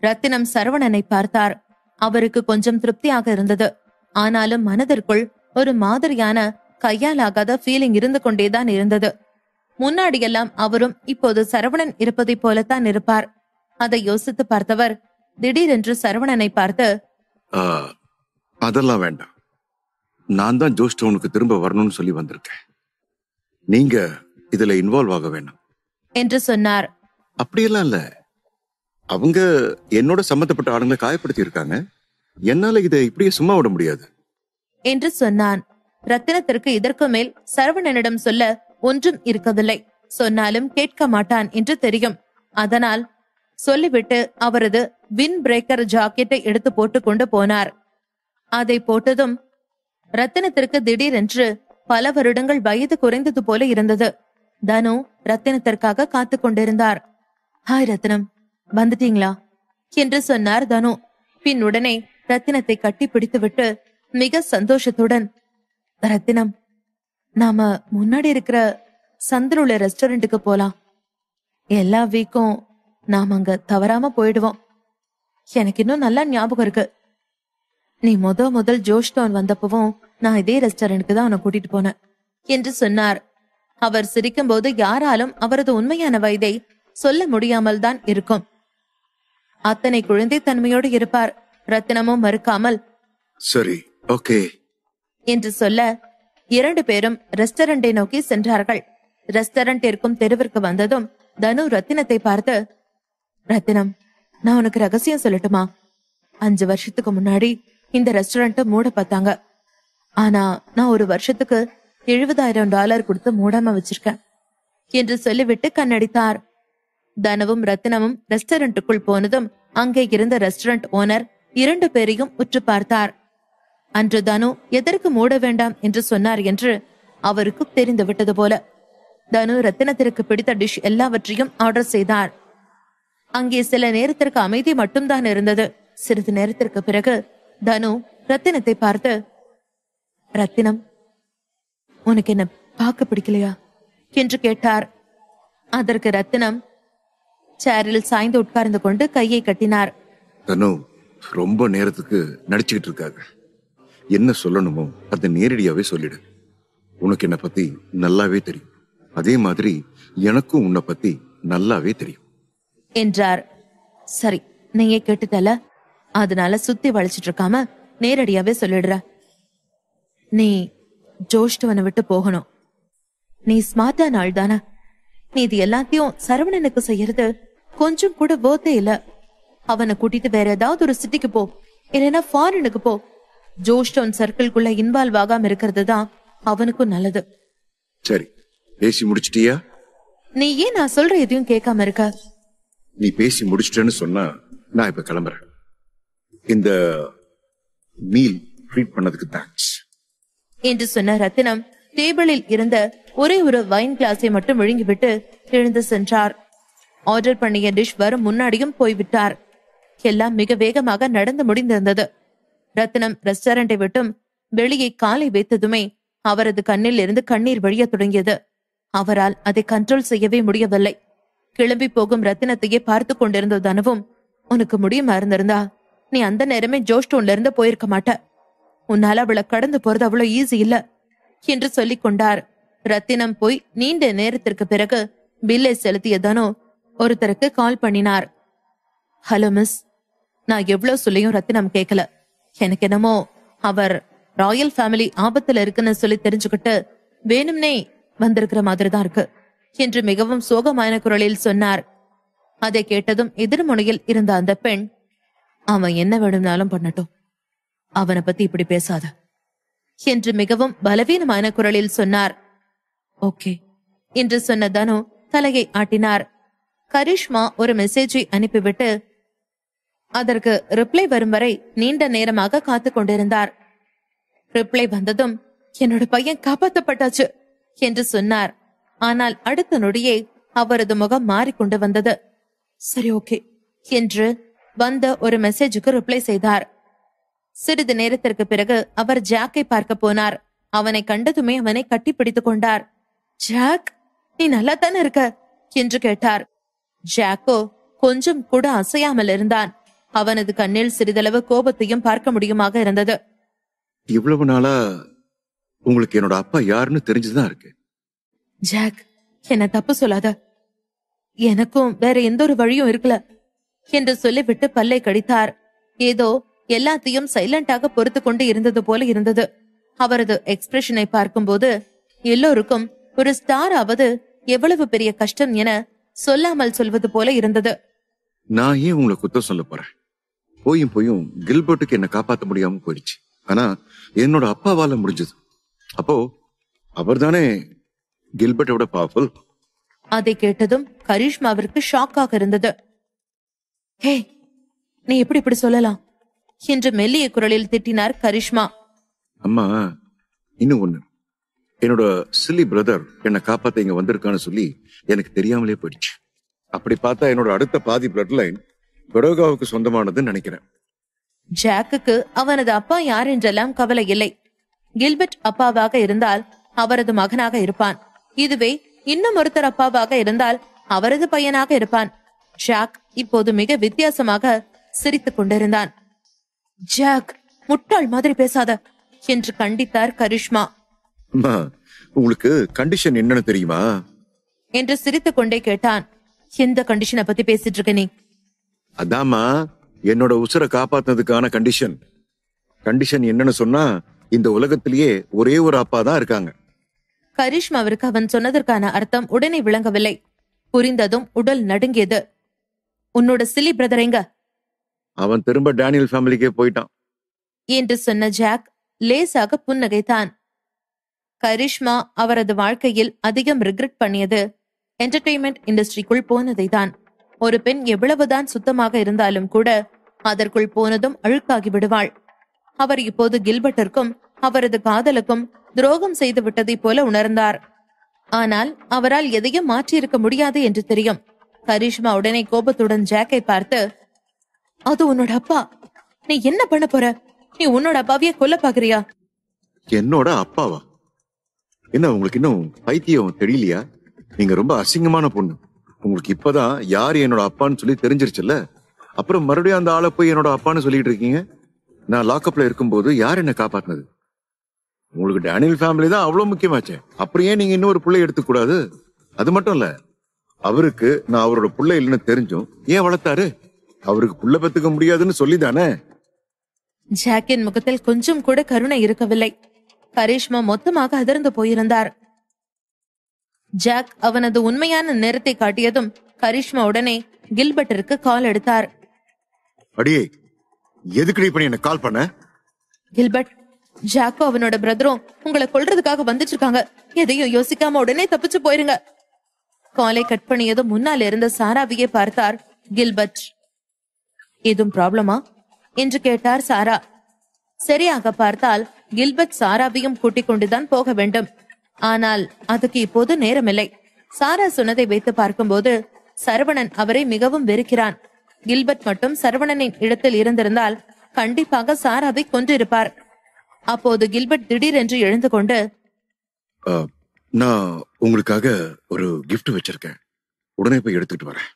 ரத்தினம் சரவணனை பார்த்தார். அவருக்கு கொஞ்சம் திருப்தியாக இருந்தது. ஆனாலும் மனதிற்குள் ஒரு மாதிரியான கையாலாகாத ஃபீலிங் இருந்து கொண்டேதான் இருந்தது. முன்னாடியெல்லாம் அவரும் இப்போது சரவணன் இருப்பதை போலத்தான் இருப்பார். அதை யோசித்து பார்த்தவர் திடீரென்று சரவணனை பார்த்து, அதெல்லாம் வேண்டாம். நான் தான் ஜோஸ் டவுனுக்கு திரும்ப வரணும்னு சொல்லி வந்திருக்கேன். நீங்க இதுல இன்வால்வ் ஆக வேண்டாம் என்று சொன்னார். அப்படியெல்லாம் இல்ல. அவங்க என்னோட சம்பந்தப்பட்ட ஆளுங்களை காயப்படுத்தி இருக்காங்க. என்னால இதை இப்படியே சும்மா விட முடியாது என்று சொன்னான். ரத்தினத்திற்கு இதற்கு மேல் சரவணனிடம் சொல்ல ஒன்றும் இருக்கவில்லை. சொன்னாலும் கேட்க மாட்டான் என்று தெரியும். அதனால் சொல்லிவிட்டு அவரது வின் பிரேக்கர் ஜாக்கெட்டை எடுத்து போட்டுக்கொண்டு போனார். அதை போட்டதும் ரத்தினத்திற்கு திடீரென்று பல வருடங்கள் வயது குறைந்தது போல இருந்தது. தனு ரத்தினத்திற்காக காத்து கொண்டிருந்தார். ஹாய் ரத்தினம், வந்துட்டீங்களா என்று சொன்னார் தனு. பின் உடனே ரத்தினத்தை கட்டி பிடித்துவிட்டு மிக சந்தோஷத்துடன், ரத்தினம், நாம முன்னாடி இருக்கிற சந்திரனுள்ள ரெஸ்டாரண்ட்டுக்கு போலாம். எல்லா வீக்கும் நாம அங்க தவறாம போயிடுவோம். எனக்கு இன்னும் நல்லா ஞாபகம் இருக்கு. நீ முதல் ஜோஷ் டவுன் வந்தப்பவும் நான் இதே ரெஸ்டாரண்ட்டுக்கு தான் உன்னை கூட்டிட்டு போனேன் என்று சொன்னார். அவர் சிரிக்கும் போது யாராலும் அவரது உண்மையான வயதை சொல்ல முடியாமல் தான் இருக்கும். அத்தனை குழந்தை தன்மையோடு இருப்பார். ரத்தினமும் மறுக்காமல் சரி ஓகே என்று சொல்ல 2 பேரும் ரெஸ்டாரண்டை நோக்கி சென்றார்கள். ரெஸ்டாரண்ட் இருக்கும் தெருவிற்கு வந்ததும் தனு ரத்தினத்தை பார்த்து, ரத்தினம், நான் உனக்கு ரகசியம் சொல்லட்டுமா? 5 வருஷத்துக்கு முன்னாடி இந்த ரெஸ்டாரண்ட்டை மூட பார்த்தாங்க. ஆனா நான் 1 வருஷத்துக்கு $70,000 கொடுத்து மூடாம வச்சிருக்கேன் என்று சொல்லிவிட்டு கண்ணடித்தார். தனுவும் ரத்தினமும் ரெஸ்டாரண்ட்டுக்குள் போனதும் அங்கே இருந்த ரெஸ்டாரண்ட் ஓனர் 2 பேரையும் உற்று பார்த்தார். அன்று தனு எதற்கு மூட வேண்டாம் என்று சொன்னார் என்று அவருக்கு தெரிந்து விட்டது போல. தனு ரத்தினத்திற்கு பிடித்த டிஷ் எல்லாவற்றையும் ஆர்டர் செய்தார். அங்கே சில நேரத்திற்கு அமைதி மட்டும்தான் இருந்தது. சிறிது நேரத்திற்கு பிறகு தனு ரத்தினத்தை பார்த்து, ரத்தினம், உனக்கு என்ன பார்க்க பிடிக்கலையா என்று கேட்டார். அதற்கு ரத்தினம் சேரில் சாய்ந்து உட்கார்ந்து கொண்டு கையை கட்டினார். தனு, ரொம்ப நேரத்துக்கு நடிச்சுக்கிட்டு இருக்காங்க. என்ன சொல்லணுமோ அதை நேரடியாவே சொல்லிடு. உனக்கு என்ன பத்தி நல்லாவே தெரியும். அதே மாதிரி எனக்கும் உன்னை பத்தி நல்லாவே தெரியும் என்றார். சரி, நீயே கேட்டுட்டல, அதனால சுத்தி வளைச்சிட்டு இருக்காம நேரடியாவே சொல்லிடுற. நீ ஜோஷ்டவனை விட்டு போகணும். நீ ஸ்மார்ட்டான ஆள் தானே. நீ இது எல்லாத்தையும் சரவணனுக்கு செய்யறது கொஞ்சம் கூட போத்தே இல்ல. அவனை கூட்டிட்டு வேற ஏதாவது ஒரு சிட்டிக்கு போ, இல்லைன்னா ஃபாரினுக்கு போ. ஜோஷ்டவுன் சர்க்கிள்குள்ள இன்வால்வ் ஆகாம இருக்கிறது தான் அவனுக்கும் நல்லது. சரி, பேசி முடிச்சிட்டியா? நீ ஏன் நான் சொல்ற எதையும் கேட்காம இருக்க? நீ பேசி முடிச்சிட்டேன்னு சொன்னா நான் இப்ப கிளம்புறேன். இந்த மீல் ட்ரீட் பண்ணதுக்கு தேங்க்ஸ் என்று சொன்ன ரத்தினம் டேபிளில் இருந்த ஒரே ஒரு வைன் கிளாஸை மட்டும் விழுங்கிவிட்டு எழுந்து சென்றார். ஆர்டர் பண்ணிய டிஷ் வரும் முன்னாடியும் போய்விட்டார். எல்லாம் மிக வேகமாக நடந்து முடிந்திருந்தது. ரத்தினம் ரெஸ்டாரண்டை விட்டும் வெளியே காலை வைத்ததுமே அவரது கண்ணில் இருந்து கண்ணீர் வழிய தொடங்கியது. அவரால் அதை கண்ட்ரோல் செய்யவே முடியவில்லை. கிளம்பி போகும் ரத்தினத்தையே பார்த்து கொண்டிருந்த தனுவும், உனக்கு முடியுமா இருந்திருந்தா நீ அந்த நேரமே ஜோஷ்டோன்ல இருந்து போயிருக்க மாட்ட. உன்னால அவளை கடந்து போறது அவ்வளவு ஈஸி இல்ல என்று சொல்லிக் கொண்டார். ரத்தினம் போய் நீண்ட நேரத்திற்கு பிறகு பில்லை செலுத்திய தனு ஒருத்தருக்கு கால் பண்ணினார். ஹலோ மிஸ், நான் எவ்வளவு சொல்லியும் ரத்தினம் கேட்கல. எனக்கு என்னமோ அவர் ராயல் ஃபேமிலி ஆபத்துல இருக்குன்னு சொல்லி தெரிஞ்சுக்கிட்டு வேணும்னே வந்திருக்கிற மாதிரிதான் இருக்கு என்று மிகவும் சோகமான குரலில் சொன்னார். அதை கேட்டதும் எதிர்முனையில் இருந்த அந்த பெண், அவன் என்ன வேணும்னாலும் பண்ணட்டும், அவனை பத்தி இப்படி பேசாத என்று மிகவும் பலவீனமான குரலில் சொன்னார். ஓகே என்று சொன்ன தனு தலையை ஆட்டினார். கரிஷ்மா ஒரு மெசேஜை அனுப்பிவிட்டு அதற்கு ரிப்ளை வரும் வரை நீண்ட நேரமாக காத்து கொண்டிருந்தார். ரிப்ளை வந்ததும், என்னோட பையன் காப்பாற்றப்பட்டாச்சு என்று சொன்னார். ஆனால் அடுத்த நொடியே அவரது முகம் மாறிக்கொண்டு வந்தது. சரி, ஓகே என்று வந்த ஒரு மெசேஜுக்கு ரிப்ளை செய்தார். சிறிது நேரத்திற்கு பிறகு அவர் ஜாக்கை பார்க்க போனார். அவனை கண்டதுமே அவனை கட்டிப்பிடித்துக் கொண்டார். ஜாக், நீ நல்லா தானே இருக்க என்று கேட்டார். ஜாக்கோ கொஞ்சம் கூட அசையாமல் இருந்தான். அவனது கண்ணில் சிறிதளவு கோபத்தையும் பார்க்க முடியுமாக இருந்தது. இவ்வளவு நாளா உங்களுக்கு என்னோட அப்பா யாருன்னு தெரிஞ்சுதான் இருக்கு. ஜாக், என்ன தப்பு சொல்லாத. எனக்கும் வேற எந்த ஒரு வழியும் இருக்கல என்று சொல்லிவிட்டு பல்லை கடித்தார். ஏதோ எல்லாத்தையும் சைலண்டாக பொறுத்து கொண்டு இருந்தது போல இருந்தது. அவரது எக்ஸ்பிரஷனை பார்க்கும்போது எல்லோருக்கும் ஒரு ஸ்டார் ஆவது எவ்வளவு பெரிய கஷ்டம் என சொல்லாமல் சொல்வது போல இருந்தது. நான் ஏன் உங்களை குத்தம் சொல்ல போறேன்? போயும் கில்பர்ட்டுக்கு என்ன காப்பாத்த முடியாம போயிடுச்சு. ஆனா என்னோட அப்பாவால முடிஞ்சது. அப்போ அவர் தானே கில்பர்ட்டோட பவர்ஃபுல். அதை கேட்டதும் கரிஷ்மாவிற்கு ஷாக்காக இருந்தது. ஹே, நீ எப்படி இப்படி சொல்லலாம் என்று மெல்லிய குரலில் திட்டினார் கரிஷ்மா. அம்மா, இன்னும் ஒண்ணு, என்னோட சில்லி பிரதர் என்னை காப்பாத்த இங்க வந்திருக்கான்னு சொல்லி எனக்கு தெரியாமலே போயிடுச்சு. அப்படி பார்த்தா என்னோட அடுத்த பாதி பிளட் லைன் பெடோகாவுக்கு சொந்தமானதுன்னு நினைக்கிறேன். ஜாக்குக்கு அவனது அப்பா யார் என்றெல்லாம் கவலை இல்லை. கில்பர்ட் அப்பாவாக இருந்தால் அவரது மகனாக இருப்பான். இதுவே இன்னும் ஒருத்தர் அப்பாவாக இருந்தால் அவரது பையனாக இருப்பான். ஜாக் இப்போது மிக வித்தியாசமாக சிரித்துக் கொண்டிருந்தான். ஜாக், முட்டாள் மாதிரி பேசாத என்று கண்டித்தார் கரிஷ்மா. அம்மா, உங்களுக்கு கண்டிஷன் என்னன்னு தெரியுமா என்று சிரித்துக் கொண்டே கேட்டான். எந்த கண்டிஷனை பத்தி பேசிட்டு இருக்க நீ? அதாமா, என்னோட உசுரை காப்பாத்தினதுக்கான கண்டிஷன். கண்டிஷன் என்னன்னு சொன்னா, இந்த உலகத்திலேயே ஒரே ஒரு அப்பா தான் இருக்காங்க. கரிஷ்மாவிற்கு அவன் சொன்னதற்கான அர்த்தம் உடனே விளங்கவில்லை. புரிந்ததும் உடல் நடுங்கியது. உன்னோட சில்லி பிரதர் எங்க? அவன் திரும்ப டேனியல் ஃபேமிலிக்கே போயிட்டான் என்று சொன்ன ஜாக் லேசாக புன்னகைத்தான். கரிஷ்மா அவரது வாழ்க்கையில் அதிகம் ரிக்ரெட் பண்ணியது என்டர்டெயின்மெண்ட் இண்டஸ்ட்ரிக்குள் போனதை தான். ஒரு பெண் எவ்வளவுதான் சுத்தமாக இருந்தாலும் கூட அதற்குள் போனதும் அழுக்காகி விடுவாள். அவர் இப்போது கில்பர்ட்டிற்கும் அவரது காதலுக்கும் துரோகம் செய்து விட்டதை போல உணர்ந்தார். ஆனால் அவரால் எதையும் மாற்றியிருக்க முடியாது என்று தெரியும். கரிஷ்மா உடனே கோபத்துடன் ஜாக்கை பார்த்து, அது உன்னோட அப்பா, நீ என்ன பண்ண போற? நீ உன்னோட அப்பாவையே கொல்ல பாக்குறியா? என்னோட அப்பாவா? என்ன உங்களுக்கு இன்னும் பைத்தியம் தெரியலையா? நீங்க ரொம்ப அசிங்கமான பொண்ணு. உங்களுக்கு இப்பதான் யார் என்னோட அப்பான்னு சொல்லி தெரிஞ்சிருச்சுல்ல, அப்புறம் மறுபடியும் அந்த ஆளை போய் என்னோட அப்பான்னு சொல்லிட்டு இருக்கீங்க. நான் லாக்அப்ல இருக்கும்போது யார் என்ன காப்பாத்தினது? உங்களுக்கு டேனியல் ஃபேமிலி தான் அவ்வளவு முக்கியமாச்சே. அப்புறம் ஏன் நீங்க இன்னொரு பிள்ளை எடுத்துக்கூடாது? அது மட்டும் இல்ல, அவருக்கு நான் அவரோட பிள்ளை இல்லைன்னு தெரிஞ்சும் ஏன் வளர்த்தாரு? அவருக்கு புள்ள பெத்துக்க முடியாதுன்னு சொல்லிதானே. ஜாக்கின் முகத்தில் கொஞ்சம் கூட கருணை இருக்கவில்லை. கரிஷ்மா மொத்தமாக அதிர்ந்து போயிருந்தார். ஜாக் அவனது உண்மையான நேரத்தை காட்டியதும் கரிஷ்மா உடனே கில்பர்ட்டிற்கு கால் எடுத்தார். அடியே, எதுக்கு இப்ப என்ன கால் பண்ண? கில்பர்ட், ஜாக்கோ அவனோட பிரதரும் உங்களை கொல்றதுக்காக வந்துட்டு இருக்காங்க. எதையும் யோசிக்காம உடனே தப்பிச்சு போயிருங்க. காலை கட் பண்ணியதும் முன்னால் இருந்த சாராவையே பார்த்தார் கில்பர்ட். ஏதும் ப்ராப்ளமா என்று கேட்டார் சாரா. சரியாக பார்த்தால் கில்பர்ட் சாராவையும் கூட்டிக் கொண்டுதான் போக வேண்டும். ஆனால் அதுக்கு இப்போது நேரமில்லை. சாரா சொன்னதை வைத்து பார்க்கும்போது சரவணன் அவரை மிகவும் வெறுக்கிறான். கில்பர்ட் மட்டும் சரவணனின் இடத்தில் இருந்திருந்தால் கண்டிப்பாக சாராவை கொன்றிருப்பார். அப்போது கில்பர்ட் திடீரென்று எழுந்து கொண்டு, நான் உங்களுக்காக ஒரு கிஃப்ட் வச்சிருக்கேன், உடனே போய் எடுத்துட்டு வரேன்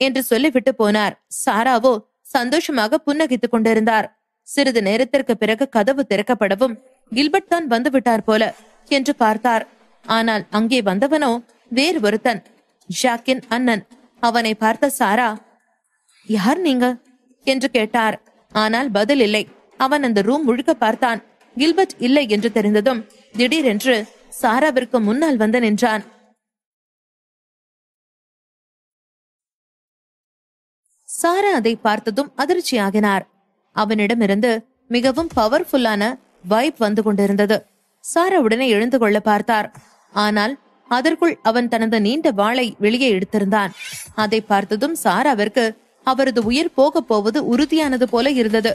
என்று சொல்லிவிட்டு போனார். சாராவோ சந்தோஷமாக புன்னகைத்துக் கொண்டிருந்தார். சிறிது நேரத்திற்கு பிறகு கதவு திறக்கப்படவும் கில்பர்ட் தான் வந்து விட்டார் போல என்று பார்த்தார். ஆனால் அங்கே வந்தவனோ வேறு ஒருத்தன், ஜாக்கின் அண்ணன். அவனை பார்த்த சாரா, யார் நீங்க என்று கேட்டார். ஆனால் பதில் இல்லை. அவன் அந்த ரூம் முழுக்க பார்த்தான். கில்பர்ட் இல்லை என்று தெரிந்ததும் திடீரென்று சாராவிற்கு முன்னால் வந்து நின்றான். சாரா அதை பார்த்ததும் அதிர்ச்சியாகினார். அவனிடமிருந்து மிகவும் பவர்ஃபுல்லான வைப் வந்து கொண்டிருந்தது. சாரா உடனே எழுந்து கொள்ள பார்த்தார். ஆனால் அதற்குள் அவன் தனது நீண்ட வாளை வெளியே எடுத்திருந்தான். அதை பார்த்ததும் சாராவிற்கு அவரது உயிர் போக போவது உறுதியானது போல இருந்தது.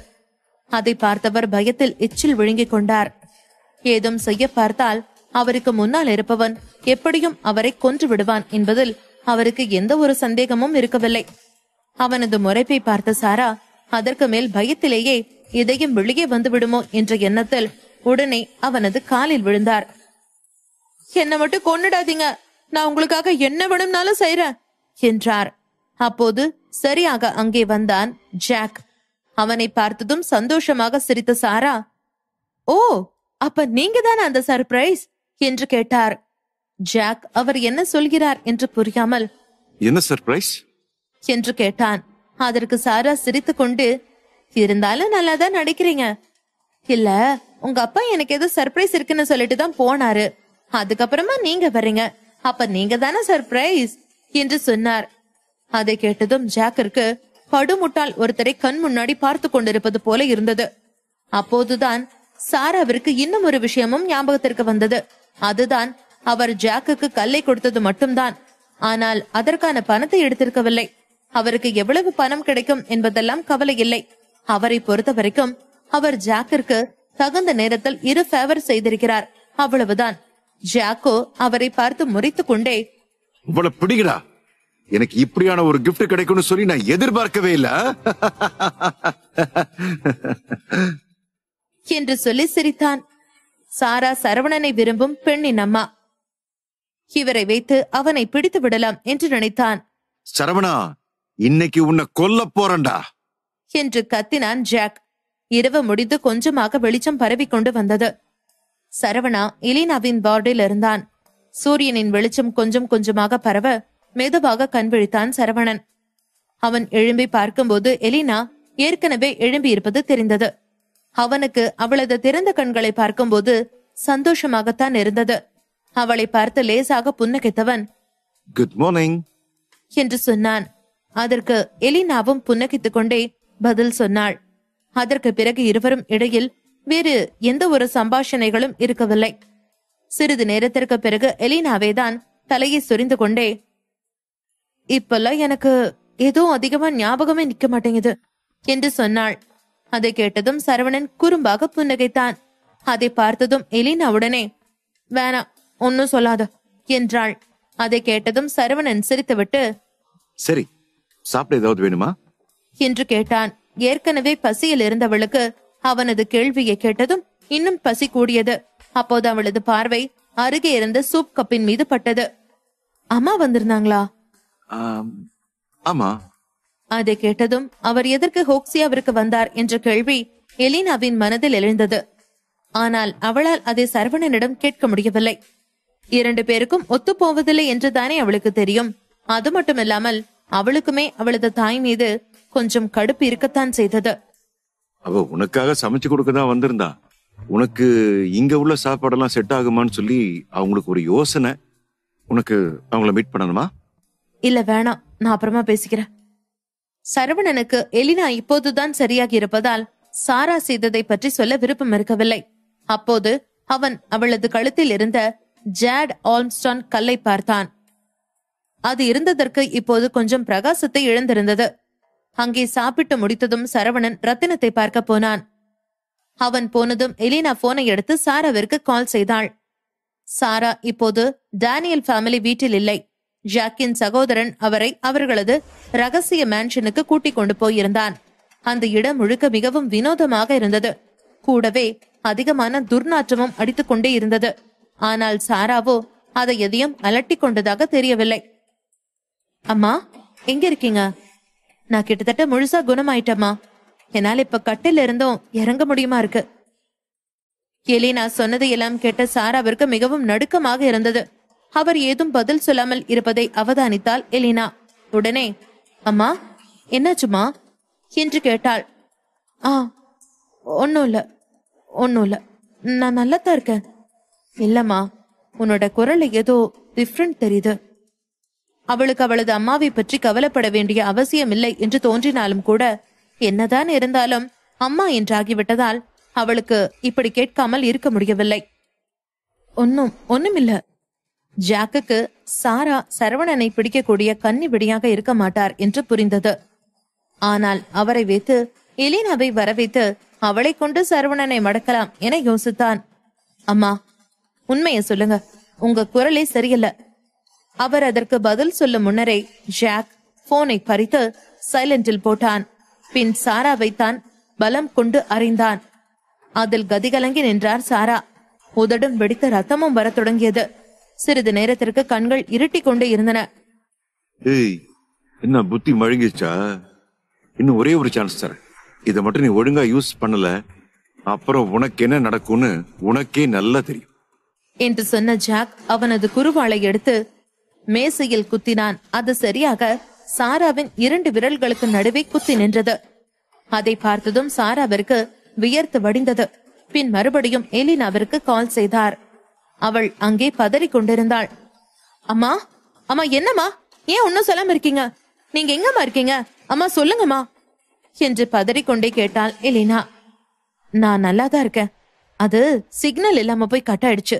அதை பார்த்தவர் பயத்தில் எச்சில் விழுங்கிக் கொண்டார். ஏதும் செய்ய பார்த்தால் அவருக்கு முன்னால் இருப்பவன் எப்படியும் அவரை கொன்று விடுவான் என்பதில் அவருக்கு எந்த ஒரு சந்தேகமும் இருக்கவில்லை. அவனது முறைப்பை பார்த்த சாரா அதற்கு மேல் பயத்திலேயே இதயம் வெளியே வந்து விடுமோ என்ற எண்ணத்தில் உடனே அவனது காலில் விழுந்தார். என்ன மட்டும் கொன்னுடாதீங்க, நான் உங்களுக்காக என்ன வேணும்னாலும் செய்யறேன் என்றார். அப்போது சரியாக அங்கே வந்தான் ஜாக். அவனை பார்த்ததும் சந்தோஷமாக சிரித்த சாரா, ஓ, அப்ப நீங்க தானே அந்த சர்ப்ரைஸ் என்று கேட்டார். ஜாக் அவர் என்ன சொல்கிறார் என்று புரியாமல், என்ன சர்ப்ரைஸ் என்று கேட்டான். அதற்கு சாரா சிரித்துக் கொண்டு, இருந்தாலும் நல்லாதான் நடிக்கிறீங்க. இல்ல, உங்க அப்பா எனக்கு ஏதோ சர்ப்ரைஸ் இருக்குன்னு சொல்லிட்டு தான் போனாரு. அதுக்கப்புறமா நீங்க வர்றீங்க, அப்ப நீங்க தானே சர்ப்ரைஸ் என்று சொன்னார். அதை கேட்டதும் ஜாக்கிற்கு படுமுட்டால் ஒருத்தரை கண் முன்னாடி பார்த்து கொண்டிருப்பது போல இருந்தது. அப்போதுதான் சாராவிற்கு இன்னும் ஒரு விஷயமும் ஞாபகத்திற்கு வந்தது. அதுதான் அவர் ஜாக்குக்கு கல்லை கொடுத்தது மட்டும்தான். ஆனால் அதற்கான பணத்தை எடுத்திருக்கவில்லை. அவருக்கு எவ்வளவு பணம் கிடைக்கும் என்பதெல்லாம் கவலை இல்லை. அவரை பொறுத்த வரைக்கும் அவர் ஜாக்கிற்கு தகுந்த நேரத்தில் 2 ஃபேவர் செய்திருக்கிறார், அவ்வளவுதான். ஜாக்கோ அவரை பார்த்து முறைத்துக் கொண்டே, இவ்வளவு பிடிக்கடா, எனக்கு இப்படியான ஒரு கிஃப்ட் கிடைக்கும்னு சொல்லி நான் எதிர்பார்க்கவே இல்ல என்று சொல்லி சிரித்தான். சாரா சரவணனை விரும்பும் பெண்ணின் அம்மா. இவரை வைத்து அவனை பிடித்து விடலாம் என்று நினைத்தான். சரவணா, இன்னைக்கு உன்னை கொல்ல போறண்டா என்று கத்தினான் ஜாக். இரவு முடிந்து கொஞ்சமாக வெளிச்சம் பரவி கொண்டு வந்தது. சரவணா எலினாவின் வார்டில் இருந்தான். சூரியனின் வெளிச்சம் கொஞ்சம் கொஞ்சமாக பரவ மெதுவாக கண் விழித்தான் சரவணன். அவன் எழும்பி பார்க்கும்போது எலினா ஏற்கனவே எழும்பி இருப்பது தெரிந்தது. அவனுக்கு அவளது திறந்த கண்களை பார்க்கும்போது சந்தோஷமாகத்தான் இருந்தது. அவளை பார்த்து லேசாக புன்னகைத்தவன், குட் மார்னிங் என்று சொன்னான். அதற்கு எலினாவும் புன்னகைத்துக் கொண்டே பதில் சொன்னாள். அதற்கு பிறகு இருவரும் இடையில் வேறு எந்த ஒரு சம்பாஷணைகளும் இருக்கவில்லை. சிறிது நேரத்திற்கு பிறகு எலினாவேதான் தலையை சொரிந்து கொண்டே, இப்பெல்லாம் எனக்கு ஏதோ அதிகமா ஞாபகமே நிக்க மாட்டேங்குது என்று சொன்னாள். அதை கேட்டதும் சரவணன் குறும்பாக புன்னகைத்தான். அதை பார்த்ததும் எலினா உடனே, வேணாம், ஒன்னும் சொல்லாத என்றாள். அதை கேட்டதும் சரவணன் சிரித்துவிட்டு, சரி, சாப்பிட ஏதாவது வேணுமா என்று கேட்டான். ஏற்கனவே பசியில் இருந்தவளுக்கு அவனது கேள்வியை கேட்டதும் இன்னும் பசி கூடியது. அப்போது அவளது பார்வை அருகே இருந்த சூப் கப்பின் மீது பட்டது. அம்மா வந்திருந்தாங்களா? ஆமா. அதை கேட்டதும் அவர் எதற்கு ஹோக்சியாவிற்கு வந்தார் என்ற கேள்வி எலினாவின் மனதில் எழுந்தது. ஆனால் அவளால் அதை சரவணனிடம் கேட்க முடியவில்லை. 2 பேருக்கும் ஒத்து போவதில்லை என்றுதானே அவளுக்கு தெரியும். அது மட்டுமில்லாமல் அவளுக்குமே அவளது தாய் மீது கொஞ்சம் கடுப்பு இருக்கத்தான் செய்தது. அவ உனக்காக சமைச்சு கொடுக்கதான் வந்திருந்தா. உனக்கு இங்க உள்ள சாப்பாடெல்லாம் செட் ஆகுமான்னு சொல்லி அவங்களுக்கு ஒரு யோசனை. உனக்கு அவங்கள மீட் பண்ணணுமா? இல்ல, வேணாம், நான் அப்புறமா பேசிக்கிறேன். சரவணனுக்கு எலினா இப்போதுதான் சரியாகி இருப்பதால் சாரா செய்ததை பற்றி சொல்ல விருப்பம் இருக்கவில்லை. அப்போது அவன் அவளது கழுத்தில் இருந்த ஜாட் ஆல்ம்ஸ்டான் கல்லை பார்த்தான். அது இருந்ததற்கு இப்போது கொஞ்சம் பிரகாசத்தை இழந்திருந்தது. அங்கே சாப்பிட்டு முடித்ததும் சரவணன் ரத்தினத்தை பார்க்க போனான். அவன் போனதும் எலினா போனை எடுத்து சாராவிற்கு கால் செய்தாள். சாரா இப்போது டேனியல் ஃபேமிலி வீட்டில் இல்லை. ஜாக்கின் சகோதரன் அவரை அவர்களது ரகசிய மேன்ஷனுக்கு கூட்டிக் கொண்டு போயிருந்தான். அந்த இடம் முழுக்க மிகவும் வினோதமாக இருந்தது. கூடவே அதிகமான துர்நாற்றமும் அடித்துக் கொண்டே இருந்தது. ஆனால் சாராவோ அதை எதையும் அலட்டி கொண்டதாக தெரியவில்லை. அம்மா, எங்க இருக்கீங்க? நான் கிட்டத்தட்ட முழுசா குணமாயிட்டம்மா. என்னால இப்ப கட்டில இருந்தும் இறங்க முடியுமா இருக்கு. எலினா சொன்னதையெல்லாம் கேட்ட சாராவிற்கு மிகவும் நடுக்கமாக இருந்தது. அவர் ஏதும் பதில் சொல்லாமல் இருப்பதை அவதானித்தாள் எலினா. உடனே, அம்மா, என்னாச்சுமா என்று கேட்டாள். ஒன்னும் இல்ல, நான் நல்லாத்தான் இருக்கேன். இல்லம்மா, உன்னோட குரல் ஏதோ டிஃப்ரெண்ட் தெரியுது. அவளுக்கு அவளது அம்மாவை பற்றி கவலைப்பட வேண்டிய அவசியம் இல்லை என்று தோன்றினாலும் கூட, என்னதான் இருந்தாலும் அம்மா என்றாகிவிட்டதால் அவளுக்கு இப்படி கேட்காமல் இருக்க முடியவில்லை. ஒண்ணுமில்ல. ஜாக்குக்கு சாரா சரவணனை பிடிக்கக்கூடிய கன்னி விடியாக இருக்க மாட்டார் என்று புரிந்தது. ஆனால் அவரை வைத்து எலினாவை வரவைத்து அவளை கொண்டு சரவணனை மடக்கலாம் என யோசித்தான். அம்மா, உண்மையை சொல்லுங்க, உங்க குரலே சரியில்லை. அவர் அதற்கு பதில் சொல்லும் முன்னரே ஜாக் போனை பறித்து சைலண்டில் போட்டான். பின் சாராவை தான் பலம் கொண்டு அறிந்தான். அதில் கதிகலங்கி நின்றார் சாரா. உதடும் வெடித்த ரத்தமும் வரத் தொடங்கியது. சிறிது நேரத்திற்கு கண்கள் இருட்டி கொண்டே இருந்தன. ஏய், என்ன புத்தி மழுங்கிச்சா? இன்னும் ஒரே ஒரு சான்ஸ் தரேன். இதை மட்டும் நீ ஒழுங்கா யூஸ் பண்ணல, அப்புறம் உனக்கு என்ன நடக்கும்னு உனக்கே நல்லா தெரியும் என்று சொன்ன ஜாக் அவனது குறுவாளை எடுத்து மேசையில் குத்தினான். அது சரியாக சாராவின் 2 விரல்களுக்கு நடுவே குத்தி நின்றது. அதை பார்த்ததும் சாராவிற்கு வியர்த்து வடிந்தது. பின் மறுபடியும் எலினாவிற்கு கால் செய்தார். அவள் அங்கே பதறிக் கொண்டிருந்தாள். அம்மா, அம்மா, என்னம்மா, ஏன் ஒன்னும் சொல்லாம இருக்கீங்க? நீங்க எங்கம்மா இருக்கீங்க? அம்மா சொல்லுங்கம்மா என்று பதறிக்கொண்டே கேட்டாள் எலினா. நான் நல்லாதான் இருக்கேன், அது சிக்னல் இல்லாம போய் கட் ஆயிடுச்சு.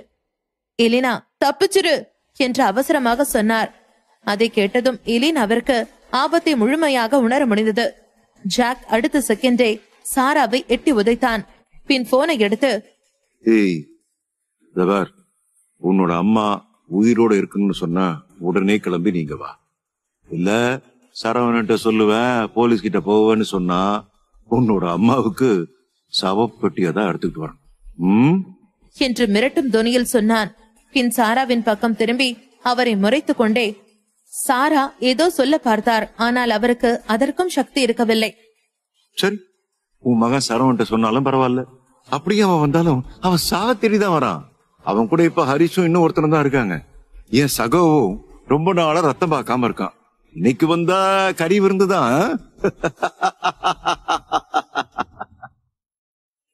எலினா, தப்பிச்சிரு என்று அவசரமாக சொன்னார். அதை கேட்டதும் எலினாவிற்கு ஆபத்தை முழுமையாக உணர முடிந்தது. ஜாக் அடுத்த செகண்டே சாராவை எட்டி உதைத்தான். பின் போனை எடுத்து, ஏய் தபார், உன்னோட அம்மா உயிரோட இருக்குன்னு சொன்னா உடனே கிளம்பி நீங்க வா. இல்ல சரவணன்ட்ட சொல்லுவேன், போலீஸ் கிட்ட போவேன்னு சொன்னா உன்னோட அம்மாவுக்கு சவப்பெட்டியதான் எடுத்துக்கிட்டு வரணும் என்று மிரட்டும் தொனியில் சொன்னான். பின் சாராவின் பக்கம் திரும்பி அவரை முறைத்துக் கொண்டே, சாரா ஏதோ சொல்ல பார்த்தார். ஆனால் அவருக்கு அதற்கும் சக்தி இருக்கவில்லை. சரி, உன் மகன் சரவன்ட்ட சொன்னாலும் பரவாயில்ல. அப்படியே அவன் வந்தாலும் அவன் சாவத்தேடிதான் வரான். அவன் கூட இப்ப ஹரிஷும் இன்னும் ஒருத்தனும் தான் இருக்காங்க. என் சகோவும் ரொம்ப நாளா ரத்தம் பார்க்காம இருக்கான். இன்னைக்கு வந்தா கறி விருந்துதான்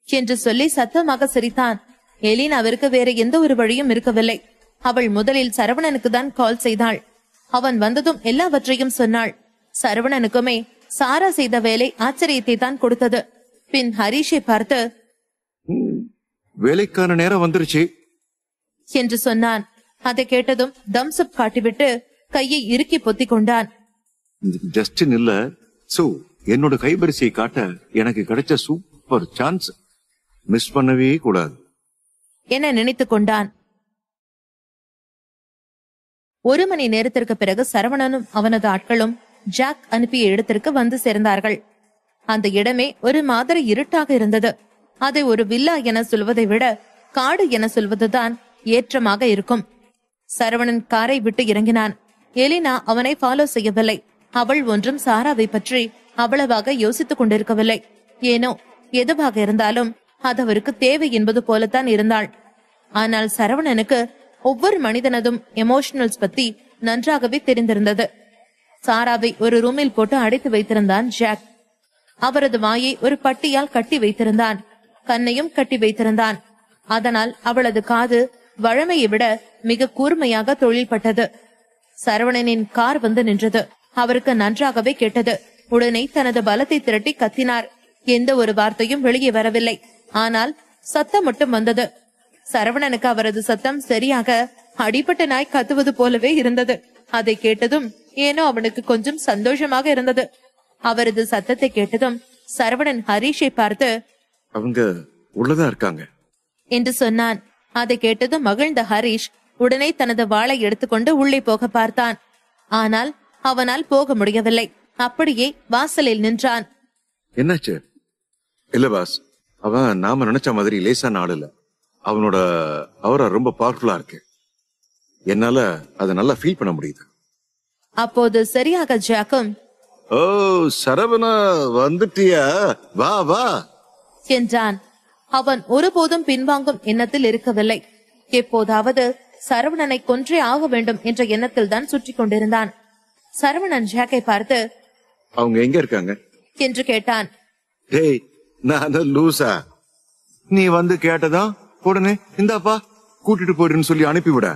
என்று சொல்லி சத்தமாக சிரித்தான். எலினாவிற்கு வேற எந்த ஒரு வழியும் இருக்கவில்லை. அவள் முதலில் சரவணனுக்கு தான் கால் செய்தாள். அவன் வந்ததும் எல்லாவற்றையும் சொன்னாள். சரவணனுக்குமே சாரா செய்த வேலை ஆச்சரியத்தை தான் கொடுத்தது. பின் ஹரிஷை பார்த்து, வேலைக்கான நேரம் வந்துருச்சு என்று சொன்னான். அதை கேட்டதும் தம்ஸ்அப் காட்டிவிட்டு கையை இறுக்கி பொத்திக் கொண்டான். ஜஸ்ட் இல்ல, சோ என்னோட கைபரிசையை காட்ட எனக்கு கிடைச்ச சூப்பர் சான்ஸ், மிஸ் பண்ணவே கூடாது என நினைத்துக் கொண்டான். 1 மணி நேரத்திற்கு பிறகு சரவணனும் அவனது ஆட்களும் ஜாக் அனுப்பிய இடத்திற்கு வந்து சேர்ந்தார்கள். அந்த இடமே ஒரு மாதிரி இருட்டாக இருந்தது. அதை ஒரு வில்லா என சொல்வதை விட காடு என சொல்வதுதான் ஏற்றமாக இருக்கும். சரவணன் காரை விட்டு இறங்கினான். எலினா அவனை ஃபாலோ செய்யவில்லை. அவள் ஒன்றும் சாராவை பற்றி அவ்வளவாக யோசித்துக் கொண்டிருக்கவில்லை. ஏனோ எதுவாக இருந்தாலும் அது அவருக்கு தேவை என்பது போலத்தான் இருந்தாள். ஆனால் சரவணனுக்கு ஒவ்வொரு மனிதனதும் எமோஷனல்ஸ் பத்தி நன்றாகவே தெரிந்திருந்தது. சாராவை ஒரு ரூமில் போட்டு அடைத்து வைத்திருந்தான் ஜாக். அவரது வாயை ஒரு பட்டியால் கட்டி வைத்திருந்தான். கண்ணையும் கட்டி வைத்திருந்தான். அதனால் அவளது காது வழமையை விட மிக கூர்மையாக தொழில்பட்டது. சரவணனின் கார் வந்து நின்றது. அவருக்கு நன்றாகவே கேட்டது. உடனே தனது பலத்தை திரட்டி கத்தினார். எந்த ஒரு வார்த்தையும் வெளியே வரவில்லை. ஆனால் சத்தம் மட்டும் வந்தது. சரவணனுக்கு அவரது சத்தம் சரியாக அடிபட்ட நாய் கத்துவது போலவே இருந்தது. அதை கேட்டதும் ஏனோ அவனுக்கு கொஞ்சம் சந்தோஷமாக இருந்தது. அவரது சத்தத்தை கேட்டதும் சரவணன் ஹரிஷை பார்த்து, அவங்க உள்ளதா இருக்காங்க என்று சொன்னான். அதை கேட்டதும் மகிழ்ந்த ஹரிஷ் உடனே தனது வாளை எடுத்துக்கொண்டு உள்ளே போக பார்த்தான். ஆனால் அவனால் போக முடியவில்லை. அப்படியே வாசலில் நின்றான். என்னாச்சு? இல்ல பாஸ், அவன் நாம நினைச்ச மாதிரி லேசான ஆள் இல்ல. அவனோட அவரா ரொம்ப பவர்ஃபுல்லா இருக்கு. என்னால அதை நல்லா ஃபீல் பண்ண முடியுது. அப்போது சரியாக ஜாக்கும், ஓ சரவணா வந்துட்டியா, வா வா என்றான். அவன் ஒருபோதும் பின்வாங்கும் எண்ணத்தில் இருக்கவில்லை. எப்போதாவது சரவணனை கொன்றே ஆக வேண்டும் என்ற எண்ணத்தில் தான் சுற்றி கொண்டிருந்தான். சரவணன் ஜாக்கை பார்த்து, அவங்க எங்க இருக்காங்க என்று கேட்டான். டேய், நான் லூசா? நீ வந்து கேட்டதா உடனே இந்தாப்பா கூட்டிட்டு போயிடுன்னு சொல்லி அனுப்பிவிட?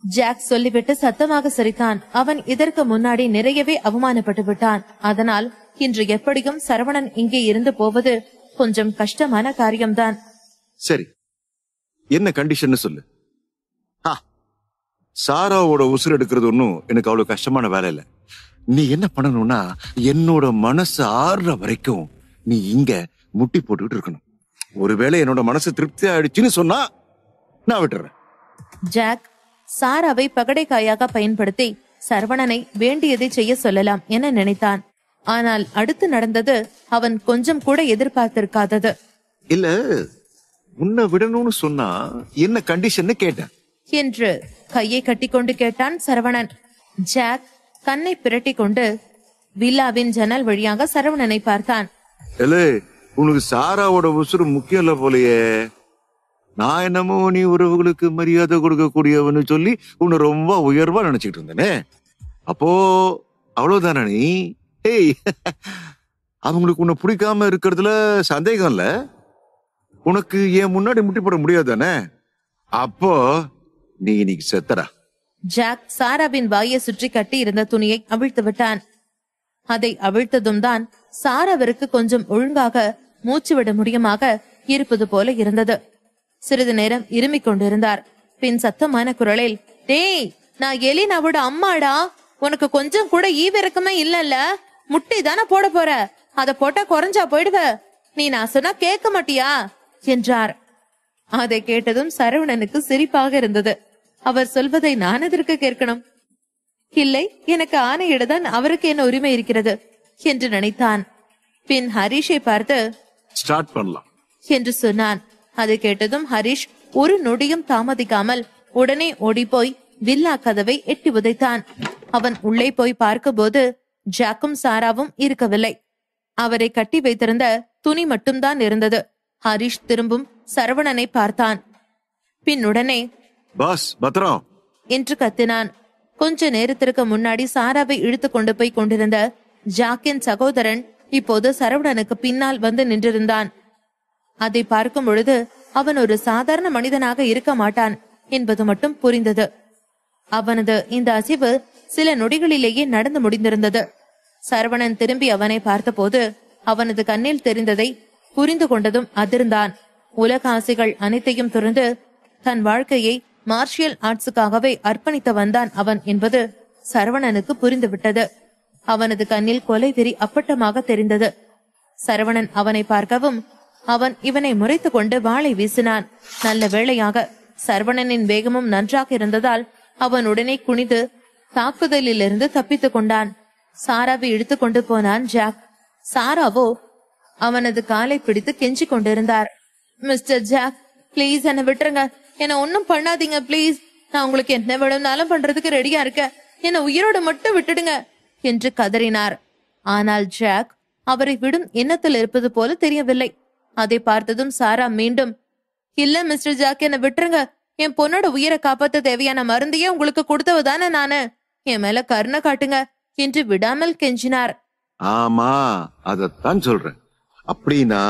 ஜாக் சொல்லிவிட்டு சத்தமாக சிரித்தான். அவன் இதற்கு முன்னாடி நிறையவே அவமானப்பட்டு விட்டான். அதனால் இன்று எப்படியும் சரவணன் இங்கே இருந்து போவது கொஞ்சம் கஷ்டமான காரியம்தான். சரி, என்ன கண்டிஷன் சொல்லு. சாராவோட உசுறு எடுக்கிறது ஒன்னும் எனக்கு அவ்வளவு கஷ்டமான வேலை இல்ல. நீ என்ன பண்ணணும்னா, என்னோட மனசு ஆறுற வரைக்கும் நீ இங்க முட்டி போட்டுக்கிட்டு இருக்கணும். ஒருவேளை என்னோட மனசு திருப்தி ஆயிடுச்சுன்னு சொன்னா நான் விட்டுறேன். ஜாக் சாராவை பகடைக்காயாக பயன்படுத்தி சரவணனை வேண்டியதை செய்ய சொல்லலாம் என நினைத்தான். ஆனால் அடுத்து நடந்தது அவன் கொஞ்சம் கூட எதிர்பார்த்திருக்காதது. இல்ல, உன்னை விடணும்னு சொன்னா என்ன கண்டிஷன் கேட்டேன் என்று கையை கட்டிக்கொண்டு கேட்டான் சரவணன். ஜாக் கண்ணை பிரட்டி கொண்டு வில்லாவின் ஜன்னல் வழியாக சரவணனை பார்த்தான். ஏலே, உனக்கு சாராவோட உசுறு முக்கியம் இல்ல போலயே. நான் என்னமோ நீ உறவுகளுக்கு மரியாதை கொடுக்க கூடியவன்னு சொல்லி உன்னை ரொம்ப உயர்வா நினைச்சிட்டு இருந்தேனே. அப்போ அவ்வளவுதானே நீ? ஏய், அவங்களுக்கு உன்னை பிடிக்காம இருக்கிறதுல சந்தேகம் இல்ல. உனக்கு ஏன் முன்னாடி முட்டி போட முடியாதானே? அப்போ நீ இன்னைக்கு செத்தடா. ஜாக் சாராவின் வாயை சுற்றி கட்டி இருந்த துணியை அவிழ்த்து விட்டான். அதை அவிழ்த்ததும் தான் சாராவிற்கு கொஞ்சம் ஒழுங்காக மூச்சு விட முடியுமாக இருப்பது போல இருந்தது. சிறிது நேரம் இருமிக் கொண்டிருந்தார். பின் சத்தமான குரலில், டேய், நான் எலினாவோட அம்மாடா. உனக்கு கொஞ்சம் கூட ஈவிரக்கமே இல்லல்ல. முட்டை தானே போட போற. அத போட்டா குறைஞ்சா போயிடுவ. நீ நான் சொன்னா கேட்க மாட்டியா என்றார். அதை கேட்டதும் சரவணனுக்கு சிரிப்பாக இருந்தது. அவர் சொல்வதை நான் எதற்கு கேட்கணும்? இல்லை, எனக்கு ஆணையிடதான் அவருக்கு என்ன உரிமை இருக்கிறது என்று நினைத்தான். பின் ஹரிஷை பார்த்து ஸ்டார்ட் பண்ணலாம் என்று சொன்னான். அதை கேட்டதும் ஹரிஷ் ஒரு நொடியும் தாமதிக்காமல் உடனே ஓடிப்போய் வில்லா கதவை எட்டி உதைத்தான். அவன் உள்ளே போய் பார்க்கும்போது ஜாக்கும் சாராவும் இருக்கவில்லை. அவரை கட்டி வைத்திருந்த துணி மட்டும்தான் இருந்தது. ஹரிஷ் திரும்பும் சரவணனை பார்த்தான். பின் உடனே பாஸ் பத்திரம் என்று கத்தினான். கொஞ்ச நேரத்திற்கு முன்னாடி சாராவை இழுத்து கொண்டு போய் கொண்டிருந்த ஜாக்கின் சகோதரன் இப்போது சரவணனுக்கு பின்னால் வந்து நின்றிருந்தான். அதை பார்க்கும் பொழுது அவன் ஒரு சாதாரண மனிதனாக இருக்க மாட்டான் என்பது மட்டும் புரிந்தது. அவனது இந்த அசைவு சில நொடிகளிலேயே நடந்து முடிந்திருந்தது. சரவணன் திரும்பி அவனை பார்த்தபோது அவனது கண்ணில் தெரிந்ததை புரிந்து கொண்டதும் அதிர்ந்தான். உலக ஆசைகள் அனைத்தையும் துறந்து தன் வாழ்க்கையை மார்ஷியல் ஆர்ட்ஸுக்காகவே அர்ப்பணித்து வந்தான் அவன் என்பது சரவணனுக்கு புரிந்துவிட்டது. அவனது கண்ணில் கொலை வெறி அப்பட்டமாக தெரிந்தது. சரவணன் அவனை பார்க்கவும் அவன் இவனை முறைத்து கொண்டு வாளை வீசினான். நல்ல வேளையாக சரவணனின் வேகமும் நன்றாக இருந்ததால் அவன் உடனே குனிந்து தாக்குதலிலிருந்து தப்பித்துக் கொண்டான். சாராவை இழுத்து கொண்டு போனான் ஜாக். சாராவோ அவனது காலை பிடித்து கெஞ்சி கொண்டிருந்தார். மிஸ்டர் ஜாக், பிளீஸ் என்ன விட்டுருங்க. என்ன ஒன்னும் பண்ணாதீங்க பிளீஸ். நான் உங்களுக்கு என்ன வேணும்னாலும் பண்றதுக்கு ரெடியா இருக்கேன். என்ன உயிரோட மட்டும் விட்டுடுங்க என்று கதறினார். ஆனால் ஜாக் அவரை விடும் எண்ணத்தில் இருப்பது போல தெரியவில்லை. அதை பார்த்ததும் சாரா மீண்டும், இல்ல மிஸ்டர் ஜாக், என்ன விட்டுருங்க. என் பொண்ணோட உயிரை காப்பாத்த தேவையான மருந்தையே உங்களுக்கு கொடுத்தவதானே நானு. என் மேல கருணை காட்டுங்க என்று விடாமல் கெஞ்சினார். ஆமா, அதத்தான் சொல்றேன். அப்படின்னா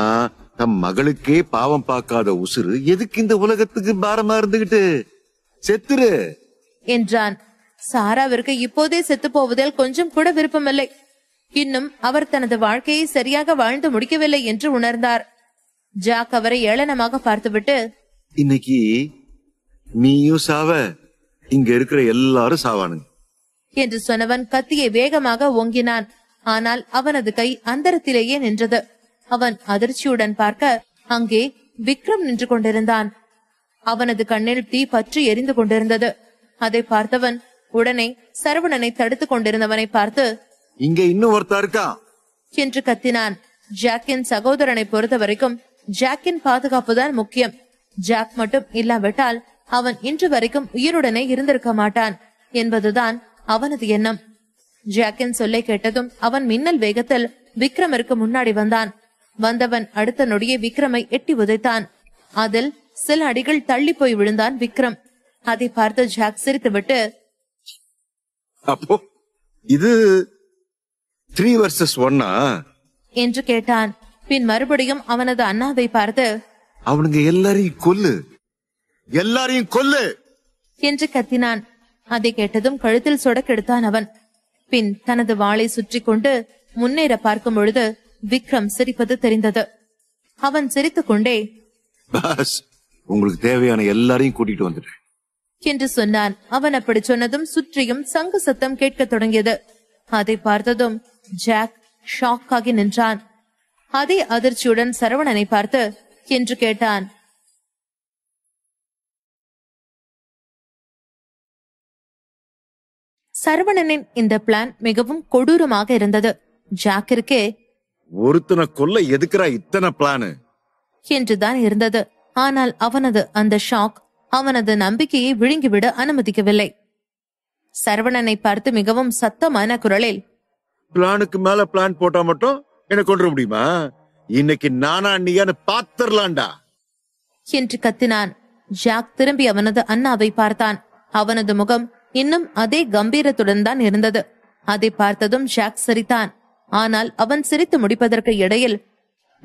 தம் மகளுக்கே பாவம் பார்க்காத உசுறு எதுக்கு இந்த உலகத்துக்கு பாரமா இருந்துகிட்டு? செத்துரு என்றான். சாராவிற்கு இப்போதே செத்து போவதில் கொஞ்சம் கூட விருப்பமில்லை. இன்னும் அவர் தனது வாழ்க்கையை சரியாக வாழ்ந்து முடிக்கவில்லை என்று உணர்ந்தார். ஜாக் அவரை ஏளனமாக பார்த்துவிட்டு, இன்னைக்கு நீயும் சாவ, இங்க இருக்கிற எல்லாரும் சாவானுங்க என்று சொன்னவன் கத்தியை வேகமாக ஓங்கினான். ஆனால் அவனது கை அந்தரத்திலேயே நின்றது. அவன் அதிர்ச்சியுடன் பார்க்க அங்கே விக்ரம் நின்று கொண்டிருந்தான். அவனது கண்ணில் தீ பற்றி எரிந்து கொண்டிருந்தது. அதை பார்த்தவன் உடனே சரவணனை தடுத்து கொண்டிருந்தவனை பார்த்து, இங்க இன்னும் ஒருத்தா இருக்கா என்று கத்தினான். ஜாக்கின் சகோதரனை பொறுத்த வரைக்கும் ஜாக்கின் பாதுகாப்பு தான் முக்கியம். ஜாக் மட்டும் இல்லாவிட்டால் அவன் இன்று வரைக்கும் உயிருடனே இருந்திருக்க மாட்டான் என்பதுதான் அவனது எண்ணம். ஜாக்கின் சொல்லை கேட்டதும் அவன் மின்னல் வேகத்தில் விக்ரமிற்கு முன்னாடி வந்தான். வந்தவன் அடுத்த நொடியே விக்ரமை எட்டி உதைத்தான். அதில் சில அடிகள் தள்ளி போய் விழுந்தான் விக்ரம். அதை பார்த்து ஜாக் சிரித்துவிட்டு, அப்போ இது 3 vs 1 என்று கேட்டான். பின் மறுபடியும் அவனது அண்ணாவை பார்த்து, அவனுங்க எல்லாரையும் கொல்லு, எல்லாரையும் கொல்லு என்று கத்தினான். அதை கேட்டதும் கழுத்தில் சொடக்கெடுத்தான் அவன். பின் தனது வாளை சுற்றி கொண்டு முன்னேற பார்க்கும் பொழுது விக்ரம் சிரிப்பது தெரிந்தது. அவன் சிரித்துக் கொண்டே, பாஸ், உங்களுக்கு தேவையான எல்லாரையும் கூட்டிட்டு வந்துட்டேன் என்று சொன்னான். அவன் அப்படி சொன்னதும் சுற்றியும் சங்கு சத்தம் கேட்க தொடங்கியது. அதை பார்த்ததும் ஜாக் ஷாக் ஆகி நின்றான். அதே அதிர்ச்சியுடன் சரவணனை பார்த்து என்று கேட்டான், சரவணனின் இந்த பிளான் மிகவும் கொடூரமாக இருந்தது. ஜாக்கிற்கே ஒருத்தனை கொல்ல எதுக்குறா இத்தனை பிளானு என்றுதான் இருந்தது. ஆனால் அவனது அந்த ஷாக் அவனது நம்பிக்கையை விழுங்கிவிட அனுமதிக்கவில்லை. சரவணனை பார்த்து மிகவும் சத்தமான குரலில், பிளானுக்கு மேல பிளான் போட்டா மட்டும் என்ன கொண்டு முடியுமா? இன்னைக்கு நானா நீயான்னு பாத்திரலாண்டா என்று கத்தினான். ஜாக் திரும்பி அவனது அண்ணாவை பார்த்தான். அவனது முகம் இன்னும் அதே கம்பீரத்துடன் தான் இருந்தது. அதை பார்த்ததும் ஜாக் சிரித்தான். ஆனால் அவன் சிரித்து முடிப்பதற்கு இடையில்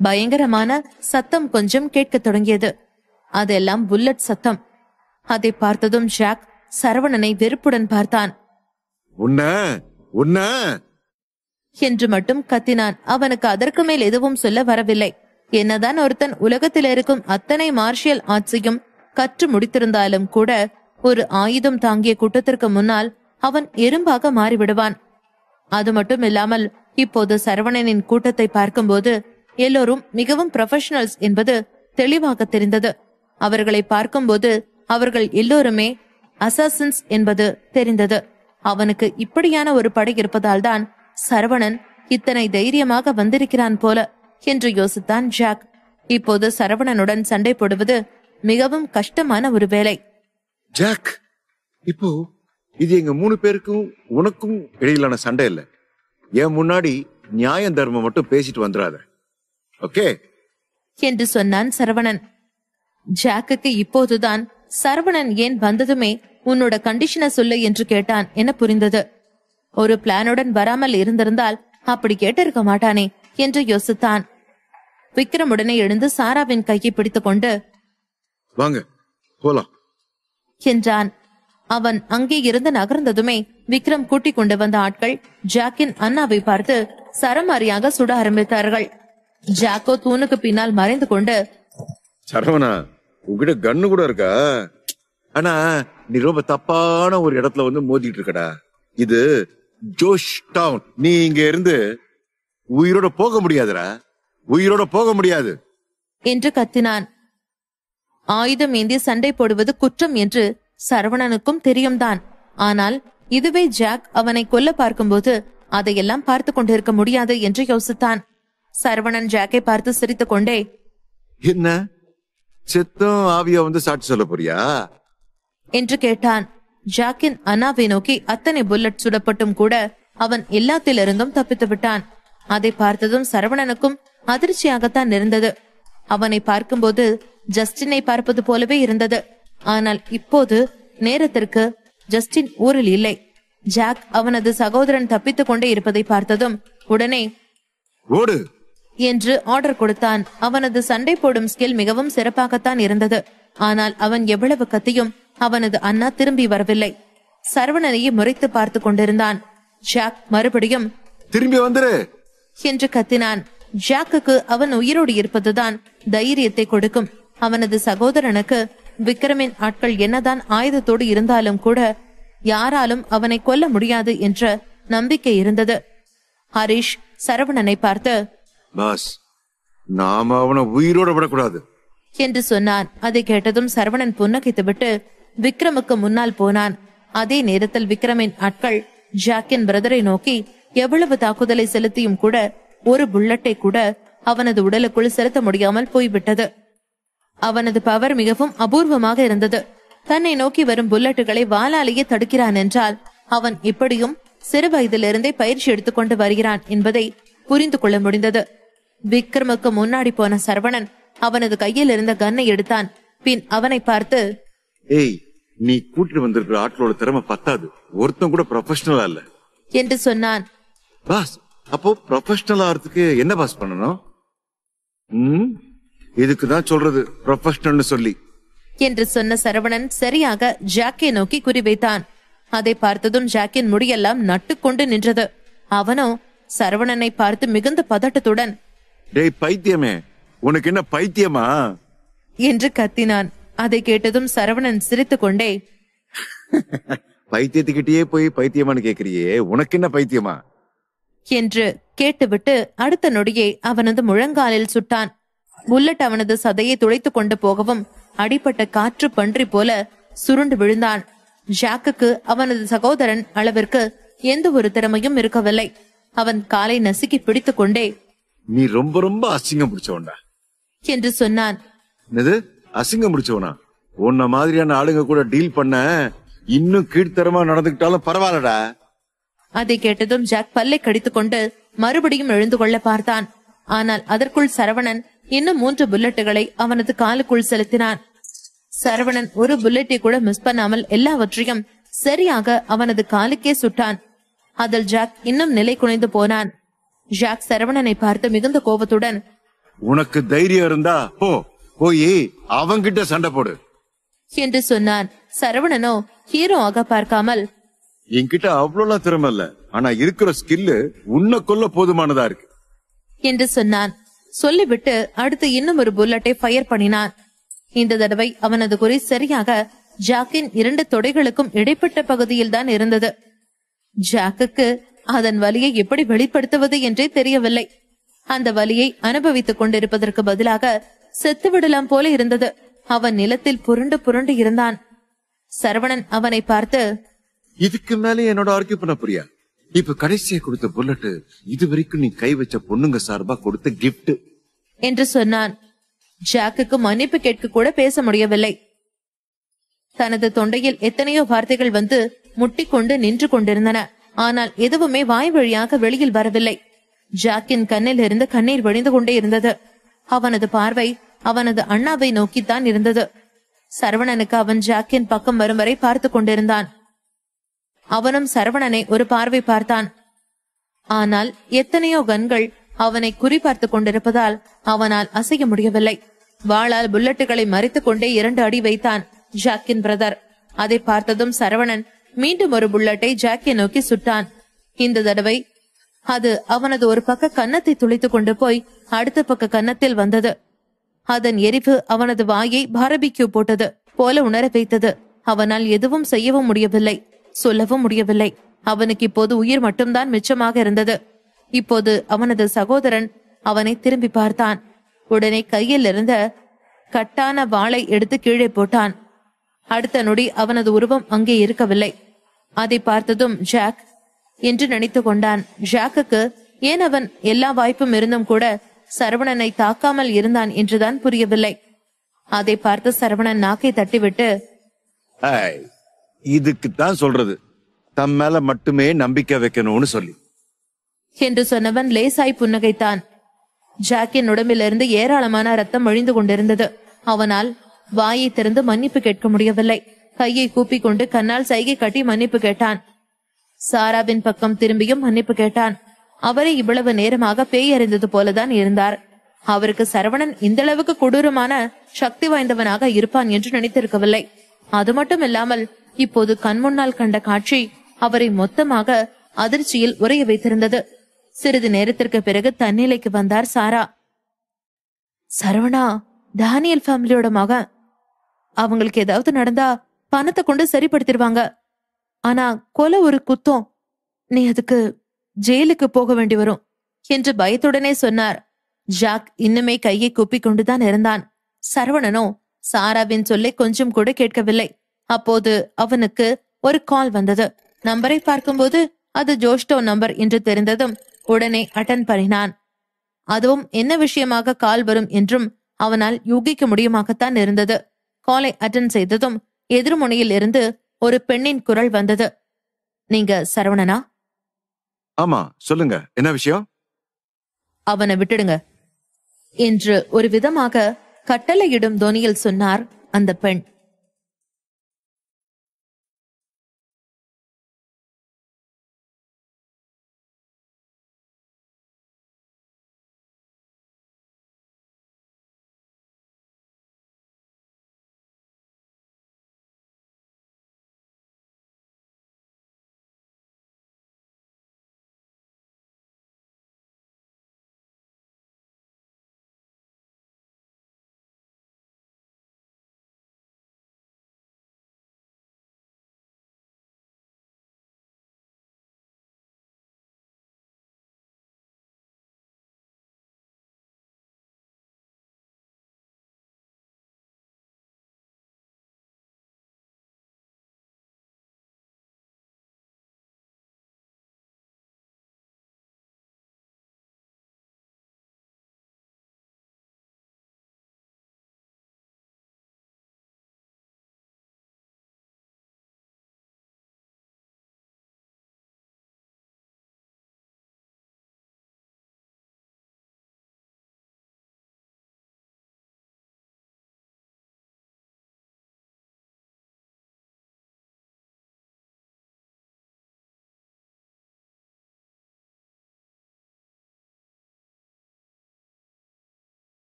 பயங்கரமான சத்தம் கொஞ்சம் கேட்கத் தொடங்கியது. அதெல்லாம் புல்லட் சத்தம். அதை பார்த்ததும் ஜாக் சரவணனை வெறுப்புடன் பார்த்தான். உன்ன என்று மட்டும் கத்தினான். அவனுக்கு அதற்கு மேல் எதுவும் சொல்ல வரவில்லை. என்னதான் ஒருத்தன் உலகத்தில் இருக்கும் அத்தனை மார்ஷியல் ஆர்ட்ஸையும் கற்று முடித்திருந்தாலும் கூட ஒரு ஆயுதம் தாங்கிய கூட்டத்திற்கு முன்னால் அவன் எறும்பாக மாறிவிடுவான். அது மட்டும் இல்லாமல் இப்போது சரவணனின் கூட்டத்தை பார்க்கும்போது எல்லோரும் மிகவும் ப்ரொஃபஷனல்ஸ் என்பது தெளிவாக தெரிந்தது. அவர்களை பார்க்கும்போது அவர்கள் எல்லோருமே அசாசின்ஸ் என்பது தெரிந்தது. அவனுக்கு இப்படியான ஒரு படை இருப்பதால் தான் சரவணன் இத்தனை தைரியமாக வந்திருக்கிறான் போல என்று யோசித்தான் ஜாக். இப்போது சரவணனுடன் சண்டை போடுவது மிகவும் கஷ்டமான ஒரு வேலை. ஜாக், இப்போ இது எங்க 3 பேருக்கும் உனக்கும் இடையிலான சண்டை இல்ல. என் முன்னாடி நியாயம் தர்மம் மட்டும் பேசிட்டு வந்துடாத, ஓகே என்று சொன்னான் சரவணன். ஜாக்குக்கு இப்போதுதான் சரவணன் ஏன் வந்ததுமே உன்னோட கண்டிஷனை சொல்லு என்று கேட்டான் என புரிந்தது. ஒரு பிளானுடன் வராமல் இருந்திருந்தால் அப்படி கேட்டிருக்க மாட்டானே என்று யோசித்தான். விக்ரம் உடனே எழுந்து சாராவின் கையை பிடித்துக் கொண்டு, வாங்க போலாம் என்றான். அவன் அங்கே இருந்து நகர்ந்ததுமே விக்ரம் கூட்டிக் கொண்டு வந்த ஆட்கள் ஜாக்கின் அண்ணாவை பார்த்து சரமாரியாக சுட ஆரம்பித்தார்கள். ஜாக்கோ தூணுக்கு பின்னால் மறைந்து கொண்டு, சரவணா, உங்ககிட்ட கன்னு கூட இருக்கா? ஆனா நீ ரொம்ப தப்பான ஒரு இடத்துல வந்து மோதிட்டு இருக்கடா. இது ஜோஷ் டவுன். நீ இங்க இருந்து உயிரோட போக முடியாதுடா, உயிரோட போக முடியாது என்று கத்தினான். ஆயுதம் ஏந்தி சண்டை போடுவது குற்றம் என்று சரவணனுக்கும் தெரியும் தான். ஆனால் இதுவே ஜாக் அவனை கொல்ல பார்க்கும்போது அதையெல்லாம் பார்த்து கொண்டிருக்க முடியாது என்று யோசித்தான். சரவணன் ஜாக்கை பார்த்து சிரித்துக் கொண்டே, என்ன செத்தம் ஆவியா வந்து சாட்சி சொல்ல போறியா என்று கேட்டான். ஜாக்கின் அண்ணாவை நோக்கி அத்தனை புல்லட் சுடப்பட்டும் கூட அவன் எல்லாத்திலிருந்தும் தப்பித்து விட்டான். அதை பார்த்ததும் சரவணனுக்கும் அதிர்ச்சியாகத்தான் இருந்தது. அவனை பார்க்கும்போது ஜஸ்டினை பார்ப்பது போலவே இருந்தது. ஆனால் இப்போது நேரத்திற்கு ஜஸ்டின் ஊரில் இல்லை. ஜாக் அவனது சகோதரன் தப்பித்துக் கொண்டே இருப்பதை பார்த்ததும் உடனே ஓடு என்று ஆர்டர் கொடுத்தான். அவனது சண்டை போடும் ஸ்கில் மிகவும் சிறப்பாகத்தான் இருந்தது. ஆனால் அவன் எவ்வளவு கத்தியும் அவனது அண்ணா திரும்பி வரவில்லை. சரவணனையே முறைத்து பார்த்து கொண்டிருந்தான். ஜாக் மறுபடியும் திரும்பி வந்துரு என்று கத்தினான். ஜாக்குக்கு அவன் உயிரோடு இருப்பதுதான் தைரியத்தை கொடுக்கும். அவனது சகோதரனுக்கு விக்ரமின் ஆட்கள் என்னதான் ஆயுதத்தோடு இருந்தாலும் கூட யாராலும் அவனை கொல்ல முடியாது என்ற நம்பிக்கை இருந்தது. ஹரிஷ் சரவணனை பார்த்து, பாஸ், நாம அவனை உயிரோட விடக்கூடாது என்று சொன்னான். அதை கேட்டதும் சரவணன் புன்னகைத்துவிட்டு விக்ரமுக்கு முன்னால் போனான். அதே நேரத்தில் விக்ரமின் ஆட்கள் ஜாக்கின் பிரதரை நோக்கி எவ்வளவு தாக்குதலை செலுத்தியும் கூட ஒரு புல்லட்டை கூட அவனது உடலுக்குள் செலுத்த முடியாமல் போய்விட்டது. அவனது பவர் மிகவும் அபூர்வமாக இருந்தது. தன்னை நோக்கி வரும் புல்லட்டுகளை வாளாலேயே தடுக்கிறான் என்றால் அவன் இப்படியும் சிறு வயதிலிருந்தே பயிற்சி எடுத்துக்கொண்டு வருகிறான் என்பதை புரிந்து கொள்ள முடிந்தது. விக்ரமுக்கு முன்னாடி போன சரவணன் அவனது கையில் இருந்த கன்னை எடுத்தான். பின் அவனை பார்த்து, ஏய், நீ கூட்டிட்டு வந்திருக்கிற ஆட்களோட திறமை பத்தாது, ஒருத்தன் கூட ப்ரொஃபஷனலா இல்ல என்று சொன்னான். பாஸ், அப்போ ப்ரொஃபஷனல் ஆகிறதுக்கு என்ன பாஸ் பண்ணணும்? இதுக்குதான் சொல்றது ப்ரொஃபஷனல்னு சொல்லி என்று சொன்ன சரவணன் சரியாக ஜாக்கை நோக்கி குறிவைத்தான். அதை பார்த்ததும் ஜாக்கின் முடியெல்லாம் நட்டுக்கொண்டு நின்றது. அவனோ சரவணனை பார்த்து மிகுந்த பதட்டத்துடன், டேய் பைத்தியமே, உனக்கு என்ன பைத்தியமா என்று கத்தினான். அதை கேட்டதும் சரவணன் சிரித்துக் கொண்டே, பைத்தியத்துக்கிட்டே போய் பைத்தியமானு கேக்குறியே, உனக்கு என்ன பைத்தியமா என்று கேட்டுவிட்டு அடுத்த நொடியே அவனது முழங்காலில் சுட்டான். புல்லட் அவனது சதையை துளைத்துக் கொண்டு போகவும் அடிப்பட்ட காற்று பன்றி போல சுருண்டு விழுந்தான். ஜாக்குக்கு அவனது சகோதரன் அளவிற்கு எந்த ஒரு திறமையும் இருக்கவில்லை. அவன் காலை நசுக்கி பிடித்துக் கொண்டே, நீ ரொம்ப ரொம்ப அசிங்கம் பிடிச்சவன்டா என்று சொன்னான். என்னது அசிங்கம் பிடிச்சவனா? உன்ன மாதிரியான ஆளுங்க கூட டீல் பண்ண இன்னும் கீழ்த்தரமா நடந்துக்கிட்டாலும் பரவாயில்லடா. அதை கேட்டதும் ஜாக் பல்லை கடித்துக் கொண்டு மறுபடியும் எழுந்து கொள்ள பார்த்தான். ஆனால் அதற்குள் சரவணன் இன்னும் 3 புல்லட்டுகளை அவனது காலுக்குள் செலுத்தினான். சரவணன் ஒரு புல்லட்டை கூட மிஸ் பண்ணாமல் எல்லாவற்றையும் சரியாக அவனது காலுக்கே சுட்டான். அதில் ஜாக் இன்னும் நிலை குலைந்து போனான். ஜாக் சரவணனை பார்த்து மிகுந்த கோபத்துடன், உனக்கு தைரியம் இருந்தா போய் அவங்கிட்ட சண்டை போடு என்று சொன்னான். சரவணனோ ஹீரோ ஆக பார்க்காமல், என்கிட்ட அவ்வளவு திறமை இல்ல, ஆனா இருக்கிற ஸ்கில்லு உன்னை கொல்ல போதுமானதா இருக்கு என்று சொன்னான். சொல்லிவிட்டு அடுத்து இன்னும் ஒரு புல்லட்டை ஃபயர் பண்ணினான். இந்த தடவை அவனது குறி சரியாக ஜாக்கின் 2 தொடைகளுக்கும் இடைப்பட்ட பகுதியில் தான் இருந்தது. ஜாக்குக்கு அதன் வலியை எப்படி வெளிப்படுத்துவது என்றே தெரியவில்லை. அந்த வலியை அனுபவித்துக் கொண்டிருப்பதற்கு பதிலாக செத்து விடலாம் போல இருந்தது. அவன் நிலத்தில் புரண்டு புரண்டு இருந்தான். சரவணன் அவனை பார்த்து, இதுக்கு மேலே என்னோட ஆர்கியூ பண்ண புரியா? இப்ப கடைசியா கொடுத்த புல்லட் இதுவரைக்கும் நீ கை வச்ச பொண்ணுங்க சார்பா கொடுத்த கிஃப்ட் என்று சொன்னான். ஜாக்குக்கு மன்னிப்பு கேட்க கூட பேச முடியவில்லை. தனது தொண்டையில் எத்தனையோ வார்த்தைகள் வந்து முட்டிக்கொண்டு நின்று கொண்டிருந்தன. ஆனால் எதுவுமே வாய் வழியாக வெளியில் வரவில்லை. ஜாக்கின் கண்ணில் இருந்து கண்ணீர் வழிந்து கொண்டே இருந்தது. அவனது பார்வை அவனது அண்ணாவை நோக்கித்தான் இருந்தது. சரவணனுக்கு அவன் ஜாக்கின் பக்கம் வரும் வரை பார்த்து கொண்டிருந்தான். அவனும் சரவணனை ஒரு பார்வை பார்த்தான். ஆனால் எத்தனையோ கண்கள் அவனை குறிபார்த்து கொண்டிருப்பதால் அவனால் அசைய முடியவில்லை. வாளால் புல்லட்டுகளை மறித்துக் கொண்டே 2 அடி வைத்தான் ஜாக்கின் பிரதர். அதை பார்த்ததும் சரவணன் மீண்டும் ஒரு புல்லட்டை ஜாக்கை நோக்கி சுட்டான். இந்த தடவை அது அவனது ஒரு பக்க கன்னத்தை துளைத்துக் கொண்டு போய் அடுத்த பக்க கன்னத்தில் வந்தது. அதன் எரிவு அவனது வாயை பார்பிக்யூ போட்டது போல உணர வைத்தது. அவனால் எதுவும் செய்யவும் முடியவில்லை, சொல்லவும் முடியவில்லை. அவனுக்கு இப்போது உயிர் மட்டும்தான் மிச்சமாக இருந்தது. இப்போது அவனது சகோதரன் அவனை திரும்பி பார்த்தான். உடனே கையில் இருந்த கட்டான வாளை எடுத்து கீழே போட்டான். அடுத்த நொடி அவனது உருவம் அங்கே இருக்கவில்லை. அதை பார்த்ததும் ஜாக் என்று நினைத்து கொண்டான். ஜாக்குக்கு ஏன் அவன் எல்லா வாய்ப்பும் இருந்தும் கூட சரவணனை தாக்காமல் இருந்தான் என்றுதான் புரியவில்லை. அதை பார்த்து சரவணன் நாக்கை தட்டிவிட்டு, இதுக்குத்தான் சொல்றது தம் மேல மட்டுமே நம்பிக்கை வைக்கணும்னு சொல்லி என்று சொன்னவன் லேசாய் புன்னகைத்தான். ஜாக்கின் உடம்பிலிருந்து ஏராளமான ரத்தம் வழிந்து கொண்டிருந்தது. அவனால் வாயை திறந்து மன்னிப்பு கேட்க முடியவில்லை. கையை கூப்பிக் கொண்டு கண்ணால் சைகை கட்டி மன்னிப்பு கேட்டான். சாராவின் பக்கம் திரும்பியும் மன்னிப்பு கேட்டான். அவரை இவ்வளவு நேரமாக பேய் அறிந்தது போலதான் இருந்தார். அவருக்கு சரவணன் இந்த அளவுக்கு கொடூரமான சக்தி வாய்ந்தவனாக இருப்பான் என்று நினைத்திருக்கவில்லை. அது மட்டும் இல்லாமல் இப்போது கண்முன்னால் கண்ட காட்சி அவரை மொத்தமாக அதிர்ச்சியில் உறைய வைத்திருந்தது. சிறிது நேரத்திற்கு பிறகு தன்னிலைக்கு வந்தார் சாரா. சரவணா டேனியல் ஃபேமிலியோட மகன். அவங்களுக்கு ஏதாவது நடந்தா பணத்தை கொண்டு சரிப்படுத்திடுவாங்க. ஆனா கொலை ஒரு குத்தம், நீ அதுக்கு ஜெயிலுக்கு போக வேண்டி வரும் என்று பயத்துடனே சொன்னார். ஜாக் இன்னுமே கையை கூப்பிக் கொண்டுதான் இருந்தான். சரவணனோ சாராவின் சொல்லை கொஞ்சம் கூட கேட்கவில்லை. அப்போது அவனுக்கு ஒரு கால் வந்தது. நம்பரை பார்க்கும்போது அது ஜோஸ்டோ நம்பர் என்று தெரிந்ததும் உடனே அட்டன் பண்ணினான். அதுவும் என்ன விஷயமாக கால் வரும் என்றும் அவனால் யூகிக்க முடியுமாகத்தான் இருந்தது. காலை அட்டன் செய்ததும் எதிர்முனையில் இருந்து ஒரு பெண்ணின் குரல் வந்தது. நீங்க சரவணனா? ஆமா, சொல்லுங்க, என்ன விஷயம்? அவனை விட்டுடுங்க என்று ஒரு விதமாக கட்டளையிடும் தொனியில் சொன்னார் அந்த பெண்.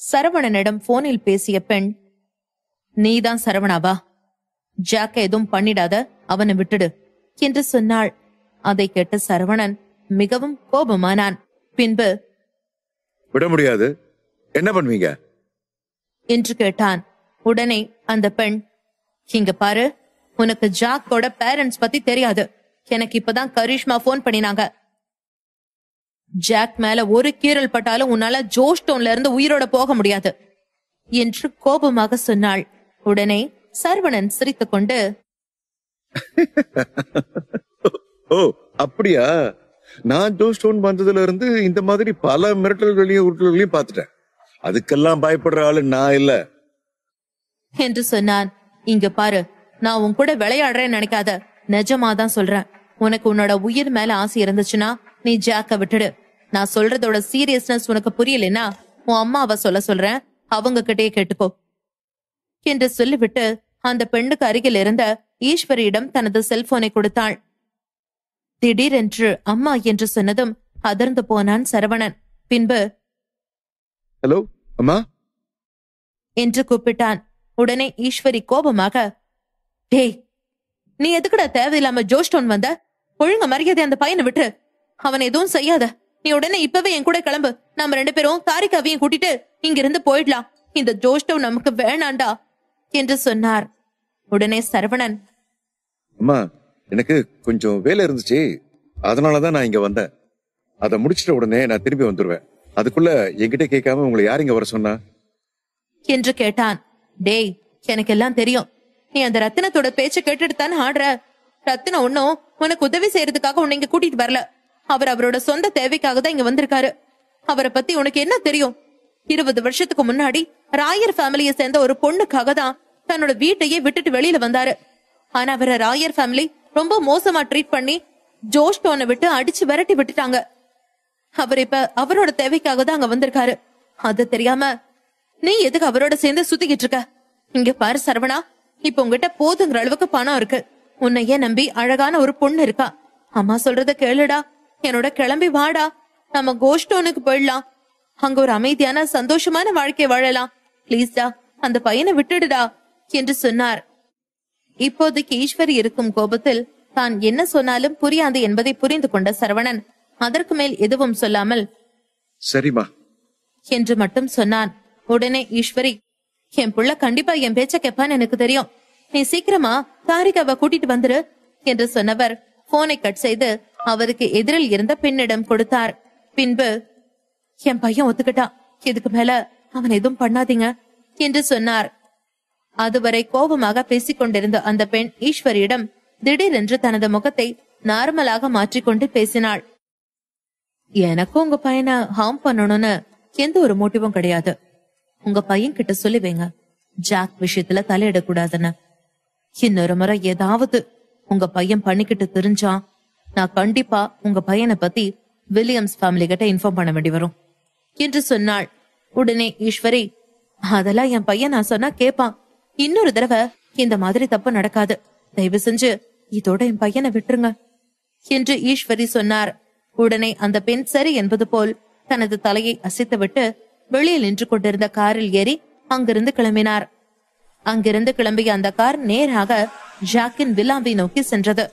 சரவணனிடம் போனில் பேசிய பெண், நீதான் சரவணாவா? ஜாக்க எதுவும் பண்ணிடாத, அவனை விட்டுடு என்று சொன்னாள். அதை கேட்ட சரவணன் மிகவும் கோபமானான். பின்பு, விட முடியாது, என்ன பண்ணுவீங்க என்று கேட்டான். உடனே அந்த பெண், இங்க பாரு, உனக்கு ஜாக்கோட பேரண்ட்ஸ் பத்தி தெரியாது. எனக்கு இப்பதான் கரிஷ்மா போன் பண்ணினாங்க. ஜாக் மேல ஒரு கீறல் பட்டாலும் உன்னால ஜோஸ்டோன்ல இருந்து உயிரோட போக முடியாது என்று கோபமாக சொன்னாள். உடனே சரவணன் சிரித்துக் கொண்டு, ஓ அப்படியா? நான் ஜோஸ்டோன் வந்ததுல இருந்து இந்த மாதிரி பல மிரட்டல்களையும் உருட்டல்களையும் பார்த்துட்டேன். அதுக்கெல்லாம் பயப்படுற ஆளு நான் இல்ல என்று சொன்னான். இங்க பாரு, நான் உன் கூட விளையாடுறேன்னு நினைக்காத, நிஜமாதான் சொல்றேன். உனக்கு உன்னோட உயிர் மேல ஆசை இருந்துச்சுன்னா நீ ஜாக்க விட்டுடு. நான் சொல்றதோட சீரியஸ்னஸ் உனக்கு புரியலன்னா உன் அம்மாவை சொல்றேன், அவங்க கிட்டே கேட்டுக்கோ என்று சொல்லிவிட்டு அந்த பெண்ணுக்கு அருகில் இருந்த ஈஸ்வரியிடம் தனது செல்போனை கொடுத்தாள். திடீரென்று அம்மா என்று சொன்னதும் அதிர்ந்து போனான் சரவணன். பின்பு, ஹலோ அம்மா என்று கூப்பிட்டான். உடனே ஈஸ்வரி கோபமாக, டேய், நீ எதுக்குடா தேவையில்லாம ஜோஸ்டோன் வந்த? ஒழுங்க மரியாதை அந்த பையனை விட்டு, அவன் எதுவும் செய்யாத. நீ உடனே இப்பவே என் கூட கிளம்பு. நாம 2 பேரும் தாரிகாவையும் கூட்டிட்டு இங்கிருந்து போயிடலாம். இந்த ஜோஸ்டோன் நமக்கு வேணாண்டா என்று சொன்னார். உடனே சரவணன், அம்மா எனக்கு கொஞ்சம் வேலை இருந்துச்சு, அதனாலதான் நான் இங்க வந்தேன். அதை முடிச்சிட்ட உடனே நான் திரும்பி வந்துருவேன். அதுக்குள்ள என்கிட்ட கேட்காம உங்களை யார் இங்க வர சொன்னா என்று கேட்டான். டேய், எனக்கு எல்லாம் தெரியும். நீ அந்த ரத்தினத்தோட பேச்ச கேட்டுட்டு தானே ஆடுற. ரத்தினம் ஒன்னும் உனக்கு உதவி செய்யறதுக்காக உன்னை இங்க கூட்டிட்டு வரல. அவர் அவரோட சொந்த தேவைக்காக தான் இங்க வந்திருக்காரு. அவரை பத்தி உனக்கு என்ன தெரியும்? 20 வருஷத்துக்கு முன்னாடி ராயர் ஃபேமிலியை சேர்ந்த ஒரு பொண்ணுக்காக தான் தன்னோட வீட்டையே விட்டுட்டு வெளியில வந்தாரு. ஆனா அவரை ராயர் ஃபேமிலி ரொம்ப மோசமா ட்ரீட் பண்ணி ஜோஸ்டோனை விட்டு அடிச்சு விரட்டி விட்டுட்டாங்க. அவர் இப்ப அவரோட தேவைக்காக தான் அங்க வந்திருக்காரு. அது தெரியாம நீ எதுக்கு அவரோட சேர்ந்து சுத்திக்கிட்டு இருக்க? இங்க பாரு சரவணா, இப்ப உங்ககிட்ட போதுங்கிற அளவுக்கு பணம் இருக்கு. உன்னையே நம்பி அழகான ஒரு பொண்ணு இருக்கா. அம்மா சொல்றத கேளுடா, என்னோட கிளம்பி வாடா, நம்ம கோஸ்டோனுக்கு போயிடலாம். அங்க ஒரு அமைதியான சந்தோஷமான வாழ்க்கை வாழலாம். பிளீஸ்டா, அந்த பையனை விட்டுடுடா என்று சொன்னார். இப்போதைக்கு ஈஸ்வரி இருக்கும் கோபத்தில் தான் என்ன சொன்னாலும் புரியாது என்பதை புரிந்து கொண்ட சரவணன் அதற்கு மேல் எதுவும் சொல்லாமல் சரிமா என்று மட்டும் சொன்னான். உடனே ஈஸ்வரி, என் புள்ள கண்டிப்பா என் பேச்ச கேப்பான்னு எனக்கு தெரியும். நீ சீக்கிரமா தாரிகாவை கூட்டிட்டு வந்துரு என்று சொன்னவர் போனை கட் செய்து அவருக்கு எதிரில் இருந்த பெண்ணிடம் கொடுத்தார். பின்பு, என் பையன் ஒத்துக்கிட்டான், இதுக்கு மேல அவன் எதுவும் பண்ணாதீங்க என்று சொன்னார். அதுவரை கோபமாக பேசிக் கொண்டிருந்த அந்த பெண் ஈஸ்வரியிடம் திடீரென்று தனது முகத்தை நார்மலாக மாற்றிக்கொண்டு பேசினாள். எனக்கும் உங்க பையனை ஹார்ம் பண்ணணும்னு எந்த ஒரு மோட்டிவும் கிடையாது. உங்க பையன் கிட்ட சொல்லி வைங்க, ஜாக் விஷயத்துல தலையிடக்கூடாதுன்னு. இன்னொரு முறை ஏதாவது உங்க பையன் பண்ணிக்கிட்டு தெரிஞ்சா நான் கண்டிப்பா உங்க பையனை பத்தி வில்லியம்ஸ் ஃபேமிலி கிட்ட இன்ஃபார்ம் பண்ண வேண்டி வரும் என்று சொன்னாள். உடனே ஈஸ்வரி, அதெல்லாம் என் பையன் நான் சொன்னா கேப்பான். இன்னொரு தடவை இந்த மாதிரி தப்பு நடக்காது. தயவு செஞ்சு இதோட என் பையனை விட்டுருங்க என்று ஈஸ்வரி சொன்னார். உடனே அந்த பெண் சரி என்பது போல் தனது தலையை அசைத்துவிட்டு வெளியில் நின்று கொண்டிருந்த காரில் ஏறி அங்கிருந்து கிளம்பினார். அங்கிருந்து கிளம்பிய அந்த கார் நேராக ஜாக்கின் வில்லாவை நோக்கி சென்றது.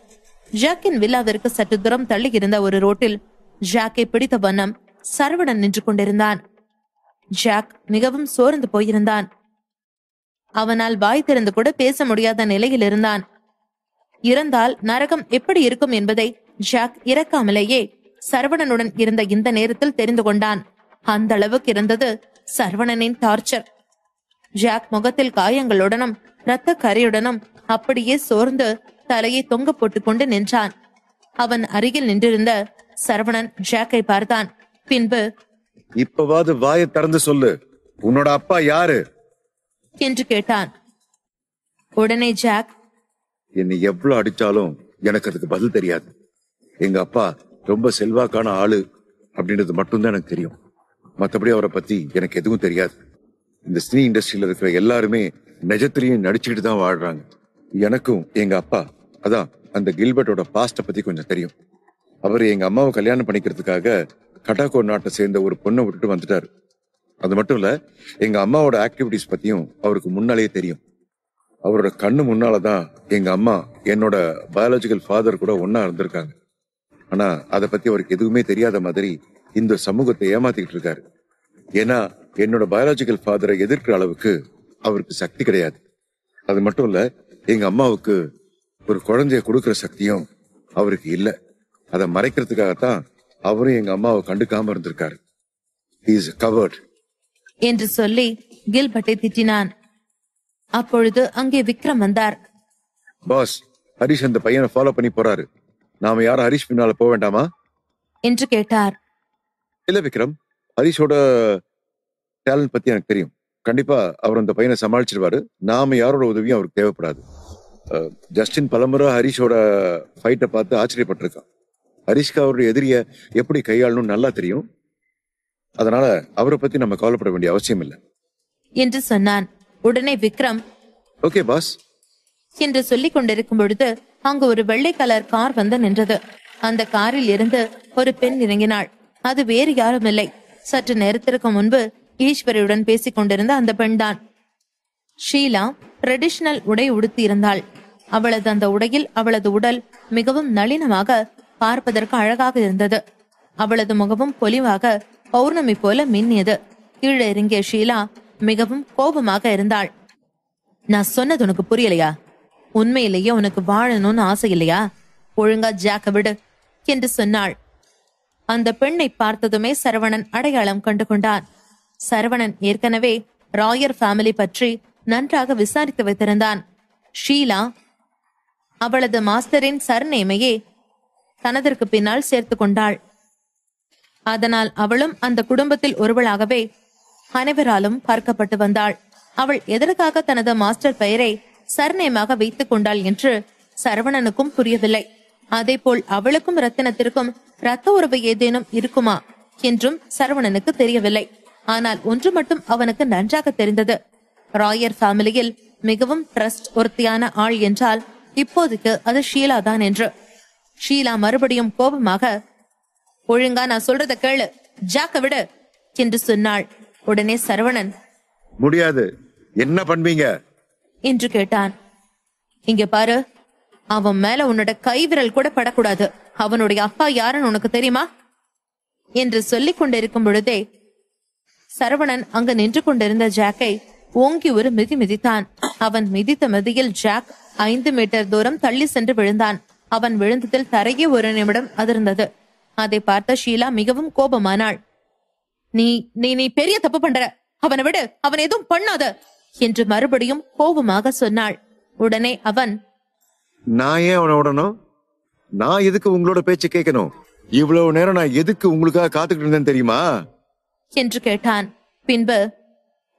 ஜாக்கின் வில்லாவிற்கு சற்று தூரம் தள்ளி இருந்த ஒரு ரோட்டில் ஜாக்கை பிடித்த வண்ணம் சரவணன் நின்று கொண்டிருந்தான். ஜாக் மிகவும் சோர்ந்து போயிருந்தான். அவனால் வாய் திறந்து கூட பேச முடியாத நிலையில் இருந்தான். இறந்தால் நரகம் எப்படி இருக்கும் என்பதை ஜாக் இறக்காமலேயே சரவணனுடன் இருந்த இந்த நேரத்தில் தெரிந்து கொண்டான். அந்த அளவுக்கு இருந்தது சரவணனின் டார்ச்சர். ஜாக் முகத்தில் காயங்களுடனும் இரத்த கரையுடனும் அப்படியே சோர்ந்து தலையை தொங்க போட்டுக் கொண்டு நின்றான். அவன் அருகில் நின்றிருந்த சரவணன் ஜாக்கை பார்த்தான். பின்பு, இப்பவாது வாயை திறந்து சொல்லு, உன்னோட அப்பா யாரு என்று கேட்டான். உடனே ஜாக், என்னை எவ்வளவு அடிச்சாலும் எனக்கு அதுக்கு பதில் தெரியாது. எங்க அப்பா ரொம்ப செல்வாக்கான ஆளு அப்படின்றது மட்டும்தான் எனக்கு தெரியும். மத்தபடி அவரை பத்தி எனக்கு எதுவும் தெரியாது. இந்த சினி இண்டஸ்ட்ரியில இருக்கிற எல்லாருமே நிஜத்திலையும் நடிச்சுக்கிட்டு தான் வாழ்றாங்க. எனக்கும் எங்க அப்பா, அதான் அந்த கில்பர்ட்டோட பாஸ்ட பத்தி கொஞ்சம் தெரியும். அவர் எங்க அம்மாவை கல்யாணம் பண்ணிக்கிறதுக்காக கட்டாக்கோ நாட்டை சேர்ந்த ஒரு பொண்ணை விட்டுட்டு வந்துட்டாரு. அது மட்டும் இல்ல, எங்க அம்மாவோட ஆக்டிவிட்டிஸ் பத்தியும் அவருக்கு முன்னாலேயே தெரியும். அவரோட கண்ணு முன்னாலதான் எங்க அம்மா என்னோட பயாலஜிக்கல் ஃபாதர் கூட ஒன்னா இருந்திருக்காங்க. ஆனா அதை பத்தி அவருக்கு எதுவுமே தெரியாத மாதிரி இந்த சமூகத்தை ஏமாத்திக்கிட்டு இருக்காரு. ஏன்னா என்னோட பயாலஜிக்கல் ஃபாதரை எதிர்க்கிற அளவுக்கு அவருக்கு சக்தி கிடையாது. அது மட்டும் இல்ல, எங்க அம்மாவுக்கு ஒரு குழந்தைய கொடுக்கிற சக்தியும் அவருக்கு இல்ல. அதை மறைக்கிறதுக்காகத்தான் அவரும் எங்க அம்மாவை கண்டுக்காம இருந்திருக்காரு. He is covered என்று சொல்லி கில்பர்ட்டை திட்டினான். அப்பொழுது அங்கே விக்ரம் வந்தார். பாஸ், ஹரிஷ் அந்த பையனை ஃபாலோ பண்ணி போறாரு. நாம யாரும் ஹரிஷ் பின்னால போக வேண்டாமா என்று கேட்டார். இல்ல விக்ரம், ஹரிஷோட டேலண்ட் பத்தி எனக்கு தெரியும். கண்டிப்பா அவர் அந்த பையனை சமாளிச்சிருவாரு. நாம யாரோட உதவியும் அவருக்கு தேவைப்படாது. ஜஸ்டின் பலமுறை ஹரிஷோட ஃபைட்டை பார்த்து ஆச்சரியப்பட்டிருக்கான். ஹரிஷ்க்கு அவருடைய எதிரிய எப்படி கையாளணும்னு நல்லா தெரியும். அதனால அவரை பத்தி நம்ம கவலைப்பட வேண்டிய அவசியம் இல்லை என்று சொன்னான். உடனே விக்ரம் ஓகே பாஸ் என்று சொல்லிக் கொண்டிருக்கும் பொழுது அங்கு ஒரு வெள்ளை கலர் கார் வந்து நின்றது. அந்த காரில் இருந்து ஒரு பெண் இறங்கினாள். அது வேறு யாரும் இல்லை, சற்று நேரத்திற்கு முன்பு ஈஸ்வரியுடன் பேசிக் கொண்டிருந்த அந்த பெண்தான். ஷீலா ட்ரெடிஷனல் உடை உடுத்தி இருந்தாள். அவளது அந்த உடையில் அவளது உடல் மிகவும் நளினமாக பார்ப்பதற்கு அழகாக இருந்தது. அவளது முகமும் பொலிவாக பௌர்ணமி போல மின்னியது. கீழே இறங்கிய ஷீலா மிகவும் கோபமாக இருந்தாள். நான் சொன்னது உனக்கு புரியலையா? உண்மையிலேயே உனக்கு வாழணும்னு ஆசை இல்லையா? ஒழுங்கா ஜாக்க விடு என்று சொன்னாள். அந்த பெண்ணை பார்த்ததுமே சரவணன் அடையாளம் கண்டு கொண்டான். சரவணன் ஏற்கனவே ராயர் ஃபேமிலி பற்றி நன்றாக விசாரித்து வைத்திருந்தான். ஷீலா அவளது மாஸ்டரின் சர்நேமையே தனதற்கு பின்னால் சேர்த்து கொண்டாள். அதனால் அவளும் அந்த குடும்பத்தில் ஒருவளாகவே அனைவராலும் பார்க்கப்பட்டு வந்தாள். அவள் எதற்காக தனது மாஸ்டர் பெயரை சர்நேமாக வைத்துக் கொண்டாள் என்று சரவணனுக்கும் புரியவில்லை. அதேபோல் அவளுக்கும் ரத்தினத்திற்கும் ரத்த உறவு ஏதேனும் இருக்குமா என்றும் சரவணனுக்கு தெரியவில்லை. ஆனால் ஒன்று மட்டும் அவனுக்கு நன்றாக தெரிந்தது. ராயர் ஃபேமிலியில் மிகவும் ட்ரஸ்ட் ஒருத்தியான ஆள் என்றால் இப்போதைக்கு அது ஷீலா தான் என்று. ஷீலா மறுபடியும் கோபமாக ஒழுங்கா நான் சொல்றத கேளு, ஜாக்க விடு என்று சொன்னாள். உடனே சரவணன் முடியாது, என்ன பண்ணுவீங்க என்று கேட்டான். இங்க பாரு, அவன் மேல உன்னோட கைவிரல் கூட படக்கூடாது. அவனுடைய அப்பா யாருன்னு உனக்கு தெரியுமா என்று சொல்லிக் கொண்டிருக்கும் பொழுதே சரவணன் அங்கு நின்று கொண்டிருந்த ஜாக்கை ஓங்கி ஒரு மிதி மிதித்தான். அவன் மிதித்த மிதியில் ஜாக் 5 மீட்டர் தூரம் தள்ளி சென்று விழுந்தான். அவன் விழுந்ததில் தரையே ஒரு நிமிடம் அதிர்ந்தது. அதை பார்த்த ஷீலா மிகவும் கோபமானாள். நீ நீ நீ பெரிய தப்பு பண்ற, அவனை விடு, அவன் எதுவும் பண்ணாத என்று மறுபடியும் கோபமாக சொன்னாள். உடனே அவன் நான் ஏன் அவனை விடணும்? நான் எதுக்கு உங்களோட பேச்சு கேட்கணும்? இவ்வளவு நேரம் நான் எதுக்கு உங்களுக்காக காத்துக்கிட்டு இருந்தேன் தெரியுமா என்று கேட்டான். பின்பு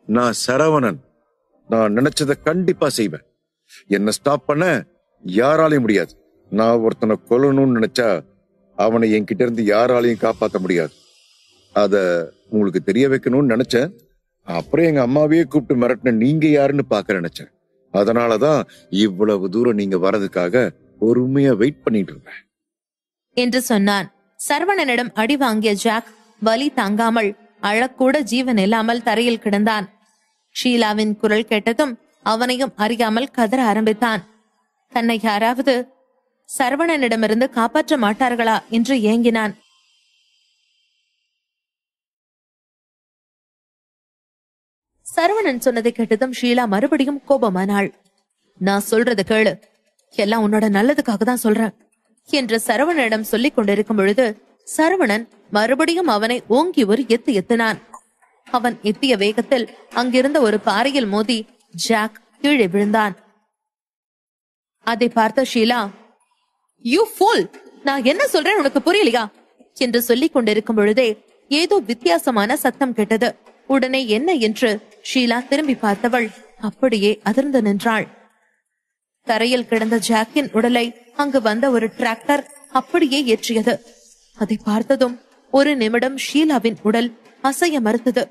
நான் சரவணன், நான் நினைச்சதை கண்டிப்பா செய்வேன். என்ன ஸ்டாப் பண்ண யாராலையும் முடியாது. நான் ஒருத்தனை கொல்லணும்னு நினைச்சா அவனை என்கிட்ட இருந்து யாராலையும் காப்பாற்ற முடியாது. அத உங்களுக்கு தெரிய வைக்கணும்னு நினைச்சேன். அப்புறம் எங்க அம்மாவையே கூப்பிட்டு மிரட்டின நீங்க யாருன்னு பாக்க நினைச்சேன். அதனாலதான் இவ்வளவு தூரம் நீங்க வர்றதுக்காக பொறுமையா வெயிட் பண்ணிட்டு இருந்தேன் என்று சொன்னான். சரவணனிடம் அடி வாங்கிய ஜாக் வலி தாங்காமல் அழக்கூட ஜீவன் இல்லாமல் தரையில் கிடந்தான். ஷீலாவின் குரல் கேட்டதும் அவனையும் அறியாமல் கதற ஆரம்பித்தான். தன்னை யாராவது சரவணனிடமிருந்து காப்பாற்ற மாட்டார்களா என்று ஏங்கினான். சரவணன் சொன்னதை கேட்டதும் ஷீலா மறுபடியும் கோபமானாள். நான் சொல்றத கேளு, எல்லாம் உன்னோட நல்லதுக்காக தான் சொல்றேன் என்று சரவணனிடம் சொல்லிக் கொண்டிருக்கும் பொழுது சரவணன் மறுபடியும் அவனை ஓங்கி ஒரு எத்து எத்தினான். அவன் எத்திய வேகத்தில் அங்கிருந்த ஒரு பாறையில் மோதி ஜாக் கீழே விழுந்தான். அதை பார்த்த ஷீலா, யூ ஃபூல், நான் என்ன சொல்றேன் உனக்கு புரியலையா என்று சொல்லிக் கொண்டிருக்கும் பொழுதே ஏதோ வித்தியாசமான சத்தம் கேட்டது. உடனே என்ன என்று ஷீலா திரும்பி பார்த்தவள் அப்படியே அதிர்ந்து நின்றாள். தரையில் கிடந்த ஜாக்கின் உடலை அங்கு வந்த ஒரு டிராக்டர் அப்படியே ஏற்றியது. அதை பார்த்ததும் ஒரு நிமிடம் ஷீலாவின் உடல் அசைய மறுத்தது.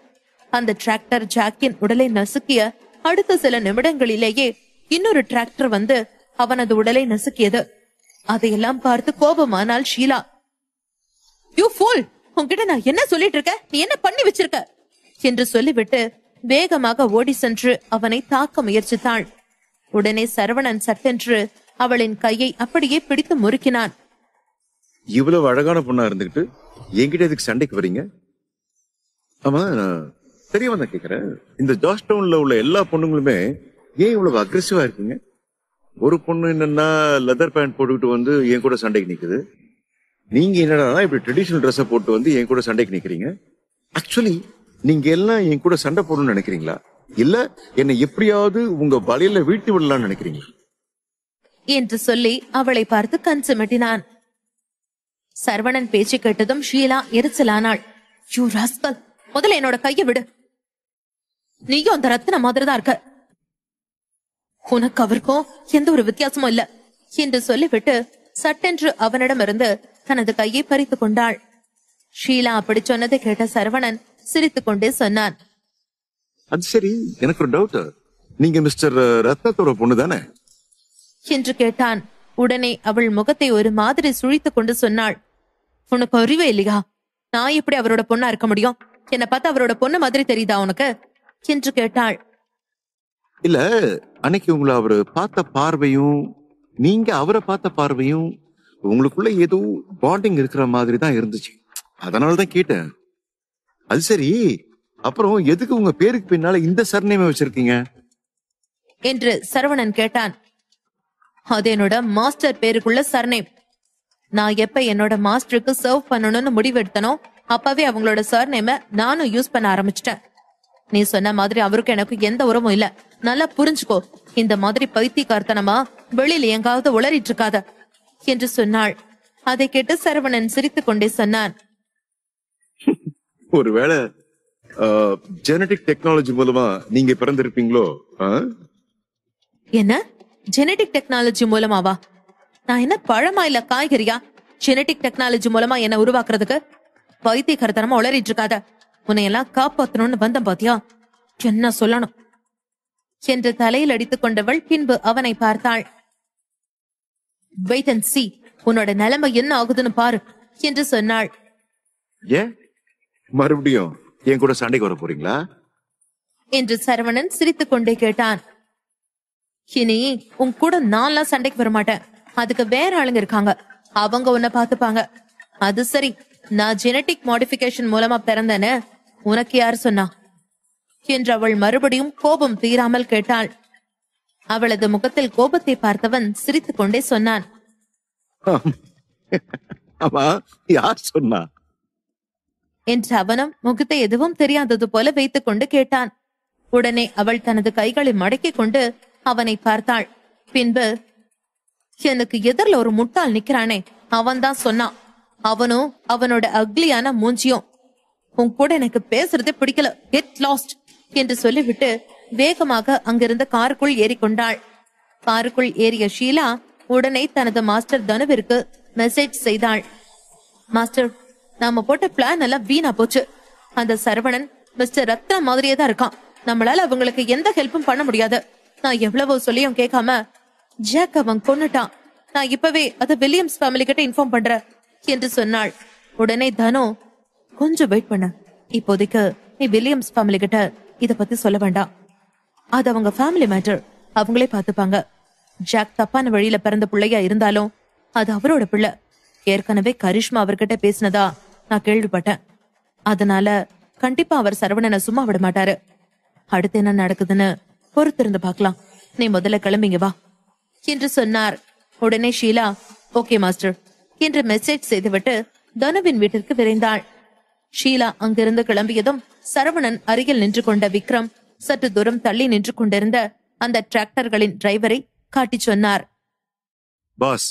அந்த டிராக்டர் ஜாக்கின் உடலை நசுக்கிய அடுத்த சில நிமிடங்களிலேயே இன்னொரு டிராக்டர் வந்து அவனது உடலை நசுக்கியது. அதையெல்லாம் பார்த்து கோபமானாள் ஷீலா. யூ ஃபூல், உன்கிட்ட நான் என்ன சொல்லிட்டு இருக்க? நீ என்ன பண்ணி வச்சிருக்க என்று சொல்லிவிட்டு வேகமாக ஓடி சென்று அவனை தாக்க முயற்சித்தாள். உடனே சரவணன் சட்டென்று அவளின் கையை அப்படியே பிடித்து முறுக்கினான். இவ்வளவு அழகான பொண்ணா இருந்துகிட்டு என்கிட்ட எதுக்கு சண்டைக்கு வரீங்க? ஆமா, நான் தெரியவா தான் கேக்குறேன். இந்த ஜார்ஜ் டவுன்ல உள்ள எல்லா பொண்ணுங்களுமே ஏன் இவ்வளவு அக்ரெசிவா இருக்கீங்க? ஒரு பொண்ணு என்னன்னா லெதர் பேண்ட் போட்டுக்கிட்டு வந்து என் கூட சண்டைக்கு நிக்குது. நீங்க என்னடா இப்படி ட்ரெடிஷனல் ட்ரெஸ்ஸை போட்டு வந்து என் கூட சண்டைக்கு நிக்கிறீங்க. ஆக்சுவலி நீங்க எல்லாம் என் கூட சண்டை போடணும்னு நினைக்கிறீங்களா, இல்ல என்னை எப்படியாவது உங்க வலையில வீழ்த்தி விடலாம்னு நினைக்கிறீங்களா என்று சொல்லி அவளை பார்த்து கண் சிமிட்டினான். சரவணன் பேச்சு கேட்டதும் ஷீலா எரிச்சலானாள். யூ ராஸ்கல், முதல்ல என்னோட கையை விடு. நீயும் அந்த ரத்தின மாதிரிதான் இருக்க. உனக்கு அவருக்கும் எந்த ஒரு வித்தியாசமும் இல்ல என்று சொல்லிவிட்டு சட்டென்று அவனிடமிருந்து தனது கையை பறித்து கொண்டாள். ஷீலா அப்படி சொன்னதை கேட்ட சரவணன் சிரித்துக் கொண்டே சொன்னான். அது சரி, எனக்கு ஒரு டவுட். நீங்க மிஸ்டர் ரத்னத்தோட பொண்ணு தானே என்று கேட்டான். உடனே அவள் முகத்தை ஒரு மாதிரி சுழித்துக் கொண்டு சொன்னாள். உனக்கு அறிவே இல்லையா? நான் எப்படி அவரோட பொண்ணா இருக்க முடியும்? என்னை பார்த்து அவரோட பொண்ணு மாதிரி தெரியுதா உனக்கு என்று கேட்டாள். இல்ல, அன்னைக்கு உங்களை அவரு பார்த்த பார்வையும் நீங்க அவரை பார்த்த பார்வையும் உங்களுக்குள்ள ஏதோ பாண்டிங் இருக்கிற மாதிரி தான் இருந்துச்சு. அதனாலதான் கேட்டேன். அது சரி, அப்புறம் எதுக்கு உங்க பேருக்கு பின்னால இந்த சர்நேமை வச்சிருக்கீங்க என்று சரவணன் கேட்டான். அது என்னோட மாஸ்டர் பேருக்குள்ள சர்நேம். நான் எப்ப என்னோட மாஸ்டருக்கு சர்வ் பண்ணணும்னு முடிவெடுத்தனோ அப்பவே அவங்களோட சர்நேம நானும் யூஸ் பண்ண ஆரம்பிச்சிட்டேன். நீ சொன்ன மாதிரி அவருக்கு எனக்கு எந்த உறவும் இல்ல. நல்லா புரிஞ்சுக்கோ. இந்த மாதிரி பைத்தியக்காரத்தனமா வெளியில எங்காவது உளறிட்டு இருக்காத என்று சொன்னாள். அதை கேட்டு சரவணன் சிரித்துக் கொண்டே சொன்னான். ஒருவேளை ஜெனடிக் டெக்னாலஜி மூலமா நீங்க பிறந்திருப்பீங்களோ? என்ன ஜெனடிக் டெக்னாலஜி மூலமாவா? நான் என்ன பழமா இல்ல காய்கறியா ஜெனடிக் டெக்னாலஜி மூலமா என்ன உருவாக்குறதுக்கு? பைத்தியக்காரத்தனமா உளறிட்டு இருக்காத. உன்னையெல்லாம் காப்பாத்தணும்னு வந்தம் பாத்தியா? என்ன சொல்லணும் என்று தலையில் அடித்துக் கொண்டவள் பின்பு அவனை பார்த்தாள். வெயிட் அண்ட் சீ, உன்னோட நிலைமை என்ன ஆகுதுன்னு பாரு என்று சொன்னாள். ஏன் மறுபடியும் என் கூட சண்டைக்கு வர போறீங்களா என்று சரவணன் சிரித்துக் கொண்டே கேட்டான். இனி உன் கூட நான்லாம் சண்டைக்கு வரமாட்டேன். அதுக்கு வேற ஆளுங்க இருக்காங்க, அவங்க உன்னை பாத்துப்பாங்க. அது சரி, நான் ஜெனடிக் மாடிஃபிகேஷன் மூலமா பிறந்தேன்னு உனக்கு யார் சொன்னா என்று அவள் மறுபடியும் கோபம் தீராமல் கேட்டாள். அவளது முகத்தில் கோபத்தை பார்த்தவன் சிரித்துக் கொண்டே சொன்னான். யார் சொன்னா என்று அவனும் முகத்தை எதுவும் தெரியாதது போல வைத்துக் கொண்டு கேட்டான். உடனே அவள் தனது கைகளை மடக்கிக் கொண்டு அவனை பார்த்தாள். பின்பு, எனக்கு எதிரில ஒரு முட்டாள் நிக்கிறானே, அவன் தான் சொன்னான். அவனும் அவனோட அக்லியான மூஞ்சியும். உன் கூட எனக்கு பேசுறதே பிடிக்கல, கெட் லாஸ்ட் என்று சொல்லிவிட்டு வேகமாக அங்கிருந்த காருக்குள் ஏறிக்கொண்டாள். காருக்குள் ஏறிய ஷீலா உடனே தனது மாஸ்டர் தனுவிற்கு மெசேஜ் செய்தாள். மாஸ்டர், நாம போட்ட பிளான் எல்லாம் வீணா போச்சு. அந்த சரவணன் மிஸ்டர் ரத்னா மாதிரியே தான் இருக்கான். நம்மளால அவங்களுக்கு எந்த ஹெல்ப்பும் பண்ண முடியாது. நான் எவ்வளவோ சொல்லியும் கேட்காம ஜாக் அவன் கொன்னுட்டான். நான் இப்பவே அத வில்லியம்ஸ் ஃபேமிலி கிட்ட இன்ஃபார்ம் பண்றேன் என்று சொன்னாள். உடனே தனு, கொஞ்சம் வெயிட் பண்ண. இப்போதைக்கு நீ வில்லியம்ஸ் ஃபேமிலி கிட்ட இத பத்தி சொல்ல வேண்டாம். அது அவங்க ஃபேமிலி மேட்டர், அவங்களே பாத்துப்பாங்க. ஜாக் தப்பான வழியில பிறந்த பிள்ளையா இருந்தாலும் அது அவரோட பிள்ளை. ஏற்கனவே கரிஷ்மா அவர்கிட்ட பேசினதா நான் கேள்விப்பட்டேன். அதனால கண்டிப்பா அவர் சரவணனை சும்மா விட மாட்டாரு. அடுத்து என்ன நடக்குதுன்னு பொறுத்திருந்து பார்க்கலாம். நீ முதல்ல கிளம்பிங்க வா என்று சொன்னார். உடனே ஷீலா ஓகே மாஸ்டர் என்று மெசேஜ் செய்துவிட்டு தனுவின் வீட்டிற்கு விரைந்தாள். ஷீலா அங்கிருந்து கிளம்பியதும் சரவணன் அருகில் நின்று கொண்ட விக்ரம் சற்று தூரம் தள்ளி நின்று கொண்டிருந்த அந்த டிராக்டர்களின் டிரைவரை காட்டி சொன்னார். பாஸ்,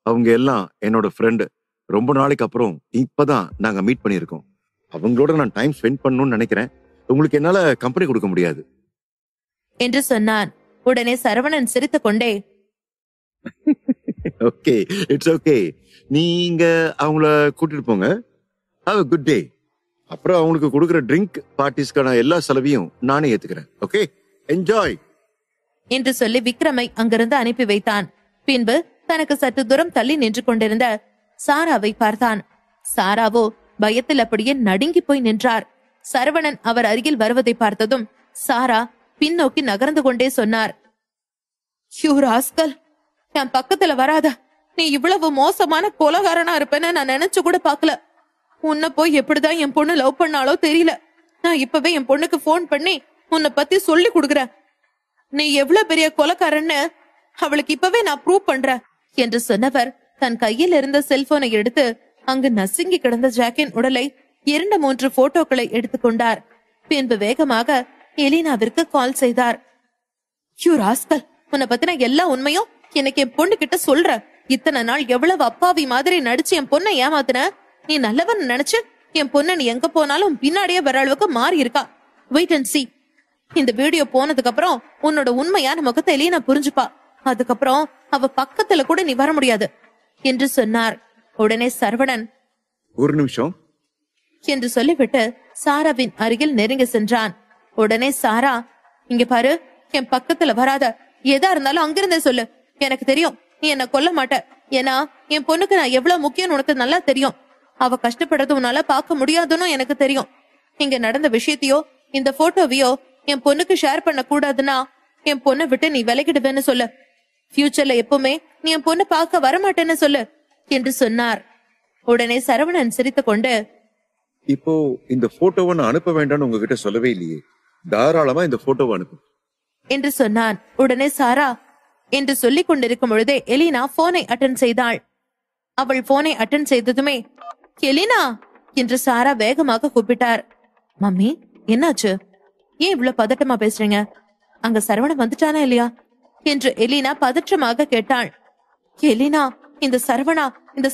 அவங்க எல்லாம் என்னோட ஃப்ரெண்டு. ரொம்ப நாளைக்கு அப்புறம் இப்பதான் நாங்க மீட் பண்ணிருக்கோம். அவங்களோட நான் டைம் ஸ்பெண்ட் பண்ணணும்னு நினைக்கிறேன். உங்களுக்கு என்னால கம்பெனி கொடுக்க முடியாது என்று சொன்னான். உடனே சரவணன் சிரித்துக் கொண்டே ஓகே, இட்ஸ் ஓகே, நீங்க அவங்கள கூட்டிட்டு போங்க. Have a good day. அப்புறம் அவங்களுக்கு கொடுக்கிற ட்ரிங்க் பார்ட்டிஸ்க்கான எல்லா செலவையும் நானே ஏத்துக்கிறேன். ஓகே, என்ஜாய் என்று சொல்லி விக்ரமை அங்கிருந்து அனுப்பி வைத்தான். பின்பு தனக்கு சற்று தூரம் தள்ளி நின்று கொண்டிருந்த சாராவை பார்த்தான். சாராவோ பயத்தில் அப்படியே நடுங்கி போய் நின்றார். சரவணன் அவர் அருகில் வருவதை பார்த்ததும் சாரா பின்னோக்கி நகர்ந்து கொண்டே சொன்னார், "யூ ராஸ்கல், என் பக்கத்துல வராத. நீ இவ்வளவு மோசமான கொலகாரனா இருப்பேன்னு நான் நினைச்சு கூட பாக்கல. உன்னை போய் எப்படிதான் என் பொண்ணு லவ் பண்ணாலோ தெரியல. நான் இப்பவே என் பொண்ணுக்கு போன் பண்ணி உன்னை பத்தி சொல்லி கொடுக்குறேன். நீ எவ்வளவு பெரிய கொலைக்காரன்னு அவளுக்கு இப்பவே நான் ப்ரூவ் பண்றேன்" என்று சொன்னவர் தன் கையில் இருந்த செல்போனை எடுத்து அங்கு நசுங்கி கிடந்த ஜாக்கின் உடலை 2-3 போட்டோக்களை எடுத்துக்கொண்டார். பின்பு வேகமாக எலினாவிற்கு கால் செய்தார். "யூ ராஸ்கல், உன்னை பத்தின எல்லா உண்மையும் எனக்கு என் பொண்ணு கிட்ட சொல்ற. இத்தனை நாள் எவ்வளவு அப்பாவி மாதிரி நடிச்சு என் பொண்ணை ஏமாத்தின. நீ நல்லவன் நினைச்சு என் பொண்ணு நீ எங்க போனாலும் பின்னாடியே வர அளவுக்கு மாறி இருக்கா. Wait and see. இந்த வீடியோ போனதுக்கு அப்புறம் உன்னோட உண்மையான முகத்தை எலினா புரிஞ்சுப்பா. அதுக்கப்புறம் அவ பக்கத்துல கூட நீ வர முடியாது" என்று சொன்னார். உடனே சரவணன் ஒரு நிமிஷம் என்று சொல்லிவிட்டு சாராவின் அருகில் நெருங்கி சென்றான். உடனே சாரா, "இங்க பாரு, என் பக்கத்துல வராத. எதா இருந்தாலும் அங்கிருந்தே சொல்லு. எனக்கு தெரியும் நீ என்ன கொல்ல மாட்ட. ஏன்னா என் பொண்ணுக்கு நான் எவ்வளவு முக்கியம் உனக்கு நல்லா தெரியும். அவ கஷ்டப்படுறது உன்னால பார்க்க முடியாதுன்னு எனக்கு தெரியும். இங்க நடந்த விஷயத்தையோ இந்த போட்டோவையோ என் பொண்ணுக்கு ஷேர் பண்ண கூடாதுன்னா என் பொண்ணை விட்டு நீ விலகிடுவேன்னு சொல்லு. ஃபியூச்சர்ல எப்பவுமே நீ என் பொண்ணு பார்க்க வரமாட்டேன்னு சொல்லு" என்று சொன்னார். உடனே சரவணன் சிரித்துக் கொண்டு, இப்போ இந்த போட்டோவை நான் அனுப்ப வேண்டாம்னு உங்ககிட்ட சொல்லவே இல்லையே. தாராளமா இந்த போட்டோவை அனுப்பு என்று சொன்னான். உடனே சாரா என்று சொல்லிக் கொண்டிருக்கும் பொழுதே எலினா போனை அட்டன் செய்தாள். அவள் போனை அட்டன் செய்ததுமே, "எலினா" என்று சாரா வேகமாக கூப்பிட்டார். "மம்மி, என்னாச்சு? ஏன் இவ்வளவு பதட்டமா பேசுறீங்க? அங்க சரவணன் வந்துட்டானா இல்லையா?" என்று எலினா பதற்றமாக கேட்டாள். "எலினா, இந்த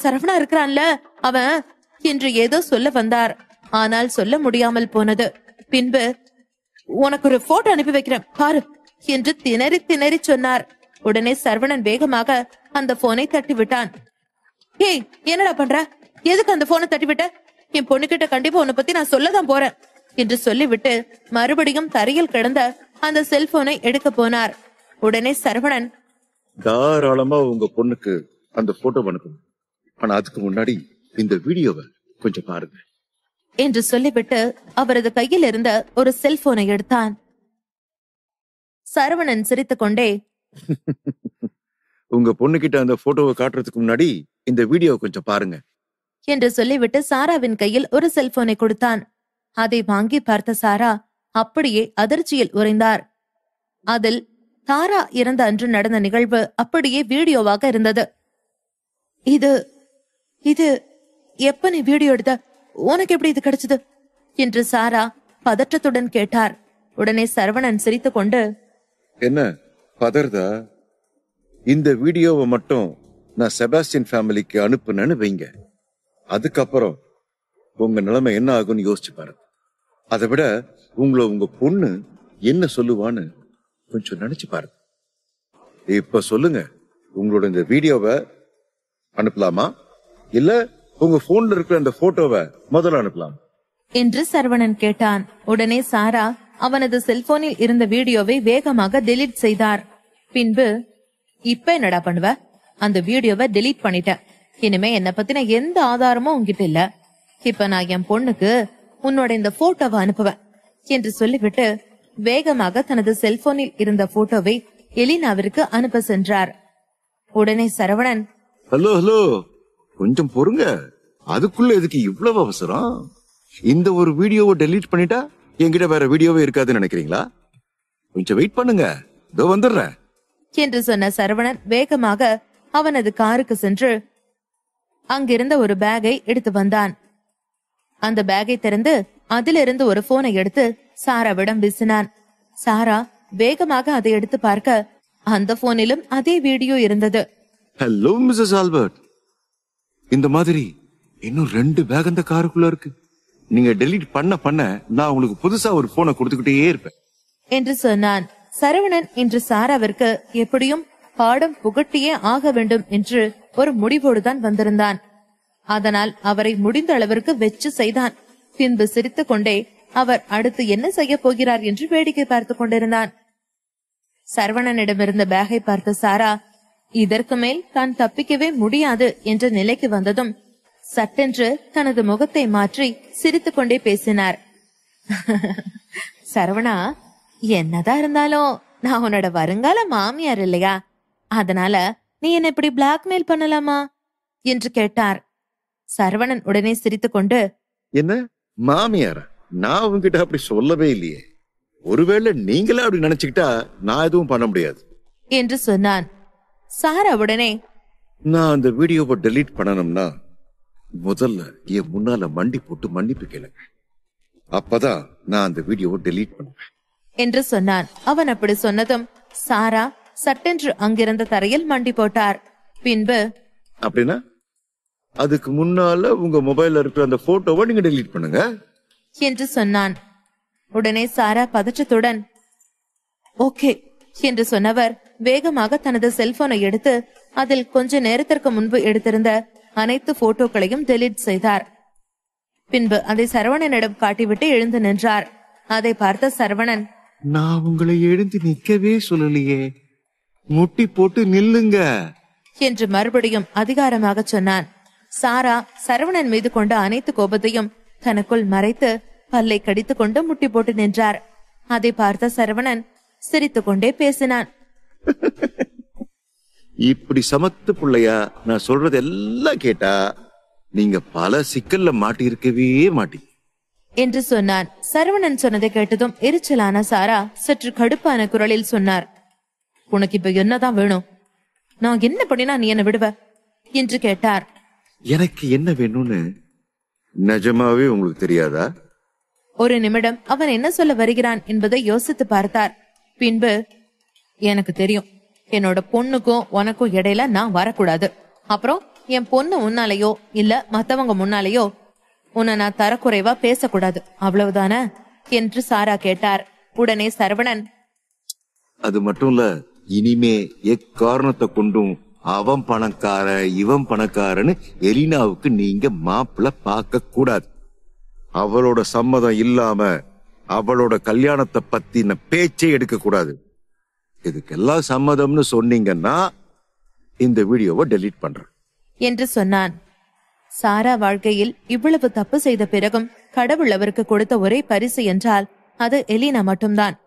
சரவணா இருக்கிறான்ல, அவன்" என்று ஏதோ சொல்ல வந்தார். ஆனால் சொல்ல முடியாமல் போனது. பின்பு, "உனக்கு ஒரு போட்டோ அனுப்பி வைக்கிறேன் பாரு" என்று திணறி திணறி சொன்னார். உடனே சரவணன் வேகமாக அந்த போனை தட்டி விட்டான். "ஏய், என்னடா பண்ற? எதுக்கு அந்த போனை தட்டி விட்ட? என் பொண்ணுகிட்ட கண்டிப்பா உன்னை பத்தி நான் சொல்லதான் போறேன்" என்று சொல்லிவிட்டு மறுபடியும் தரையில் கிடந்த அந்த செல்போனை எடுக்க போனார். உடனே சரவணன், "தாராளமா உங்க பொண்ணுக்கு அந்த போட்டோ அனுப்புங்க. ஆனா அதுக்கு முன்னாடி இந்த வீடியோவை கொஞ்சம் பாருங்க" என்று சொல்லிவிட்டு அவரது கையில் இருந்த ஒரு செல்போனை எடுத்தான். சரவணன் சிரித்துக் கொண்டே, "உங்க பொண்ணுகிட்ட அந்த போட்டோவை காட்டுறதுக்கு முன்னாடி இந்த வீடியோவை கொஞ்சம் பாருங்க" என்று சொல்லிவிட்டு சாராவின் கையில் ஒரு செல்போனை கொடுத்தான். அதை வாங்கி பார்த்த சாரா அப்படியே அதிர்ச்சியில் உறைந்தார். அதில் தாரா இறந்த அன்று நடந்த நிகழ்வு அப்படியே வீடியோவாக இருந்தது. இது இது எப்ப நீ வீடியோ எடுத்த? உனக்கு எப்படி இது கிடைச்சது?" என்று சாரா பதற்றத்துடன் கேட்டார். உடனே சரவணன் சிரித்துக் கொண்டு, "என்ன பதர்தா? இந்த வீடியோவை மட்டும் நான் செபாஸ்டியன் ஃபேமிலிக்கு அனுப்புனேன்னு வைங்க. அதுக்கப்புறம் உங்க நிலைமை என்ன ஆகும்னு யோசிச்சு பாருங்க. அதை விட உங்க பொண்ணு என்ன சொல்லுவான்னு கொஞ்சம் நினைச்சு பாருங்க. இப்ப சொல்லுங்க, உங்களோட இந்த வீடியோவை அனுப்பலாமா, இல்ல உங்க போன்ல இருக்கிற அந்த போட்டோவை முதல்ல அனுப்பலாம்?" என்று சரவணன் கேட்டான். உடனே சாரா அவனது செல்போனில் இருந்த வீடியோவை வேகமாக டெலீட் செய்தார். பின்பு, "இப்ப என்னடா பண்ணுவ? அந்த வீடியோவை டெலீட் பண்ணிட்டேன். இனிமே என்ன பத்தின எந்த ஆதாரமும் உங்ககிட்ட இல்ல. இப்ப நான் என் பொண்ணுக்கு உன்னோட இந்த போட்டோவை அனுப்புவேன்" என்று சொல்லிவிட்டு வேகமாக தனது செல்போனில் இருந்த போட்டோவை எலினாவிற்கு அனுப்ப சென்றார். உடனே சரவணன், ஹலோ, கொஞ்சம் பொறுங்க. அதுக்குள்ள எதுக்கு இவ்வளவு அவசரம்? இந்த ஒரு வீடியோவை டெலீட் பண்ணிட்டா என்கிட்ட வேற வீடியோவே இருக்காதுன்னு நினைக்கிறீங்களா? கொஞ்சம் வெயிட் பண்ணுங்க, இதோ வந்துடுறேன் என்று சொன்ன சரவணன் வேகமாக அவனது காருக்கு சென்று அங்கிருந்த ஒரு பேக்கை எடுத்து வந்தான். அந்த பேக்கை திறந்து அதிலிருந்து ஒரு போனை எடுத்து சாராவிடம் வீசினான். சாரா வேகமாக அதை எடுத்து பார்க்க அந்த போனிலும் அதே வீடியோ இருந்தது. ஹலோ மிஸ்ஸஸ் ஆல்பர்ட், இந்த மாதிரி இன்னும் 2 பேக் அந்த காருக்குள்ள இருக்கு. நீங்க டெலீட் பண்ண நான் உங்களுக்கு புதுசா ஒரு போனை கொடுத்துக்கிட்டே இருப்பேன் என்று சொன்னான். சரவணன் இன்று சாராவிற்கு எப்படியும் பாடம் புகட்டியே ஆக வேண்டும் என்று ஒரு முடிவோடுதான் வந்திருந்தான். அதனால் அவரை முடிந்த அளவிற்கு வெச்சு செய்தான். பின்பு சிரித்துக் கொண்டே அவர் அடுத்து என்ன செய்ய போகிறார் என்று வேடிக்கை பார்த்துக் கொண்டிருந்தான். சரவணனிடமிருந்த பேக்கை பார்த்த சாரா இதற்கு மேல் தான் தப்பிக்கவே முடியாது என்ற நிலைக்கு வந்ததும் சட்டென்று தனது முகத்தை மாற்றி சிரித்துக் கொண்டே பேசினார். சரவணா, என்னதான் இருந்தாலும் நான் உன்னோட வருங்கால மாமியார் இல்லையா? அதனால நீ என்ன இப்படி பிளாக்மெயில் பண்ணலாமா என்று கேட்டார். சரவணன் உடனே சிரித்துக்கொண்டு, என்ன மாமியாரா? நான் உங்ககிட்ட அப்படி சொல்லவே இல்லையே. ஒருவேளை நீங்களே அப்படி நினைச்சுக்கிட்டா நான் எதுவும் பண்ண முடியாது என்று சொன்னான். சாரா உடனே, நான் அந்த வீடியோவை டெலீட் பண்ணணும்னா முதல்ல என் முன்னால மண்டி போட்டு மன்னிப்பு கேளுங்க. அப்பதான் நான் அந்த வீடியோவை டெலீட் பண்ணுவேன் என்று சொன்னான். அவன் அப்படி சொன்னதும் சாரா சட்டென்று அங்கிருந்த தரையில் மண்டி போட்டார். பின்பு, அப்படின்னா அதுக்கு முன்னால உங்க மொபைல்ல இருக்கிற அந்த போட்டோவை நீங்க டெலீட் பண்ணுங்க என்று சொன்னான். உடனே சாரா பதற்றத்துடன் ஓகே என்று சொன்னவர் வேகமாக தனது செல்போனை எடுத்து அதில் கொஞ்ச நேரத்திற்கு முன்பு எடுத்திருந்த அனைத்து போட்டோக்களையும் டெலீட் செய்தார். பின்பு அதை சரவணனிடம் காட்டிவிட்டு எழுந்து நின்றார். அதை பார்த்த சரவணன், நான் உங்களை எழுந்து நிக்கவே சொல்லலையே, முட்டி போட்டு நில்லுங்க என்று மறுபடியும் அதிகாரமாக சொன்னான். சாரா சரவணன் மீது கொண்ட அனைத்து கோபத்தையும் தனக்குள் மறைத்து பல்லை கடித்துக் கொண்டு முட்டி போட்டு நின்றார். அதை பார்த்த சரவணன் சிரித்துக் கொண்டே பேசினான். இப்படி சமத்து பிள்ளையா நான் சொல்றது எல்லாம் கேட்டா நீங்க பல சிக்கல்ல மாட்டி இருக்கவே மாட்டி என்று சொன்னான். சரவணன் சொன்னதை கேட்டதும் எரிச்சலான சாரா சற்று கடுப்பான குரலில் சொன்னார், உனக்கு இப்ப என்னதான் வேணும்? நான் என்ன பண்ணினா நீ என்ன விடுவ என்று கேட்டார். எனக்கு என்ன வேணும்னு நிஜமாவே உங்களுக்கு தெரியாதா? ஒரு நிமிடம் அவன் என்ன சொல்ல வருகிறான் என்பதை யோசித்து பார்த்தார். பின்பு, எனக்கு தெரியும், என்னோட பொண்ணுக்கும் உனக்கும் இடையில நான் வரக்கூடாது. அப்புறம் என் பொண்ணு முன்னாலேயோ இல்ல மத்தவங்க முன்னாலேயோ உன்னை நான் தரக்குறைவா பேசக்கூடாது, அவ்வளவுதானே என்று சாரா கேட்டார். உடனே சரவணன், அது மட்டும் இல்ல, இனிமே எக்காரணத்தை கொண்டும் அவன் பணக்கார இவன் பணக்காரன்னு எலினாவுக்கு நீங்க மாப்பிள்ள பார்க்க கூடாது. அவளோட சம்மதம் இல்லாம அவளோட கல்யாணத்தை பத்தின பேச்சே எடுக்க கூடாது. இதுக்கெல்லாம் சம்மதம்னு சொன்னீங்கன்னா இந்த வீடியோவை டெலீட் பண்றேன் என்று சொன்னான். சாரா வாழ்க்கையில் இவ்வளவு தப்பு செய்த பிறகும் கடவுள் அவருக்கு கொடுத்த ஒரே பரிசு என்றால் அது எலினா மட்டும்தான்.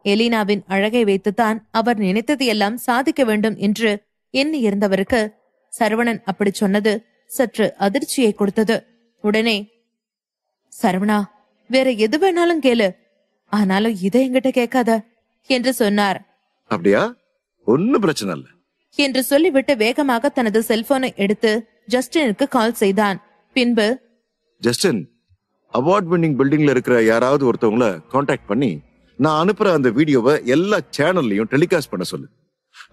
எலினாவின் அழகை வைத்துத்தான் அவர் நினைத்தது எல்லாம் சாதிக்க வேண்டும் என்று எண்ணி இருந்தவருக்கு சரவணன் அப்படி சொன்னது சற்று அதிர்ச்சியை கொடுத்தது. உடனே, சரவணா, வேற எது வேணாலும் கேளு, ஆனாலும் இதை என்கிட்ட கேட்காத என்று சொன்னார். அப்படியா? ஒன்னும் பிரச்சனை இல்ல என்று சொல்லிவிட்டு வேகமாக தனது செல்போனை எடுத்து ஜஸ்டினுக்கு கால் செய்தான். பின்பு, ஜஸ்டின், அவார்ட் வின்னிங் பில்டிங்ல இருக்கிற யாராவது ஒருத்தவங்கள கான்டாக்ட் பண்ணி நான் அனுப்புற அந்த வீடியோவை எல்லா சேனல்லையும் டெலிகாஸ்ட் பண்ண சொல்லு.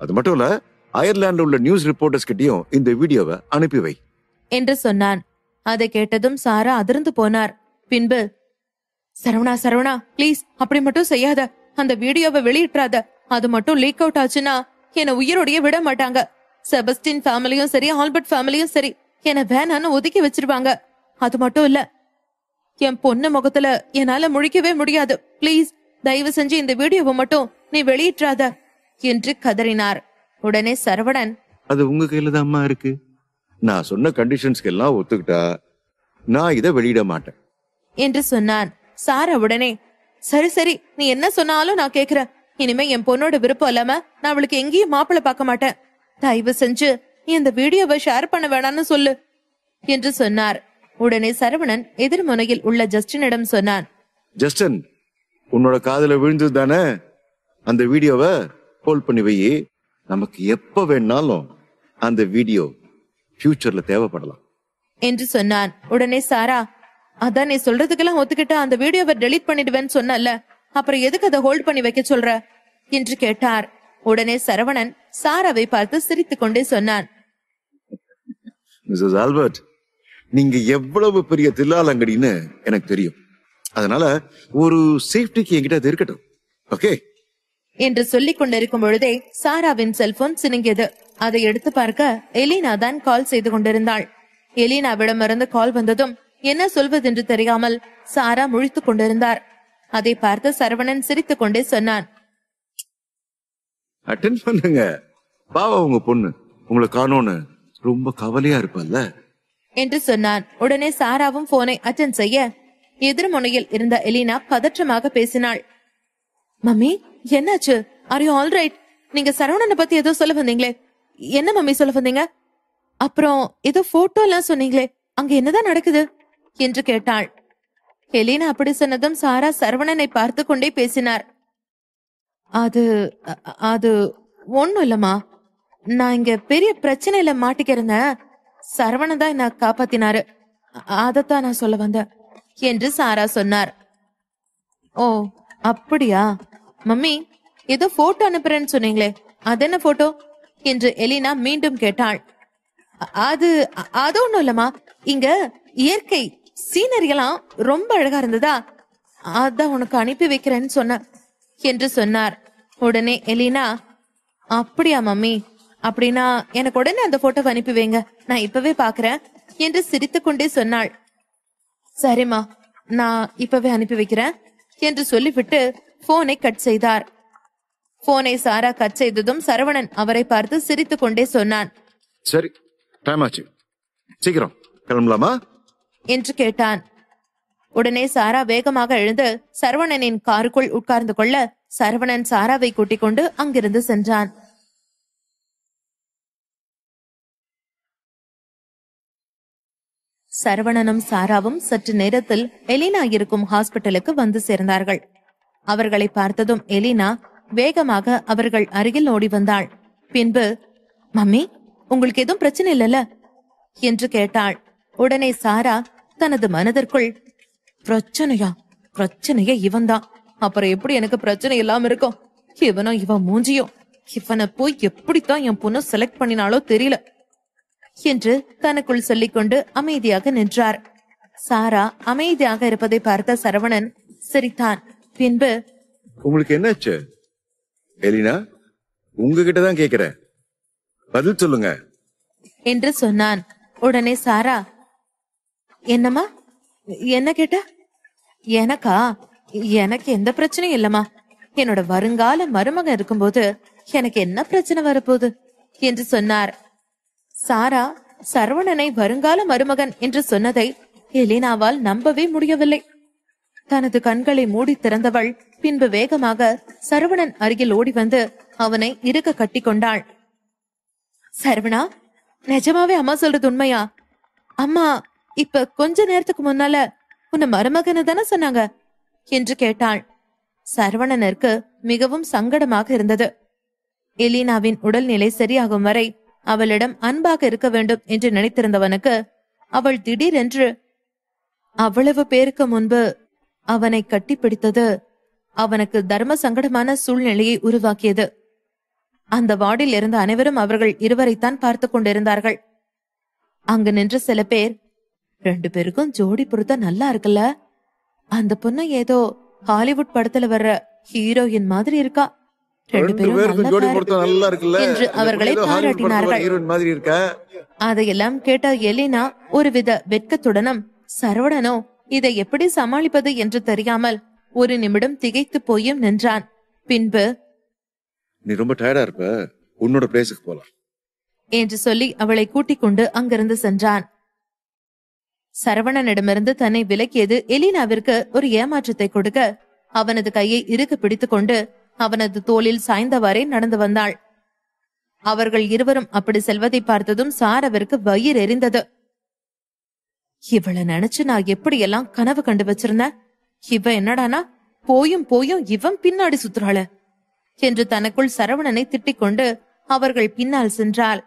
அது மட்டும் இல்ல, அயர்லாந்துல உள்ள நியூஸ் ரிப்போர்ட்டர்ஸ் கிட்டயும் இந்த வீடியோவை அனுப்பி வை என்று சொன்னான். அதை கேட்டதும் சாரா அதிர்ந்து போனார். பின்பு, சரவணா சரவணா பிளீஸ் அப்படி மட்டும் செய்யாத, அந்த வீடியோவை வெளியிட்றாத. அது மட்டும் லீக் அவுட் ஆச்சுன்னா என்ன உயிரோடைய விட மாட்டாங்க. செபஸ்டின் ஃபேமிலியும் சரி, ஆல்பர்ட் ஃபேமிலியும் சரி, என்ன வேணான்னு ஒதுக்கி வச்சிருவாங்க. அது மட்டும் இல்ல, என் பொண்ணு முகத்துல என்னால முழிக்கவே முடியாது. பிளீஸ் தயவு செஞ்சு இந்த வீடியோவை மட்டும் நீ வெளியிட்றாத என்று கதறினார். உடனே சரவணன், அது உங்க கையில தான் அம்மா இருக்கு. நான் சொன்ன கண்டிஷன்ஸ்க்கு எல்லாம் ஒத்துக்கிட்டா நான் இதை வெளியிட மாட்டேன் என்று சொன்னான். சாரா உடனே, சரி சரி, நீ என்ன சொன்னாலும் நான் கேக்குறேன். இனிமே என் பொண்ணோட விருப்பம் இல்லாம நான் அவளுக்கு எங்கேயும் மாப்பிள்ள பார்க்க மாட்டேன். தயவு செஞ்சு நீ இந்த வீடியோவை ஷேர் பண்ண வேணான்னு சொல்லு என்று சொன்னார். உடனே சரவணன் எதிர்முனையில் உள்ள ஜஸ்டினிடம் சொன்னான், ஜஸ்டின், உன்னோட காதுல விழுந்தது தானே, அந்த வீடியோவை ஹோல்ட் பண்ணி வை. நமக்கு எப்ப வேணாலும் அந்த வீடியோ ஃபியூச்சர்ல தேவைப்படலாம் என்று சொன்னான். உடனே சாரா, அதான் நீ சொல்றதுக்கெல்லாம் ஒத்துக்கிட்டா அந்த வீடியோவை டெலீட் பண்ணிடுவேன்னு சொன்னல, அப்புறம் எதுக்கு அதை ஹோல்ட் பண்ணி வைக்க சொல்ற என்று கேட்டார். உடனே சரவணன் சாராவை பார்த்து சிரித்துக் கொண்டே சொன்னான், மிஸ்ஸஸ் ஆல்பர்ட், நீங்க எவ்வளவு பெரிய தில்லாலங்கடின்னு எனக்கு தெரியும். அதனால ஒரு சேஃப்டிக்கு என்கிட்ட அது இருக்கட்டும், ஓகே என்று சொல்லிக் கொண்டிருக்கும் பொழுதே சாராவின் செல்போன் சினுங்கியது. அதை எடுத்து பார்க்க எலினா தான் கால் செய்து கொண்டிருந்தாள். எலினாவிடமிருந்து கால் வந்ததும் என்ன சொல்வதென்று தெரியாமல் சாரா முழித்துக் கொண்டிருந்தார். அதை பார்த்து சரவணன் சிரித்துக் கொண்டே சொன்னான், அட்டென்ட் பண்ணுங்க, பாவம் உங்க பொண்ணு உங்களை காணோன்னு ரொம்ப கவலையா இருப்பல்ல என்று சொன்னான். உடனே சாராவும் போனை அட்டென்ட் செய்ய, எதிர்முனையில் இருந்த எலினா பதற்றமாக பேசினாள். மம்மி, என்னாச்சு? Are you all right? நீங்க சரவணனை பத்தி ஏதோ சொல்ல வந்தீங்களே, என்ன மம்மி சொல்ல வந்தீங்க? அப்புறம் ஏதோ போட்டோ எல்லாம் சொன்னீங்களே, அங்க என்னதான் நடக்குது என்று கேட்டாள். எலினா அப்படி சொன்னதும் சாரா சரவணனை பார்த்து கொண்டே பேசினார். அது அது ஒண்ணும் இல்லம்மா, நான் இங்க பெரிய பிரச்சனையில மாட்டிக்கிறேன். சரவணன் தான் என்ன காப்பாத்தினாரு, அதத்தான் நான் சொல்ல வந்தேன் என்று சாரா சொன்னார். ஓ அப்படியா மம்மி, ஏதோ போட்டோ அனுப்புறேன்னு சொன்னீங்களே, அது என்ன போட்டோ என்று எலினா மீண்டும் கேட்டாள். அது அது ஒண்ணும் இல்லம்மா, இங்க இயற்கை சீனரி எல்லாம் ரொம்ப அழகா இருந்ததா, அதான் உனக்கு அனுப்பி வைக்கிறேன்னு சொன்ன என்று சொன்னார். உடனே எலினா, அப்படியா மம்மி, அப்படின்னா எனக்கு உடனே அந்த போட்டோவை அனுப்பி வைங்க, நான் இப்பவே பாக்குறேன் என்று சிரித்து கொண்டே சொன்னாள். சரிம்மா, நான் இப்பவே அனுப்பி வைக்கிறேன் என்று சொல்லிவிட்டு போனை கட் செய்தார். போனை சாரா கட் செய்ததும் சரவணன் அவரை பார்த்து சிரித்துக் கொண்டே சொன்னான். சரி, டைம் ஆச்சு, சீக்கிரம் கிளம்பலாமா என்று கேட்டான். உடனே சாரா வேகமாக எழுந்து சரவணனின் காருக்குள் உட்கார்ந்து கொள்ள சரவணன் சாராவை கூட்டிக் கொண்டு அங்கிருந்து சென்றான். சரவணனும் சாராவும் சற்று நேரத்தில் எலினா இருக்கும் ஹாஸ்பிட்டலுக்கு வந்து சேர்ந்தார்கள். அவர்களை பார்த்ததும் எலினா வேகமாக அவர்கள் அருகில் ஓடி வந்தாள். பின்பு, மம்மி, உங்களுக்கு எதுவும் பிரச்சனை இல்லல்ல என்று கேட்டாள். உடனே சாரா தனது மனதிற்குள், பிரச்சனையா இவன்தான், அப்புறம் எப்படி எனக்கு பிரச்சனை இல்லாம இருக்கும், இவனும் இவன் மூஞ்சியும், இவனை போய் எப்படித்தான் என் பொண்ணு செலக்ட் பண்ணினாலோ தெரியல என்று தனக்குள் சொல்லிக்கொண்டு அமைதியாக நின்றார். சாரா அமைதியாக இருப்பதை பார்த்த சரவணன் சிரித்தான். பின்பு, உங்களுக்கு என்னாச்சு எலினா? உங்ககிட்டதான் கேக்குறேன், பதில் சொல்லுங்க என்று சொன்னான். உடனே சாரா, என்னம்மா, என்ன கேட்ட? எனக்கா? எனக்கு எந்த பிரச்சனையும் இல்லம்மா, என்னோட வருங்கால மருமகன் இருக்கும்போது எனக்கு என்ன பிரச்சனை வரப்போகுது என்று சொன்னார். சாரா சரவணனை வருங்கால மருமகன் என்று சொன்னதை எலினாவால் நம்பவே முடியவில்லை. தனது கண்களை மூடி திறந்தவள் பின்பு வேகமாக சரவணன் அருகில் ஓடி வந்து அவனை இறுக கட்டி கொண்டாள். சரவணா, நிஜமாவே அம்மா சொல்றது உண்மையா? அம்மா இப்ப கொஞ்ச நேரத்துக்கு முன்னால உன்னை மருமகன்னு தானே சொன்னாங்க என்று கேட்டாள். சரவணனிற்கு மிகவும் சங்கடமாக இருந்தது. எலினாவின் உடல்நிலை சரியாகும் வரை அவளிடம் அன்பாக இருக்க வேண்டும் என்று நினைத்திருந்தவனுக்கு அவள் திடீரென்று அவ்வளவு பேருக்கு முன்பு அவனை கட்டிப்பிடித்தது அவனுக்கு தர்ம சங்கடமான சூழ்நிலையை உருவாக்கியது. அந்த வார்டில் இருந்த அனைவரும் அவர்கள் இருவரைத்தான் பார்த்து கொண்டிருந்தார்கள். அங்கு நின்ற சில பேர், 2 பேருக்கும் ஜோடி பொருத்தம் நல்லா இருக்குல்ல, அந்த பொண்ணு ஏதோ ஹாலிவுட் படத்துல வர்ற ஹீரோயின் மாதிரி இருக்கா, 2 பேரும் நல்லா என்று அவர்களை பாராட்டினார்கள். அதையெல்லாம் கேட்ட எலினா ஒருவித வெட்கத்துடனும் சரவணனோ இதை எப்படி சமாளிப்பது என்று தெரியாமல் ஒரு நிமிடம் திகைத்து போயும் நின்றான். பின்பு, நீ ரொம்ப டயர்டா இருப்ப, உன்னோட பிளேஸுக்கு போலாம் என்று சொல்லி அவளை கூட்டிக் கொண்டு அங்கிருந்து சென்றான். சரவணனிடமிருந்து தன்னை விலக்கியது எலினாவிற்கு ஒரு ஏமாற்றத்தை கொடுக்க அவனது கையை இறுக பிடித்துக் கொண்டு அவனது தோளில் சாய்ந்தவாறே நடந்து வந்தாள். அவர்கள் இருவரும் அப்படி செல்வதை பார்த்ததும் சாராவிற்கு வயிறு எரிந்தது. இவளை நினைச்சு நான் எப்படியெல்லாம் கனவு கண்டு வச்சிருந்தேன், இவ என்னடானா போயும் இவன் பின்னாடி சுத்துறாள என்று தனக்குள் சரவணனை திட்டிக் கொண்டு அவர்கள் பின்னால் சென்றாள்.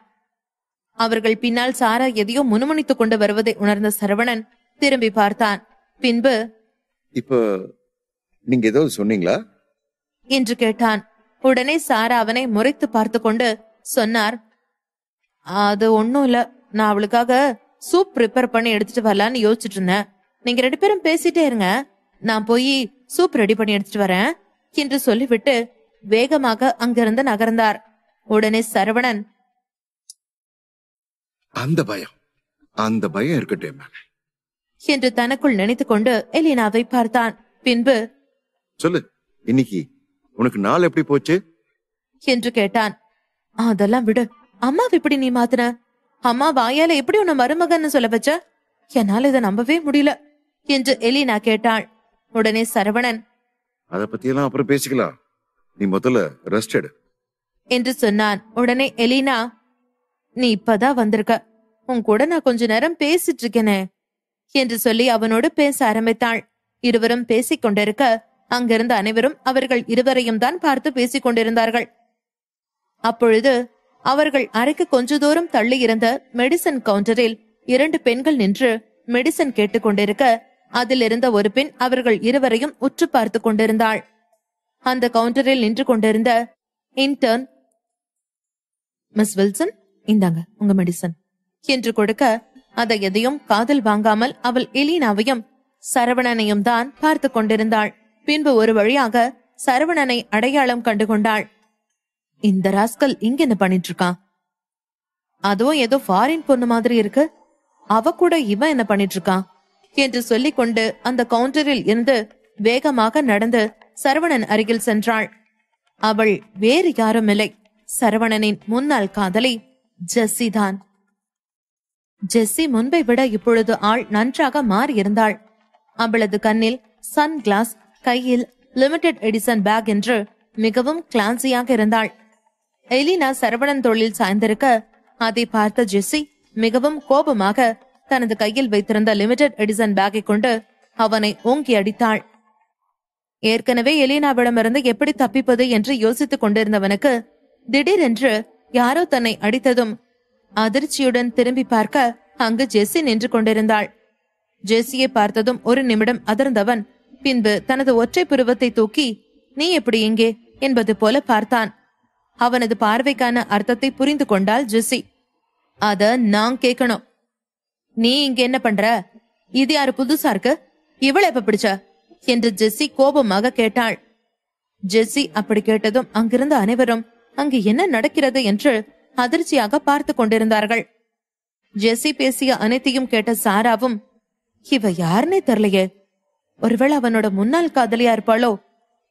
அவர்கள் பின்னால் சாரா எதையோ முணுமுணித்துக் கொண்டு வருவதை உணர்ந்த சரவணன் திரும்பி பார்த்தான். பின்பு, இப்ப நீங்க ஏதாவது சொன்னீங்களா என்று கேட்டான். உடனே சாரா அவனை முறைத்து பார்த்து கொண்டு சொன்னார், அது ஒண்ணும் இல்ல, நான் அவளுக்காக சூப் ப்ரிப்பேர் பண்ணி எடுத்துட்டு வரலான்னு யோசிச்சுட்டு இருந்தேன். நீங்க 2 பேரும் பேசிட்டே இருங்க, நான் போய் சூப் ரெடி பண்ணி எடுத்துட்டு வரேன் என்று சொல்லிவிட்டு வேகமாக அங்கிருந்து நகர்ந்தார். உடனே சரவணன், அந்த பயம் இருக்கட்டும் என்று தனக்குள் நினைத்துக் கொண்டு எலினாவை பார்த்தான். பின்பு, சொல்லு, இன்னைக்கு உனக்கு நாள் எப்படி போச்சு என்று கேட்டான். அதெல்லாம் விடு, அம்மாவை எப்படி நீ மாத்துன? அம்மா வாயால எப்படி உன்னை மருமகன்னு சொல்ல வச்ச? என்னால இதை நம்பவே முடியல என்று எலினா கேட்டாள். உடனே சரவணன் அத பத்தியெல்லாம் அப்புறம் பேசிக்கலாம், நீ முதல்ல ரெஸ்ட் எடு என்று சொன்னான். உடனே எலினா, நீ இப்பதான் வந்திருக்க, உன் கூட நான் கொஞ்ச நேரம் பேசிட்டு இருக்கேனே என்று சொல்லி அவனோடு பேச ஆரம்பித்தாள். இருவரும் பேசிக் கொண்டிருக்க அங்கிருந்த அனைவரும் அவர்கள் இருவரையும் தான் பார்த்து பேசிக் கொண்டிருந்தார்கள். அப்பொழுது அவர்கள் அறைக்கு கொஞ்ச தூரம் தள்ளி இருந்த மெடிசன் கவுண்டரில் 2 பெண்கள் நின்று மெடிசன் கேட்டுக் கொண்டிருக்க அதில் இருந்த ஒரு பெண் அவர்கள் இருவரையும் உற்று பார்த்து கொண்டிருந்தாள். அந்த கவுண்டரில் நின்று கொண்டிருந்த இன்டர்ன், மிஸ் வில்சன், இந்தாங்க உங்க மெடிசன் என்று கொடுக்க அதை எதையும் காதல் வாங்காமல் அவள் எலினாவையும் சரவணனையும் தான் பார்த்து கொண்டிருந்தாள். பின்பு ஒரு வழியாக சரவணனை அடையாளம் கண்டுகொண்டாள். இந்த ராஸ்கல் இங்க என்ன பண்ணிட்டு இருக்கான்? அதுவும் ஏதோ ஃபாரின் பொண்ணு மாதிரி இருக்கு, அவ கூட இவன் என்ன பண்ணிட்டு இருக்கான் என்று சொல்லிக் கொண்டு அந்த கவுண்டரில் இருந்து வேகமாக நடந்து சரவணன் அருகில் சென்றாள். அவள் வேறு யாரும் இல்லை, சரவணனின் முன்னாள் காதலி ஜெஸ்ஸி தான். ஜெஸ்ஸி முன்பை விட இப்பொழுது ஆள் நன்றாக மாறியிருந்தாள். அவளது கண்ணில் சன் கிளாஸ், கையில் லிமிடெட் எடிசன் பேக் என்று மிகவும் கிளான்சியாக இருந்தாள். எலினா சரவணன் தோளில் சாய்ந்திருக்க அதை பார்த்த ஜெஸ்ஸி மிகவும் கோபமாக தனது கையில் வைத்திருந்த லிமிடெட் எடிசன் பேக்கை கொண்டு அவனை ஓங்கி அடித்தாள். ஏற்கனவே எலினாவிடமிருந்து எப்படி தப்பிப்பது என்று யோசித்துக் கொண்டிருந்தவனுக்கு திடீரென்று யாரோ தன்னை அடித்ததும் அதிர்ச்சியுடன் திரும்பி பார்க்க அங்கு ஜெஸ்ஸி நின்று கொண்டிருந்தாள். ஜெஸ்ஸியை பார்த்ததும் ஒரு நிமிடம் அதிர்ந்தவன் பின்பு தனது ஒற்றை புருவத்தை தூக்கி, நீ எப்படி இங்கே என்பது போல பார்த்தான். அவனது பார்வைக்கான அர்த்தத்தை புரிந்து கொண்டாள் ஜெஸ்ஸி. அத நான் கேட்கணும், நீ இங்க என்ன பண்ற? இது யாரு புதுசா இருக்கு? இவளை எப்ப பிடிச்ச என்று ஜெஸ்ஸி கோபமாக கேட்டாள். ஜெஸ்ஸி அப்படி கேட்டதும் அங்கிருந்த அனைவரும் அங்கு என்ன நடக்கிறது என்று அதிர்ச்சியாக பார்த்து கொண்டிருந்தார்கள். ஜெஸ்ஸி பேசிய அனைத்தையும் கேட்ட சாராவும், இவ யாருன்னே தெரியலையே, ஒருவேளை அவனோட முன்னாள் காதலியா இருப்பாளோ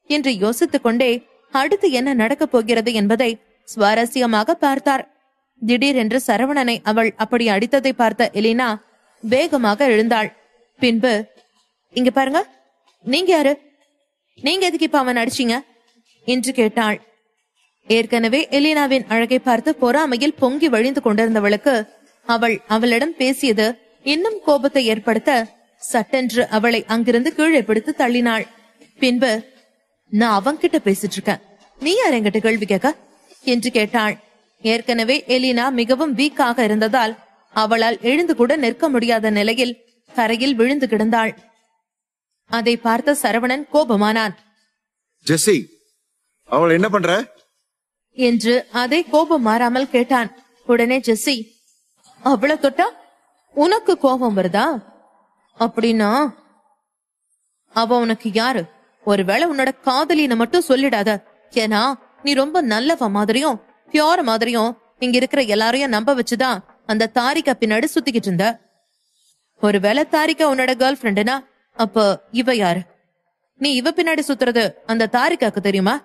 என்று யோசித்துக் கொண்டே அடுத்து என்ன நடக்கப் போகிறது என்பதை சுவாரஸ்யமாக பார்த்தார். திடீரென்று சரவணனை அவள் அப்படி அடித்ததை பார்த்த எலினா வேகமாக எழுந்தாள். பின்பு, இங்க பாருங்க, நீங்க யாரு? நீங்க எதுக்கு இப்ப அவன் அடிச்சீங்க என்று கேட்டாள். ஏற்கனவே எலினாவின் அழகை பார்த்து பொறாமையில் பொங்கி வழிந்து கொண்டிருந்தவளுக்கு அவளிடம் பேசியது இன்னும் கோபத்தை ஏற்படுத்த சட்டென்று அவளை அங்கிருந்து கீழே பிடித்து தள்ளினாள். பின்பு, நான் அவன்கிட்ட பேசிட்டு இருக்கேன், நீ யார் என்கிட்ட கேள்வி கேட்க என்று கேட்டாள். ஏற்கனவே எலினா மிகவும் வீக்காக இருந்ததால் அவளால் எழுந்து கூட நிற்க முடியாத நிலையில் தரையில் விழுந்து கிடந்தாள். அதை பார்த்த சரவணன் கோபமானான். ஜெஸ்ஸி, அவள் என்ன பண்ற என்று அதை கோபம் மாறாமல் கேட்டான். உடனே ஜெஸ்ஸி, அவளை தொட்டா உனக்கு கோபம் வருதா? அப்படின்னா அவ உனக்கு யாரு? ஒருவேளை உன்னோட காதலின்னு மட்டும் சொல்லிடாத. ஏன்னா நீ ரொம்ப நல்லவ மாதிரியும் பியோர் மாதிரியும் இங்க இருக்கிற எல்லாரையும் நம்ப வச்சுதான் அந்த தாரிகா பின்னாடி சுத்திக்கிட்டு இருந்த. ஒருவேளை தாரிகா உன்னோட கேர்ள் ஃப்ரெண்டுனா அப்ப இவ யாரு? நீ இவ பின்னாடி சுத்துறது அந்த தாரிகாக்கு தெரியுமா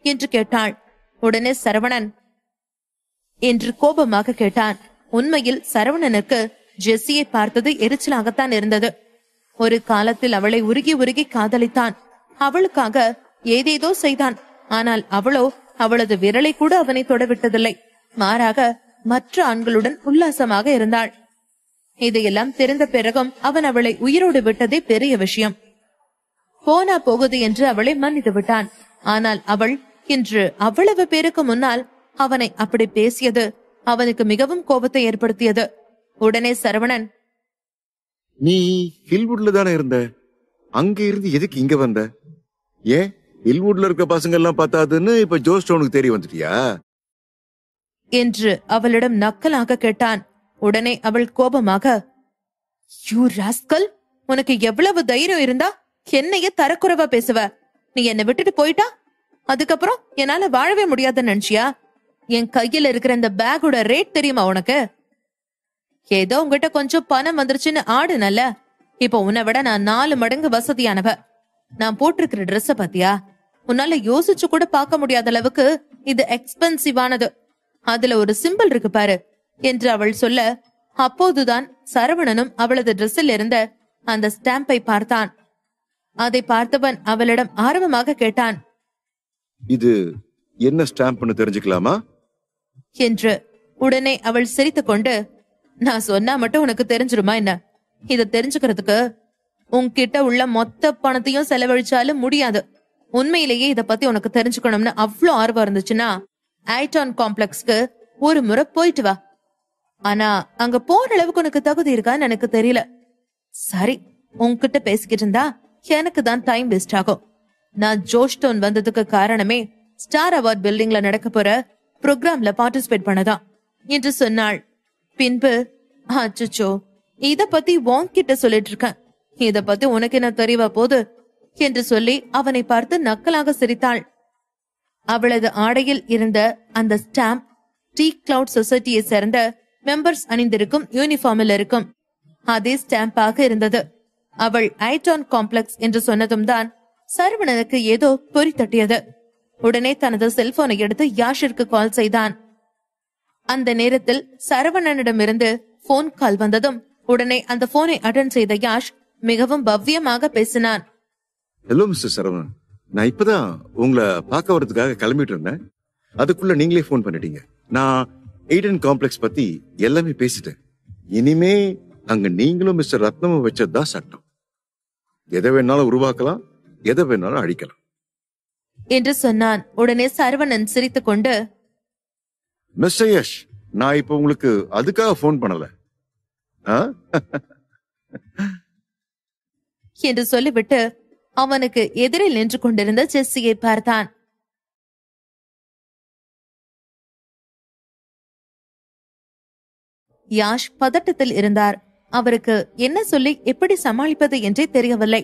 என்று கேட்டாள். உடனே சரவணன் என்று கோபமாக கேட்டான். உண்மையில் சரவணனுக்கு ஜெஸ்ஸியை பார்த்தது எரிச்சலாகத்தான் இருந்தது. ஒரு காலத்தில் அவளை உருகி உருகி காதலித்தான். அவளுக்காக ஏதேதோ செய்தான். ஆனால் அவளோ அவளது விரலை கூட அவனை தொடவிட்டதில்லை. மாறாக மற்ற ஆண்களுடன் உல்லாசமாக இருந்தாள். இதையெல்லாம் தெரிந்த பிறகும் அவன் அவளை உயிரோடு விட்டதே பெரிய விஷயம். போனா போகுது என்று அவளை மன்னித்து விட்டான். ஆனால் அவள் இன்று அவ்வளவு பேருக்கு முன்னால் அவனை அப்படி பேசியது அவனுக்கு மிகவும் கோபத்தை ஏற்படுத்தியது. உடனே சரவணன், நீ ஹில்வுட்ல தானே இருந்த, அங்க இருந்து எதுக்கு இங்க வந்த? ஏன் ஹில்வுட்ல இருக்க பசங்க எல்லாம் பார்த்தாதுன்னு இப்ப ஜோஸ்டோனுக்கு தெரிய வந்துட்டியா என்று அவளிடம் நக்கலாக கேட்டான். உடனே அவள் கோபமாக, யூ ராஸ்கல், உனக்கு எவ்வளவு தைரியம் இருந்தா என்னைய தரக்குறைவா பேசுவ? நீ என்னை விட்டுட்டு போயிட்டா அதுக்கப்புறம் என்னால வாழவே முடியாதுன்னு நினைச்சியா? என் கையில இருக்கிற இந்த பேக்கோட ரேட் தெரியுமா உனக்கு? ஏதோ உங்ககிட்ட கொஞ்சம் பணம் வந்துருச்சுன்னு ஆடுனல்ல, இப்ப உன்னை விட நான் 4 மடங்கு வசதியானவ. நான் போட்டிருக்கிற ட்ரெஸ்ஸ பாத்தியா? உன்னால யோசிச்சு கூட பார்க்க முடியாத அளவுக்கு இது எக்ஸ்பென்சிவானது. அதுல ஒரு சிம்பிள் இருக்கு பாரு என்று அவள் சொல்ல, அப்போதுதான் சரவணனும் அவளது ட்ரெஸ்ஸில் இருந்த அந்த ஸ்டாம்பை பார்த்தான். அதை பார்த்தவன் அவளிடம் ஆர்வமாக கேட்டான், இது என்ன ஸ்டாம்ப்னு தெரிஞ்சுக்கலாமா என்று. உடனே அவள் சிரித்துக் கொண்டு, நான் சொன்னா மட்டும் உனக்கு தெரிஞ்சிருமா என்ன? இத தெரிஞ்சுக்கிறதுக்கு உன்கிட்ட உள்ள மொத்த பணத்தையும் செலவழிச்சாலும் முடியாது. உண்மையிலேயே இத பத்தி உனக்கு தெரிஞ்சுக்கணும்னு அவ்வளவு ஆர்வம் இருந்துச்சுன்னா ஐடான் காம்ப்ளெக்ஸ்க்கு ஒரு முறை போயிட்டு வா. ஆனா அங்க போற அளவுக்கு உனக்கு தகுதி இருக்கான்னு எனக்கு தெரியல. சரி, உன்கிட்ட பேசிக்கிட்டு இருந்தா எனக்கு தான் டைம் வேஸ்ட் ஆகும். நான் ஜோஷ்டோன் வந்ததுக்கு காரணமே ஸ்டார் அவார்ட் பில்டிங்ல நடக்க போற ப்ரோக்ராம்ல பார்ட்டிசிபேட் பண்ணதான் என்று சொன்னாள். பின்பு, அச்சோ, இத பத்தி உன்கிட்ட சொல்லிட்டு இருக்கேன், இத பத்தி உனக்கு என்ன தெரியவா போது என்று சொல்லி அவனை பார்த்து நக்கலாக சிரித்தாள். அவளது ஆடையில் இருந்த அந்த ஸ்டாம்ப் டீ கிளவுட் சொசைட்டியை சேர்ந்த மெம்பர்ஸ் அணிந்திருக்கும் யூனிஃபார்மில் இருக்கும் அதே ஸ்டாம்பாக இருந்தது. அவள் ஐடான் காம்ப்ளெக்ஸ் என்று சொன்னதும் தான் சரவணனுக்கு ஏதோ பொறி தட்டியது. உடனே தனது செல்போனை எடுத்து யாஷிற்கு கால் செய்தான். அந்த நேரத்தில் சரவணனிடமிருந்து போன் கால் வந்ததும் உடனே அந்த போனை அட்டெண்ட் செய்த யாஷ் மிகவும் பவ்யமாக பேசினான். ஹலோ மிஸ்டர் சரவணன், நான் இப்பதான் உங்களை பார்க்க வரதுக்காக கிளம்பிட்டு இருந்தேன். அதுக்குள்ள நீங்களே போன் பண்ணிட்டீங்க. நான் ஐடன் காம்ப்ளெக்ஸ் பத்தி எல்லாமே பேசிட்டேன். இனிமே அங்க நீங்களும் மிஸ்டர் ரத்னமும் வச்சதுதான் சட்டம். எதை வேணாலும் உருவாக்கலாம், எதை வேணாலும் அழிக்கலாம் என்று சொன்னான். உடனே சரவணன் சிரித்துக் கொண்டு, மிஸ்டர் யஷ், நான் இப்ப உங்களுக்கு அதுக்காக போன் பண்ணல என்று சொல்லிவிட்டு அவனுக்கு எதிரில் நின்று கொண்டிருந்த ஜெஸ்ஸியை பார்த்தான். யாஷ் பதட்டத்தில் இருந்தார். அவருக்கு என்ன சொல்லி எப்படி சமாளிப்பது என்றே தெரியவில்லை.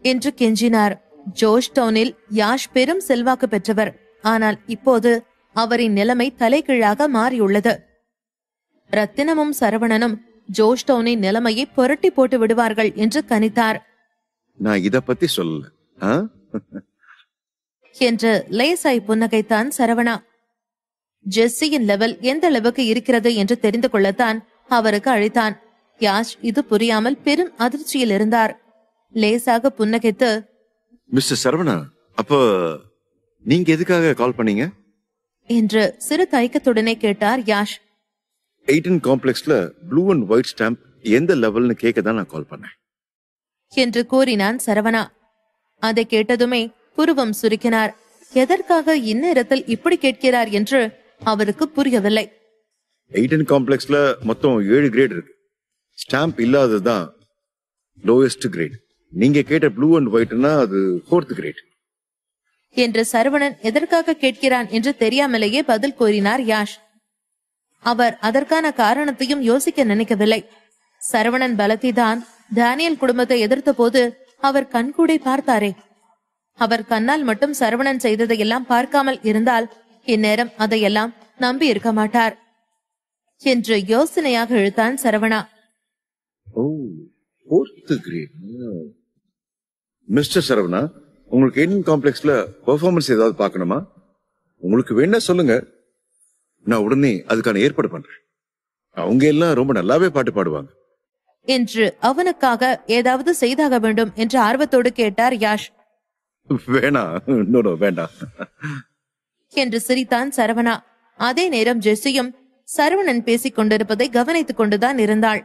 என்று கெஞ்சினார். ஜோஷ் டவுனில் யாஷ் பெரும் செல்வாக்கு பெற்றவர். ஆனால் இப்போது அவரின் நிலைமை தலைகீழாக மாறியுள்ளது. ரத்தினமும் சரவணனும் ஜோஷ் டவுனின் நிலைமையை புரட்டி போட்டு விடுவார்கள் என்று கணித்தார். நான் இத பத்தி சொல்லல என்று லேசாய் புன்னகைத்தான் சரவணா. ஜெஸ்ஸியின் லெவல் எந்த அளவுக்கு இருக்கிறது என்று தெரிந்து கொள்ளத்தான் அவருக்கு அழைத்தான். யாஷ் இது புரியாமல் பெரும் அதிர்ச்சியில் இருந்தார். லேசாக புன்னகைத்து, மிஸ்டர் சரவணா, அப்ப நீங்க எதுக்காக கால் பண்ணீங்க என்று சிறு தயக்கத்துடனே கேட்டார் யாஷ். ஐடன் காம்ப்ளெக்ஸ்ல ப்ளூ அண்ட் ஒயிட் ஸ்டாம்ப் எந்த லெவல்னு கேட்க தான் நான் கால் பண்ணேன் என்று கூறினான் சரவணா. அதை கேட்டதுமே புருவம் சுருக்கினார். எதற்காக இந்நேரத்தில் இப்படி கேட்கிறார் என்று அவருக்கு புரியவில்லை. ஐடன் காம்ப்ளெக்ஸ்ல மொத்தம் 7 கிரேட் இருக்கு. ஸ்டாம்ப் இல்லாததுதான் லோயஸ்ட் கிரேட். நீங்க கேட்ட ப்ளூ அண்ட் ஒயிட்னா அது 4th கிரேட் என்று சரவணன் எதற்காக கேட்கிறான் என்று தெரியாமலேயே பதில் கூறினார் யாஷ். அவர் அதற்கான காரணத்தையும் யோசிக்க நினைக்கவில்லை. சரவணன் பலத்திதான் டேனியல் குடும்பத்தை எதிர்த்த போது அவர் கண்கூடை பார்த்தாரே. அவர் கண்ணால் மட்டும் சரவணன் செய்ததையெல்லாம் பார்க்காமல் இருந்தால் இந்நேரம் அதையெல்லாம் நம்பி இருக்க மாட்டார் என்று யோசனையாக இழுத்தான் சரவணா. மிஸ்டர் சரவணா, உங்களுக்கு ஐடன் காம்ப்ளெக்ஸ்ல பெர்ஃபார்மன்ஸ் ஏதாவது பார்க்கணுமா? உங்களுக்கு வேணா சொல்லுங்க, நான் உடனே அதுக்கான ஏற்பாடு பண்றேன். அவங்க எல்லாம் ரொம்ப நல்லாவே பாட்டு பாடுவாங்க என்று அவனுக்காக ஏதாவது செய்தாக வேண்டும் என்று ஆர்வத்தோடு கேட்டார் யாஷ். வேண்டாம் என்று சிரித்தான் சரவணா. அதே நேரம் ஜெஸ்ஸியும் சரவணன் பேசிக் கொண்டிருப்பதை கவனித்துக் கொண்டுதான் இருந்தாள்.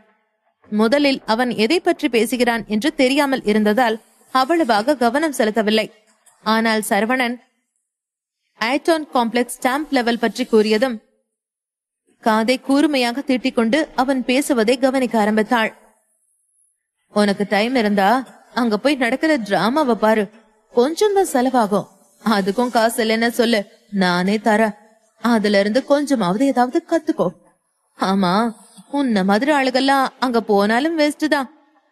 முதலில் அவன் எதை பற்றி பேசுகிறான் என்று தெரியாமல் இருந்ததால் அவ்வளவாக கவனம் செலுத்தவில்லை. ஆனால் சரவணன் ஐடான் காம்ப்ளெக்ஸ் ஸ்டாம்ப் லெவல் பற்றி கூறியதும் காதை கூர்மையாக தீட்டிக் கொண்டு அவன் பேசுவதை கவனிக்க ஆரம்பித்தாள். உனக்கு டைம் இருந்தா அங்க போய் நடக்கிற டிராமாவை பாரு. கொஞ்சம் தான் செலவாகும், அதுக்கும் காசு இல்லைன்னு சொல்லு, நானே தரேன். அதுல இருந்து கொஞ்சமாவது ஏதாவது கத்துக்கோ. ஆமா, உன்ன மாதிரி ஆளுகள்லாம் அங்க போனாலும் வேஸ்ட் தான்.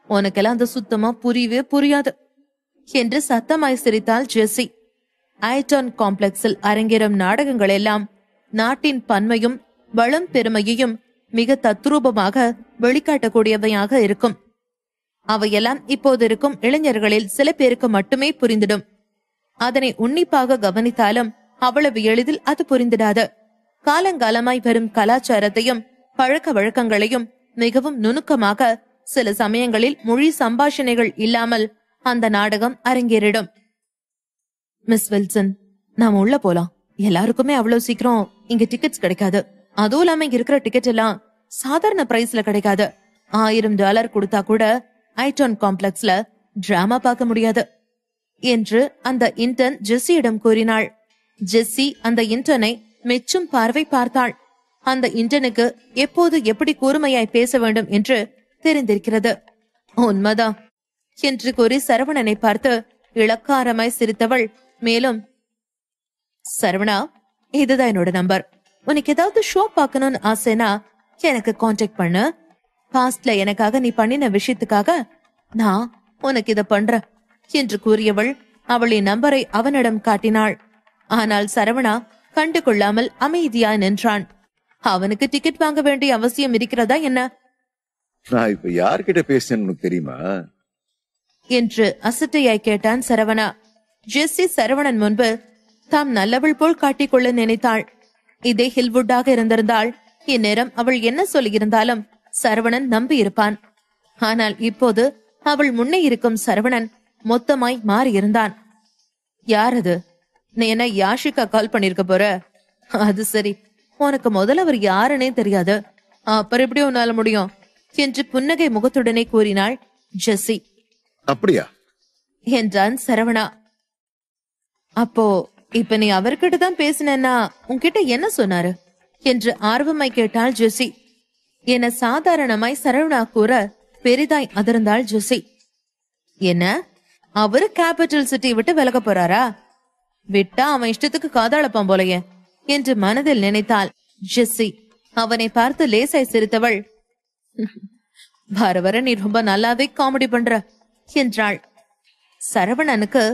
உனக்கெல்லாம் அந்த சுத்தமா புரியவே புரியாது என்று சத்தமாய் சிரித்தாள் ஜெஸ்ஸி. ஐடான் காம்ப்ளெக்ஸில் அரங்கேறும் நாடகங்கள் எல்லாம் நாட்டின் பன்மையும் வளம் பெருமையையும் மிக தத்ரூபமாக வெளிக்காட்டக்கூடியவையாக இருக்கும். அவையெல்லாம் இப்போது இருக்கும் இளைஞர்களில் சில பேருக்கு மட்டுமே புரிந்திடும். அதனை உன்னிப்பாக கவனித்தாலும் அவ்வளவு எளிதில் அது புரிந்திடாது. காலங்காலமாய் வரும் கலாச்சாரத்தையும் பழக்க வழக்கங்களையும் மிகவும் நுணுக்கமாக சில சமயங்களில் மொழி சம்பாஷணைகள் இல்லாமல் அந்த நாடகம் அரங்கேறிடும். மிஸ் வில்சன், நாம உள்ள போலாம். எல்லாருக்குமே அவ்வளவு சீக்கிரம் இங்க டிக்கெட்ஸ் கிடைக்காது. அதுவும் இல்லாம இங்க இருக்கிற டிக்கெட் எல்லாம் சாதாரண பிரைஸ்ல கிடைக்காது. $1000 கொடுத்தா கூட ஐடான் காம்ப்ளெக்ஸ்ல டிராமா பார்க்க முடியாது என்று அந்த இன்டர்ன் ஜெஸ்ஸியிடம் கூறினாள். ஜெஸ்ஸி அந்த இன்டர்னை மெச்சும் பார்வை பார்த்தாள். அந்த இன்டர்னுக்கு எப்போது எப்படி கூர்மையாய் பேச வேண்டும் என்று தெரிந்திருக்கிறது. உண்மைதான் என்று கூறி சரவணனை பார்த்து இளக்காரமாய் சிரித்தவள் மேலும், சரவணா, இதுதான் என்னோட நம்பர். உனக்கு ஏதாவது ஷோ பார்க்கணும்னு ஆசைனா எனக்கு கான்டாக்ட் பண்ணு. பாஸ்ட்ல எனக்காக நீ பண்ணின விஷயத்துக்காக நான் உனக்கு இத பண்றேன் என்று கூறியவள் அவளின் நம்பரை அவனிடம் காட்டினாள். ஆனால் சரவணா கண்டு கொள்ளாமல் அமைதியா நின்றான். அவனுக்கு டிக்கெட் வாங்க வேண்டிய அவசியம் இருக்கிறதா என்ன? நான் இப்ப யார்கிட்ட பேசுறேன்னு உனக்கு தெரியுமா என்று அசட்டையாய் கேட்டான் சரவணா. ஜெஸ்ஸி சரவணன் முன்பு தாம் நல்லவள் போல் காட்டிக்கொள்ள நினைத்தாள். இதே ஹில்வுட்டாக இருந்திருந்தால் இந்நேரம் அவள் என்ன சொல்லியிருந்தாலும் சரவணன் நம்பி இருப்பான். ஆனால் இப்போது அவள் முன்னே இருக்கும் சரவணன் மொத்தமாய் மாறியிருந்தான். யார் அது? நீ என்ன யாஷிகா கால் பண்ணிருக்க போற? அது சரி, உனக்கு முதல்ல அவர் யாருன்னே தெரியாது, அப்புறம் எப்படி உன்னால முடியும் என்று புன்னகை முகத்துடனே கூறினாள் ஜெஸ்ஸி. அப்படியா என்றான் சரவணா. அப்போ இப்ப நீ அவர்கிட்ட தான் பேசினா உன்கிட்ட என்ன சொன்னாரு என்று ஆர்வமாய் கேட்டாள் ஜெஸ்ஸி. என சாதாரணமாய் சரவணா கூற பெரிதாய் அதிர்ந்தாள் ஜெஸ்ஸி. என்ன, அவரு கேபிட்டல் சிட்டி விட்டு விலக போறாரா? விட்டா அவன் இஷ்டத்துக்கு காதாளப்பான் போலையே என்று மனதில் நினைத்தாள் ஜெஸ்ஸி. அவனை பார்த்து லேசாய் சிரித்தவள், வர வர நீ ரொம்ப நல்லாவே காமெடி பண்ற என்றாள். சரவணனுக்கு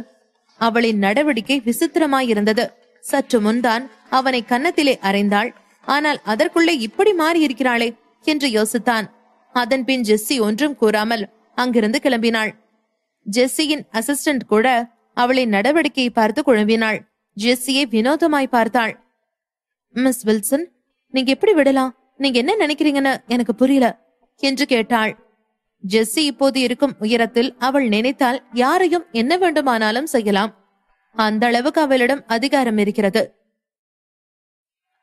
அவளின் நடவடிக்கை விசித்திரமாயிருந்தது. சற்று முன்தான் அவனை கன்னத்திலே அறைந்தாள். ஆனால் அதற்குள்ளே இப்படி மாறி இருக்கிறாளே என்று யோசித்தான். அதன் பின் ஜெஸ்ஸி ஒன்றும் கூறாமல் அங்கிருந்து கிளம்பினாள். ஜெஸ்ஸியின் அசிஸ்டன்ட் கூட அவளின் நடவடிக்கையை பார்த்து குழம்பினாள். ஜெஸ்ஸியை வினோதமாய் பார்த்தாள். மிஸ் வில்சன், நீங்க எப்படி விடலாம்? நீங்க என்ன நினைக்கிறீங்கன்னு எனக்கு புரியல என்று கேட்டாள். ஜெஸ்ஸி இப்போது இருக்கும் உயரத்தில் அவள் நினைத்தால் யாரையும் என்ன வேண்டுமானாலும் செய்யலாம். அந்த அளவுக்கு அவளிடம் அதிகாரம் இருக்கிறது.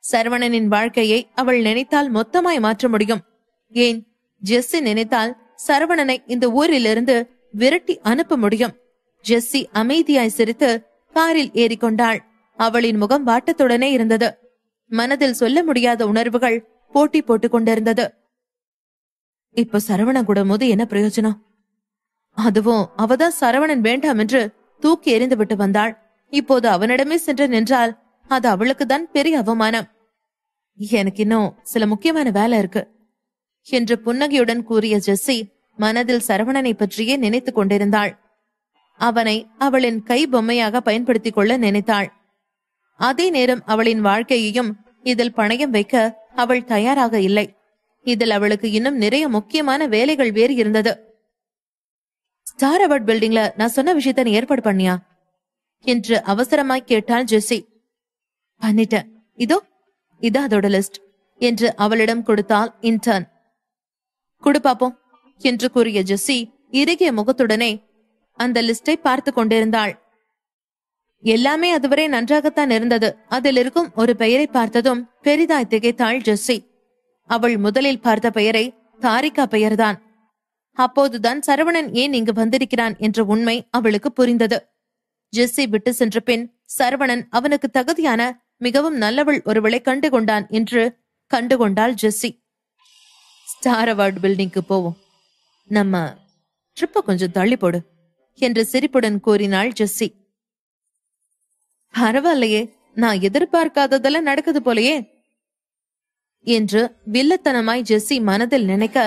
சரவணனின் வாழ்க்கையை அவள் நினைத்தால் மொத்தமாய் மாற்ற முடியும். ஏன், ஜெஸ்ஸி நினைத்தால் சரவணனை இந்த ஊரிலிருந்து விரட்டி அனுப்ப முடியும். ஜெஸ்ஸி அமைதியாய் சிரித்து காரில் ஏறிக்கொண்டாள். அவளின் முகம் வாட்டத்துடனே இருந்தது. மனதில் சொல்ல முடியாத உணர்வுகள் போட்டி போட்டுக் கொண்டிருந்தது. இப்ப சரவணன் கூட போது என்ன பிரயோஜனம்? அதுவும் அவதான் சரவணன் வேண்டாம் என்று தூக்கி எறிந்து விட்டு வந்தாள். இப்போது அவனிடமே சென்று நின்றால் அது அவளுக்கு தான் பெரிய அவமானம். எனக்கு இன்னும் சில முக்கியமான வேலை இருக்கு என்று புன்னகையுடன் கூறிய ஜெஸ்ஸி மனதில் சரவணனை பற்றியே நினைத்துக் கொண்டிருந்தாள். அவனை அவளின் கை பொம்மையாக பயன்படுத்திக் கொள்ள நினைத்தாள். அதே நேரம் அவளின் வாழ்க்கையையும் இதில் பணயம் வைக்க அவள் தயாராக இல்லை. இதில் அவளுக்கு இன்னும் நிறைய முக்கியமான வேலைகள் வேறு இருந்தது. ஸ்டார் அவார்ட் பில்டிங்ல நான் சொன்ன விஷயத்த நீ ஏற்பாடு பண்ணியா என்று அவசரமாய் கேட்டாள் ஜெஸ்ஸி. பண்ணிட்டேன், இதோ அதோட லிஸ்ட் என்று அவளிடம் கொடுத்தாள் இன்டர்ன். குடு பாப்போம் என்று கூறிய ஜெஸ்ஸி இறுகிய முகத்துடனே அந்த லிஸ்டை பார்த்து கொண்டிருந்தாள். எல்லாமே அதுவரை நன்றாகத்தான் இருந்தது. அதில் இருக்கும் ஒரு பெயரை பார்த்ததும் பெரிதாய் திகைத்தாள் ஜெஸ்ஸி. அவள் முதலில் பார்த்த பெயரை தாரிகா பெயர்தான். அப்போதுதான் சரவணன் ஏன் இங்கு வந்திருக்கிறான் என்ற உண்மை அவளுக்கு புரிந்தது. ஜெஸ்ஸி விட்டு சென்ற பின் சரவணன் அவனுக்கு தகுதியான மிகவும் நல்லவள் ஒருவளை கண்டுகொண்டான் என்று கண்டுகொண்டாள் ஜெஸ்ஸி. ஸ்டார் அவார்ட் பில்டிங்க்கு போவோம், நம்ம ட்ரிப்ப கொஞ்சம் தள்ளி போடு என்று சிரிப்புடன் கூறினாள் ஜெஸ்ஸி. பரவாயில்லையே, நான் எதிர்பார்க்காததெல்லாம் நடக்குது போலையே என்று வில்லத்தனமாய் ஜெஸ்ஸி மனதில் நினைக்க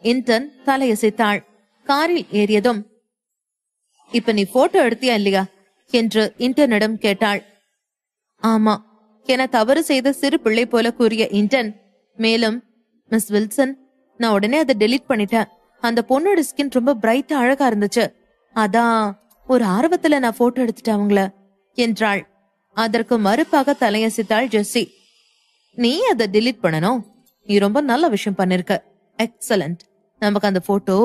இன்டர்ன் தலையசைத்தாள். காரில் ஏறியதும், இப்ப நீ போட்டோ எடுத்தியா இல்லையா என்று இன்டர்னிடம் கேட்டாள். ஆமா என தவறு செய்த சிறு பிள்ளை போல கூறிய இன்டர்ன் மேலும், மிஸ் வில்சன், நான் உடனே அதை டெலீட் பண்ணிட்டேன். அந்த பொண்ணோட ஸ்கின் ரொம்ப பிரைட்டா அழகா இருந்துச்சு, அதான் ஒரு ஆர்வத்துல நான் போட்டோ எடுத்துட்டேன் அவங்கள என்றாள். அதற்கு மறுப்பாக தலையசித்தாள் ஜெஸ்ஸி. நீ அதை டெலீட் பண்ணணும், நீ ரொம்ப நல்ல விஷயம் பண்ணிருக்க, எக்ஸலண்ட் நமக்கு அந்த போட்டோ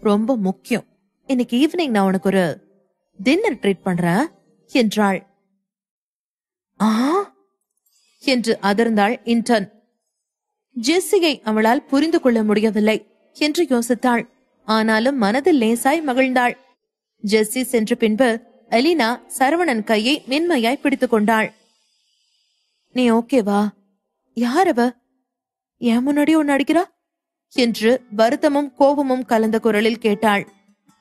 ரொம்ப முக்கியம். இன்னைக்கு ஈவினிங் நான் உனக்கு ஒரு டின்னர் ட்ரீட் பண்றேன் என்றாள். ஆ என்று அதிர்ந்தாள் இன்டர்ன். ஜெஸ்ஸியை அவளால் புரிந்து கொள்ள முடியவில்லை என்று யோசித்தாள். ஆனாலும் மனதில் லேசாய் மகிழ்ந்தாள். ஜெஸ்ஸி சென்ற பின்பு எலினா சரவணன் கையை மென்மையாய் பிடித்துக் கொண்டாள். நீ ஓகேவா? யார் அவ? என் முன்னாடி ஒன்னு அடிக்கிறா என்று வருத்தமும் கோபமும் கலந்த குரலில் கேட்டாள்.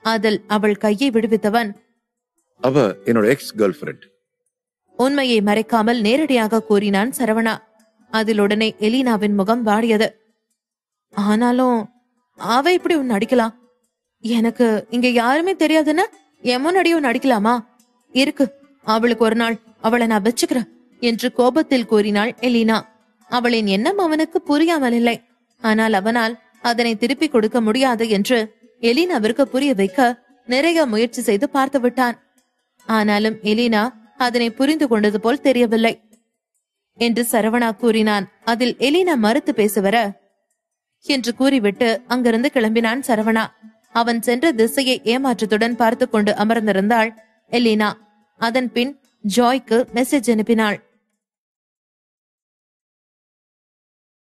அதில் அவள் கையை விடுவித்தவன், அவ என்னோட எக்ஸ் கேர்ள் ஃபிரெண்ட். உண்மையை மறைக்காமல் நேரடியாக கூறினான் சரவணா. அதில் உடனே எலினாவின் முகம் வாடியது. ஆனாலும் அவ இப்படி ஒன்னு அடிக்கலாம்? எனக்கு இங்க யாருமே தெரியாதுன்னு என் முன்னாடி ஒன்னு அடிக்கலாமா? இருக்கு, அவளுக்கு ஒரு நாள் அவளை நான் வச்சுக்கிறேன் என்று கோபத்தில் கூறினாள் எலினா. அவளின் எண்ணம் அவனுக்கு புரியாமல் இல்லை. ஆனால் அவனால் அதனை திருப்பி கொடுக்க முடியாது என்று எலினாவிற்கு புரிய வைக்க நிறைய முயற்சி செய்து பார்த்து விட்டான். ஆனாலும் எலினா அதனை புரிந்து கொண்டது போல் தெரியவில்லை என்று சரவணா கூறினான். அதில் எலினா மறுத்து பேசவர என்று கூறிவிட்டு அங்கிருந்து கிளம்பினான் சரவணா. அவன் சென்ற திசையை ஏமாற்றத்துடன் பார்த்து கொண்டு அமர்ந்திருந்தாள் எலினா. அதன் பின் ஜாய்க்கு மெசேஜ் அனுப்பினாள்.